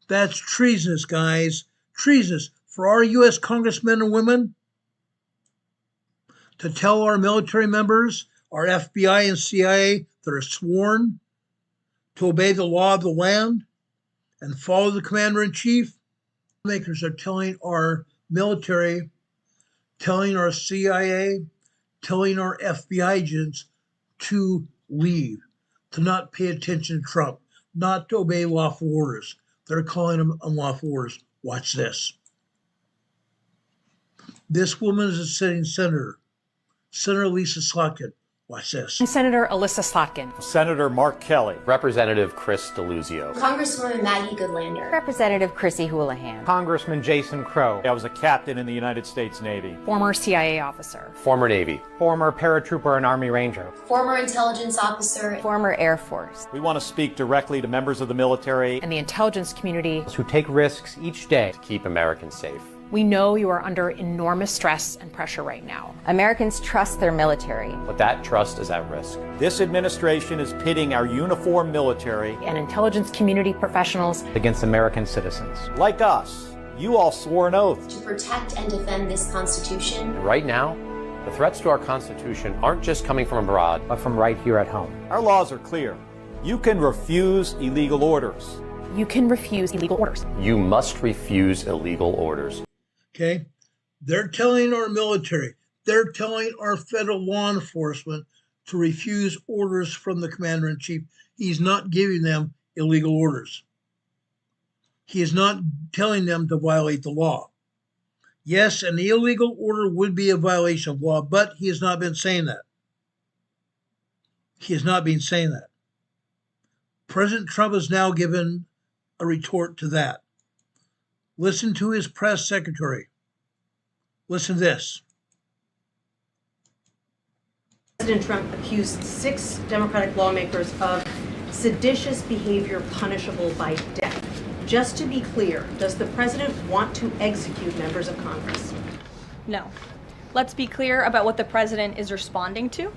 B: That's treasonous, guys. Treasonous for our U.S. congressmen and women to tell our military members, our FBI and CIA that are sworn to obey the law of the land and follow the commander-in-chief. Makers are telling our military, telling our CIA, telling our FBI agents to leave, to not pay attention to Trump, not to obey lawful orders. They're calling them unlawful orders. Watch this. This woman is a sitting senator, Senator Lisa Slotkin. Watch this.
F: Senator Alyssa Slotkin.
G: Senator Mark Kelly.
H: Representative Chris DeLuzio.
I: Congresswoman Maggie Goodlander.
F: Representative Chrissy Houlihan.
G: Congressman Jason Crow. I was a captain in the United States Navy.
F: Former CIA officer.
H: Former Navy.
G: Former paratrooper and Army Ranger.
I: Former intelligence officer.
F: Former Air Force.
G: We want to speak directly to members of the military
F: And the intelligence community.
G: who take risks each day.
H: To keep Americans safe.
F: We know you are under enormous stress and pressure right now.
J: Americans trust their military.
H: But that trust is at risk.
G: This administration is pitting our uniformed military
F: And intelligence community professionals
G: against American citizens. Like us. You all swore an oath.
I: To protect and defend this Constitution.
H: And right now, the threats to our Constitution aren't just coming from abroad,
G: But from right here at home. Our laws are clear. You can refuse illegal orders.
F: You can refuse illegal orders.
H: you must refuse illegal orders.
B: Okay? They're telling our military, they're telling our federal law enforcement to refuse orders from the commander-in-chief. He's not giving them illegal orders. He is not telling them to violate the law. Yes, an illegal order would be a violation of law, but he has not been saying that. He has not been saying that. President Trump has now given a retort to that. Listen to his press secretary. Listen to this.
K: President Trump accused 6 Democratic lawmakers of seditious behavior punishable by death. Just to be clear, does the president want to execute members of Congress?
L: No. Let's be clear about what the president is responding to,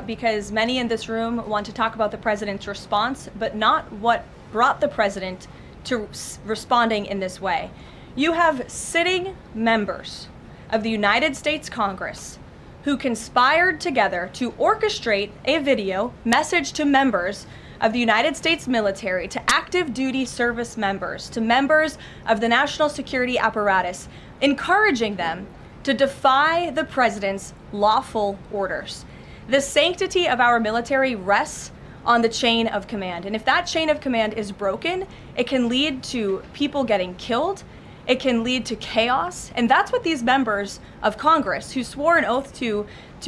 L: because many in this room want to talk about the president's response, but not what brought the president to responding in this way. You have sitting members of the United States Congress who conspired together to orchestrate a video message to members of the United States military, to active duty service members, to members of the national security apparatus, encouraging them to defy the president's lawful orders. The sanctity of our military rests on the chain of command. And if that chain of command is broken, it can lead to people getting killed. It can lead to chaos. And that's what these members of Congress who swore an oath to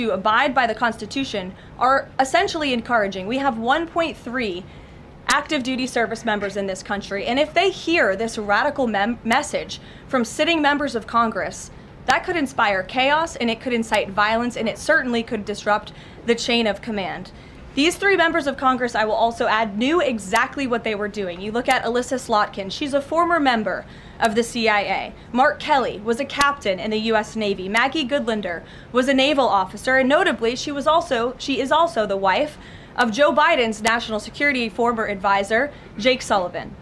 L: abide by the Constitution are essentially encouraging. We have 1.3 active duty service members in this country. And if they hear this radical message from sitting members of Congress, that could inspire chaos, and it could incite violence, and it certainly could disrupt the chain of command. These 3 members of Congress, I will also add, knew exactly what they were doing. You look at Alyssa Slotkin. She's a former member of the CIA. Mark Kelly was a captain in the U.S. Navy. Maggie Goodlander was a naval officer, and notably, she is also the wife of Joe Biden's national security former advisor, Jake Sullivan.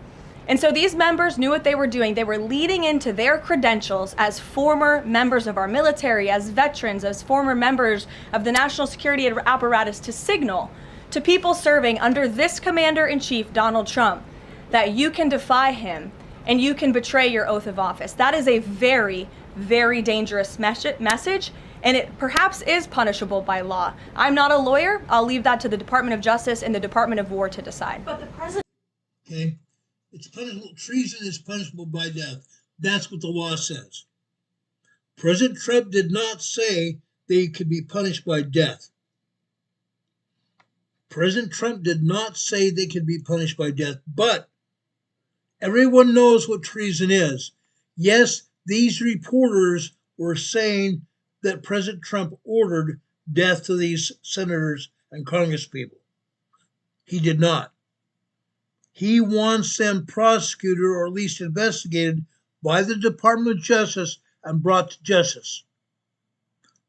L: And so these members knew what they were doing. They were leading into their credentials as former members of our military, as veterans, as former members of the national security apparatus to signal to people serving under this commander-in-chief, Donald Trump, that you can defy him and you can betray your oath of office. That is a very, very dangerous message, and it perhaps is punishable by law. I'm not a lawyer. I'll leave that to the Department of Justice and the Department of War to decide.
K: But the president...
B: Okay? It's punishable. Treason is punishable by death. That's what the law says. President Trump did not say they could be punished by death. President Trump did not say they could be punished by death, but everyone knows what treason is. Yes, these reporters were saying that President Trump ordered death to these senators and congresspeople. He did not. He wants them prosecuted or at least investigated by the Department of Justice and brought to justice.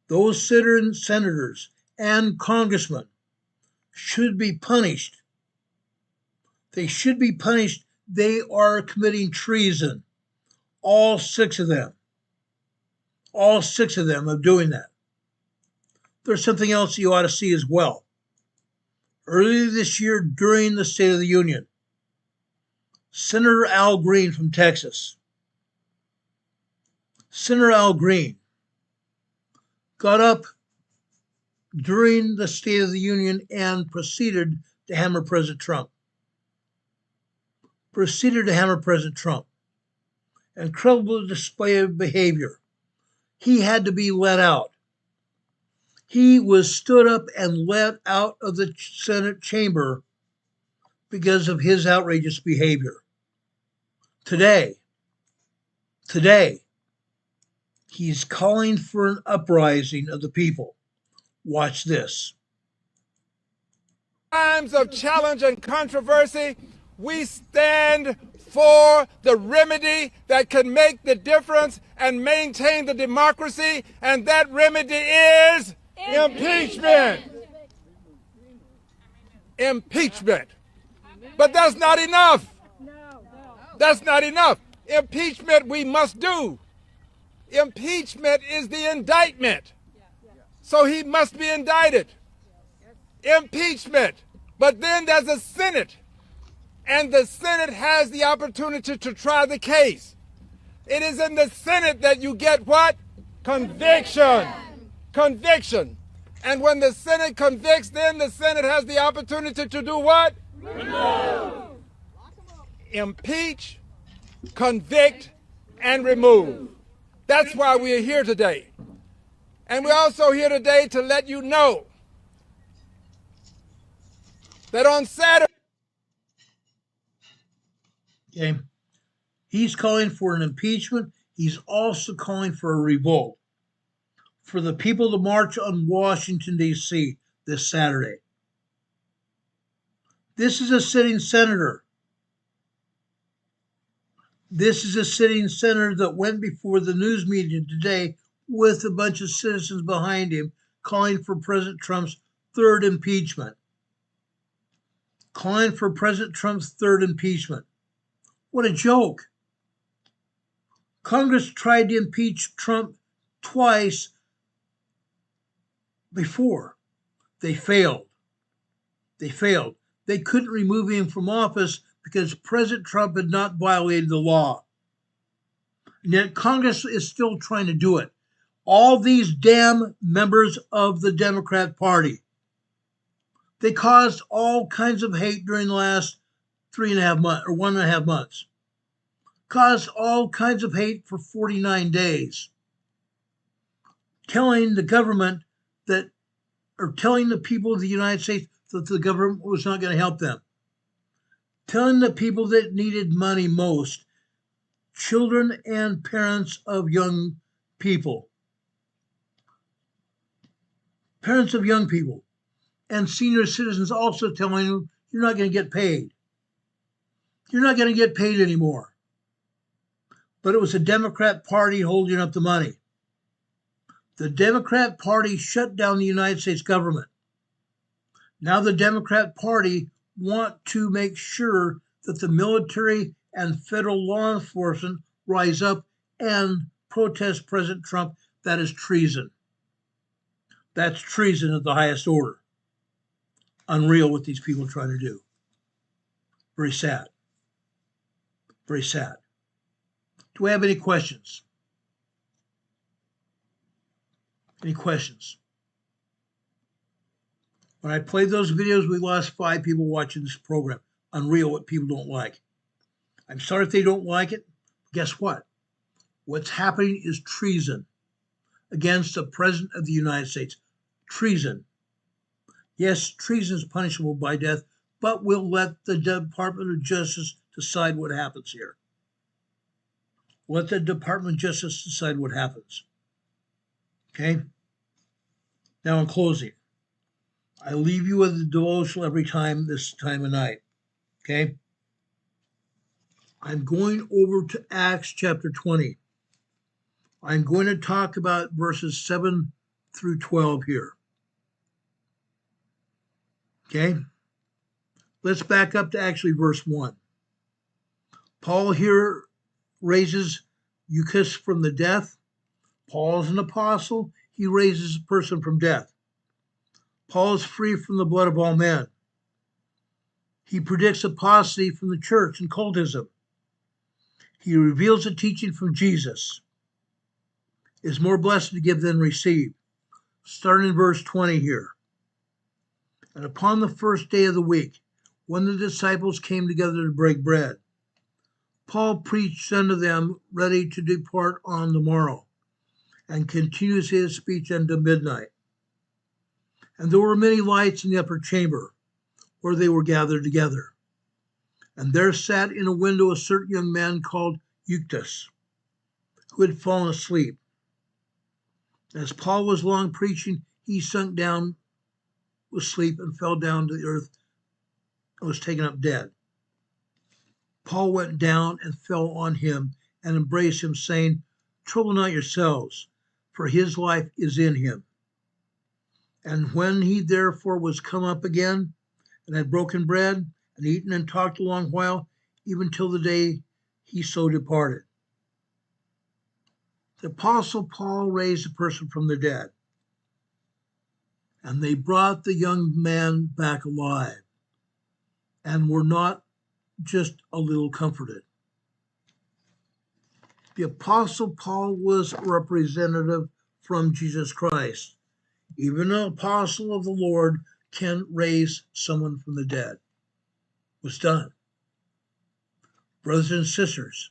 B: Those senators and congressmen should be punished. They should be punished. They are committing treason. All 6 of them. All 6 of them are doing that. There's something else you ought to see as well. Earlier this year, during the State of the Union, Senator Al Green from Texas, Senator Al Green got up during the State of the Union and proceeded to hammer President Trump. Incredible display of behavior. He had to be let out. He was stood up and let out of the Senate chamber because of his outrageous behavior. Today, he's calling for an uprising of the people. Watch this.
M: Times of challenge and controversy, we stand for the remedy that can make the difference and maintain the democracy, and that remedy is impeachment. Impeachment. But that's not enough. That's not enough. Impeachment we must do. Impeachment is the indictment. So he must be indicted. Impeachment. But then there's a Senate. And the Senate has the opportunity to try the case. It is in the Senate that you get what? Conviction. Conviction. And when the Senate convicts, then the Senate has the opportunity to do what? Remove. Impeach, convict, and remove. That's why we are here today. And we're also here today to let you know that on Saturday.
B: Okay. He's calling for an impeachment. He's also calling for a revolt for the people to march on Washington, D.C. this Saturday. This is a sitting senator. This is a sitting senator that went before the news media today with a bunch of citizens behind him calling for President Trump's 3rd impeachment. Calling for President Trump's 3rd impeachment. What a joke. Congress tried to impeach Trump twice before. They failed. They couldn't remove him from office because President Trump had not violated the law. And yet Congress is still trying to do it. All these damn members of the Democrat Party. They caused all kinds of hate during the last 3.5 months or 1.5 months. Caused all kinds of hate for 49 days. Telling the government that, or telling the people of the United States that the government was not going to help them. Telling the people that needed money most, children and parents of young people. Parents of young people and senior citizens also telling them, you're not going to get paid. You're not going to get paid anymore. But it was the Democrat Party holding up the money. The Democrat Party shut down the United States government. Now the Democrat Party want to make sure that the military and federal law enforcement rise up and protest President Trump. That is treason. That's treason at the highest order. Unreal what these people are trying to do. Very sad. Very sad. Do we have any questions? Any questions? When I played those videos, we lost 5 people watching this program. Unreal what people don't like. I'm sorry if they don't like it. Guess what? What's happening is treason against the President of the United States. Treason. Yes, treason is punishable by death, but we'll let the Department of Justice decide what happens here. Let the Department of Justice decide what happens. Okay? Now, in closing, I leave you with a devotional every time, this time of night. Okay? I'm going over to Acts chapter 20. I'm going to talk about verses 7 through 12 here. Okay? Let's back up to actually verse 1. Paul here raises Eutychus from the death. Paul is an apostle. He raises a person from death. Paul is free from the blood of all men. He predicts apostasy from the church and cultism. He reveals a teaching from Jesus. It is more blessed to give than receive. Starting in verse 20 here. And upon the first day of the week, when the disciples came together to break bread, Paul preached unto them, ready to depart on the morrow, and continues his speech unto midnight. And there were many lights in the upper chamber, where they were gathered together. And there sat in a window a certain young man called Eutychus, who had fallen asleep. As Paul was long preaching, he sunk down with sleep and fell down to the earth and was taken up dead. Paul went down and fell on him and embraced him, saying, Trouble not yourselves, for his life is in him. And when he therefore was come up again, and had broken bread, and eaten and talked a long while, even till the day he so departed. The apostle Paul raised a person from the dead, and they brought the young man back alive, and were not just a little comforted. The apostle Paul was a representative from Jesus Christ. Even an apostle of the Lord can raise someone from the dead. It was done. Brothers and sisters,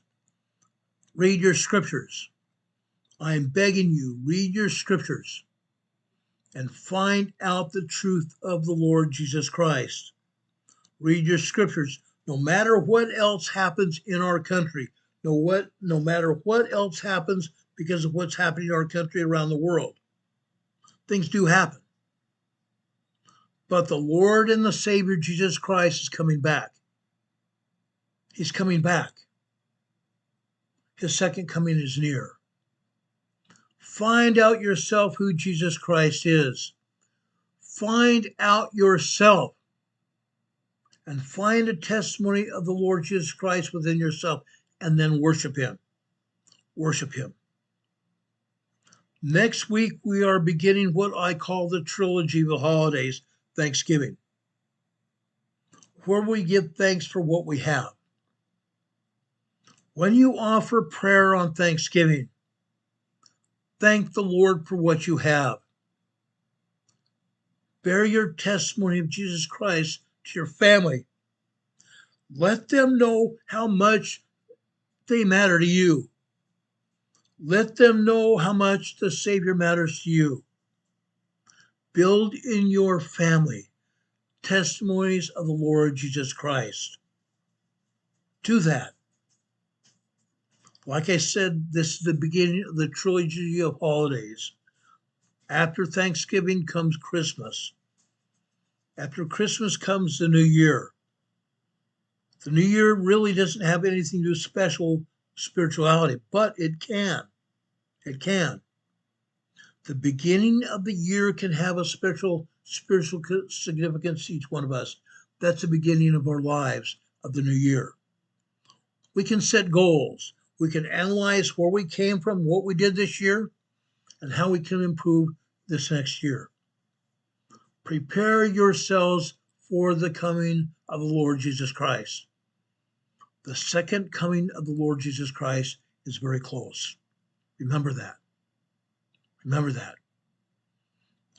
B: read your scriptures. I am begging you, read your scriptures and find out the truth of the Lord Jesus Christ. Read your scriptures. No matter what else happens in our country, no matter what else happens because of what's happening in our country around the world, things do happen. But the Lord and the Savior Jesus Christ is coming back. He's coming back. His second coming is near. Find out yourself who Jesus Christ is. Find out yourself. And find a testimony of the Lord Jesus Christ within yourself, and then worship him. Worship him. Next week, we are beginning what I call the trilogy of the holidays, Thanksgiving, where we give thanks for what we have. When you offer prayer on Thanksgiving, thank the Lord for what you have. Bear your testimony of Jesus Christ to your family. Let them know how much they matter to you. Let them know how much the Savior matters to you. Build in your family testimonies of the Lord Jesus Christ. Do that. Like I said, this is the beginning of the trilogy of holidays. After Thanksgiving comes Christmas. After Christmas comes the New Year. The New Year really doesn't have anything to do with special spirituality, but it can. It can. The beginning of the year can have a spiritual significance to each one of us. That's the beginning of our lives of the new year. We can set goals. We can analyze where we came from, what we did this year, and how we can improve this next year. Prepare yourselves for the coming of the Lord Jesus Christ. The second coming of the Lord Jesus Christ is very close. Remember that. Remember that.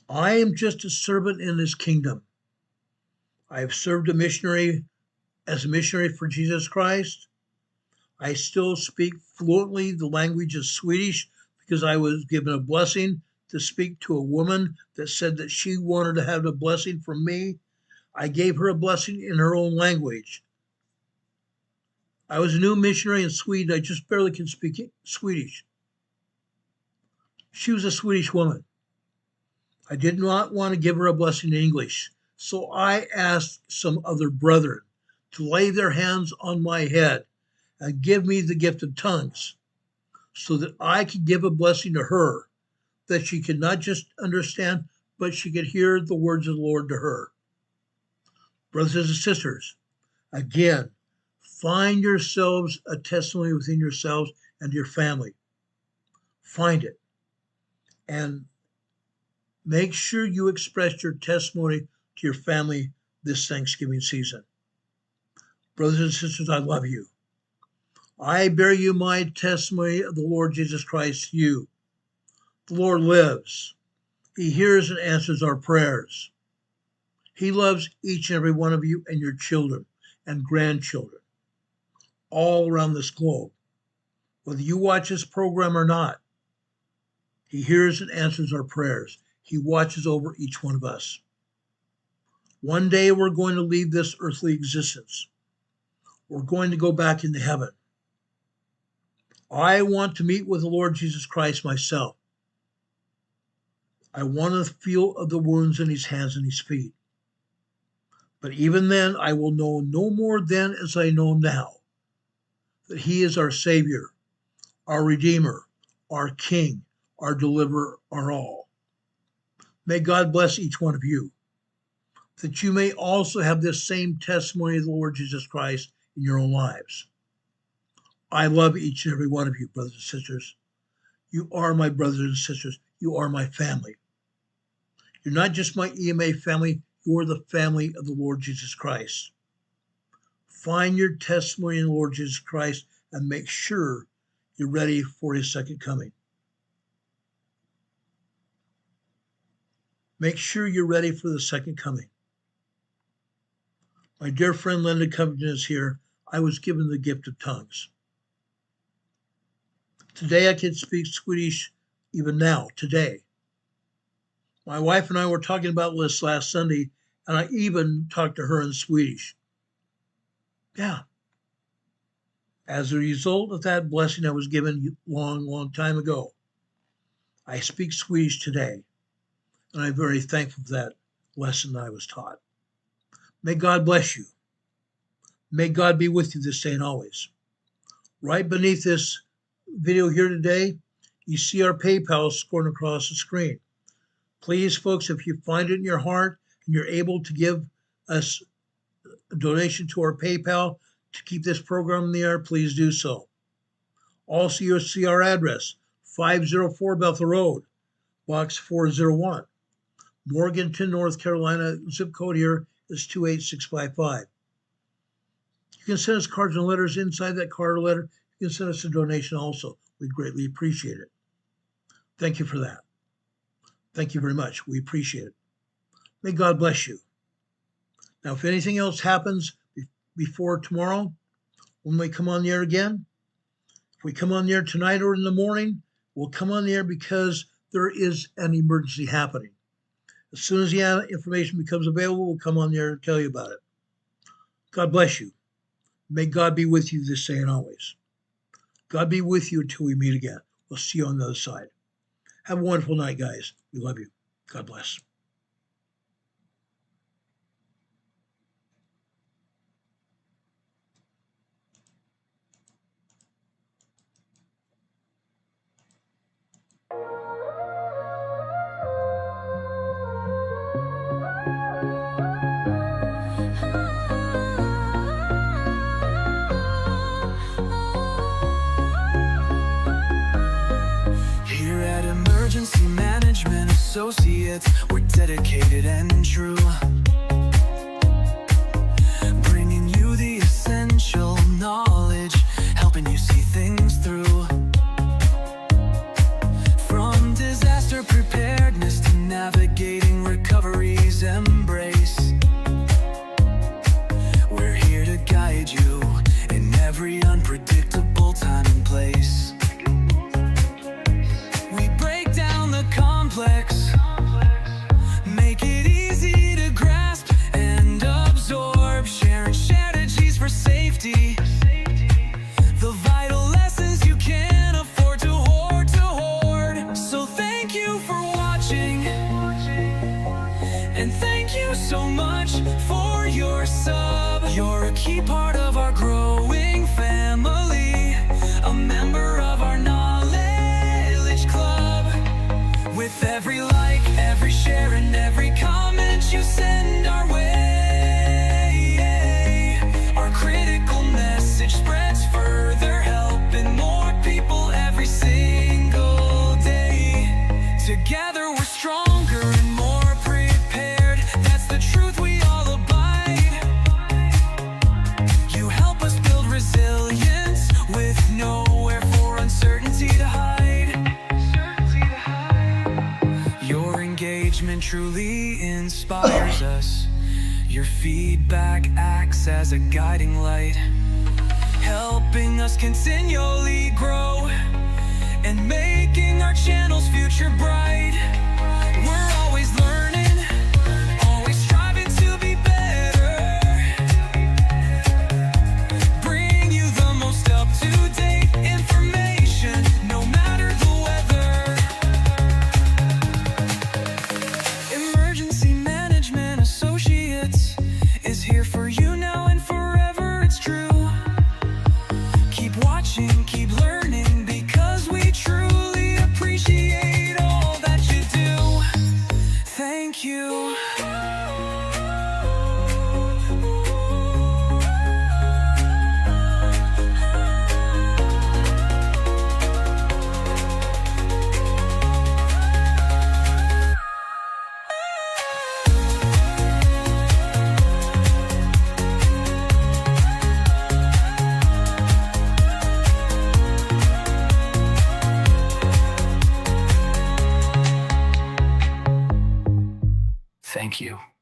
B: I am just a servant in his kingdom. I have served as a missionary for Jesus Christ. I still speak fluently the language of Swedish because I was given a blessing to speak to a woman that said that she wanted to have a blessing from me. I gave her a blessing in her own language. I was a new missionary in Sweden. I just barely can speak Swedish. She was a Swedish woman. I did not want to give her a blessing in English, so I asked some other brethren to lay their hands on my head and give me the gift of tongues so that I could give a blessing to her, that she could not just understand, but she could hear the words of the Lord to her. Brothers and sisters, again, find yourselves a testimony within yourselves and your family. Find it. And make sure you express your testimony to your family this Thanksgiving season. Brothers and sisters, I love you. I bear you my testimony of the Lord Jesus Christ to you. The Lord lives. He hears and answers our prayers. He loves each and every one of you and your children and grandchildren all around this globe. Whether you watch this program or not, He hears and answers our prayers. He watches over each one of us. One day we're going to leave this earthly existence. We're going to go back into heaven. I want to meet with the Lord Jesus Christ myself. I want to feel of the wounds in His hands and His feet. But even then, I will know no more then as I know now that He is our Savior, our Redeemer, our King, our Deliverer, our all. May God bless each one of you, that you may also have this same testimony of the Lord Jesus Christ in your own lives. I love each and every one of you, brothers and sisters. You are my brothers and sisters. You are my family. You're not just my EMA family, you're the family of the Lord Jesus Christ. Find your testimony in the Lord Jesus Christ and make sure you're ready for His second coming. Make sure you're ready for the second coming. My dear friend Linda Covington is here. I was given the gift of tongues. Today I can speak Swedish even now, today. My wife and I were talking about this last Sunday, and I even talked to her in Swedish. Yeah. As a result of that blessing I was given long time ago, I speak Swedish today, and I'm very thankful for that lesson I was taught. May God bless you. May God be with you this day and always. Right beneath this video here today, you see our PayPal scored across the screen. Please, folks, if you find it in your heart and you're able to give us a donation to our PayPal to keep this program in the air, please do so. Also, you'll see our address, 504 Bethel Road, Box 401, Morganton, North Carolina. Zip code here is 28655. You can send us cards and letters. Inside that card or letter, you can send us a donation also. We'd greatly appreciate it. Thank you for that. Thank you very much. We appreciate it. May God bless you. Now, if anything else happens before tomorrow, when we come on the air again, if we come on the air tonight or in the morning, we'll come on the air because there is an emergency happening. As soon as the information becomes available, we'll come on the air and tell you about it. God bless you. May God be with you this day and always. God be with you until we meet again. We'll see you on the other side. Have a wonderful night, guys. We love you. God bless.
A: Associates, we're dedicated and true, bringing you the essential knowledge, helping you see things through. From disaster preparedness to navigating recovery's embrace, we're here to guide you in every unpredictable time and place. We break down the complex, make it easy to grasp and absorb, sharing strategies for safety, the vital lessons you can't afford to hoard. So thank you for watching, and thank you so much for your sub. You're a key part of our growing family, a member of our knowledge club. With every like, every share, and every comment you send our way, inspires us. Your feedback acts as a guiding light, helping us continually grow and making our channel's future bright. We're always learning, always striving to be better. Bring you the most up-to-date information, no matter the weather. Emergency Management Associates is here for you now and forever, it's true. Keep watching, keep learning, because we truly appreciate all that you do. Thank you. Thank you.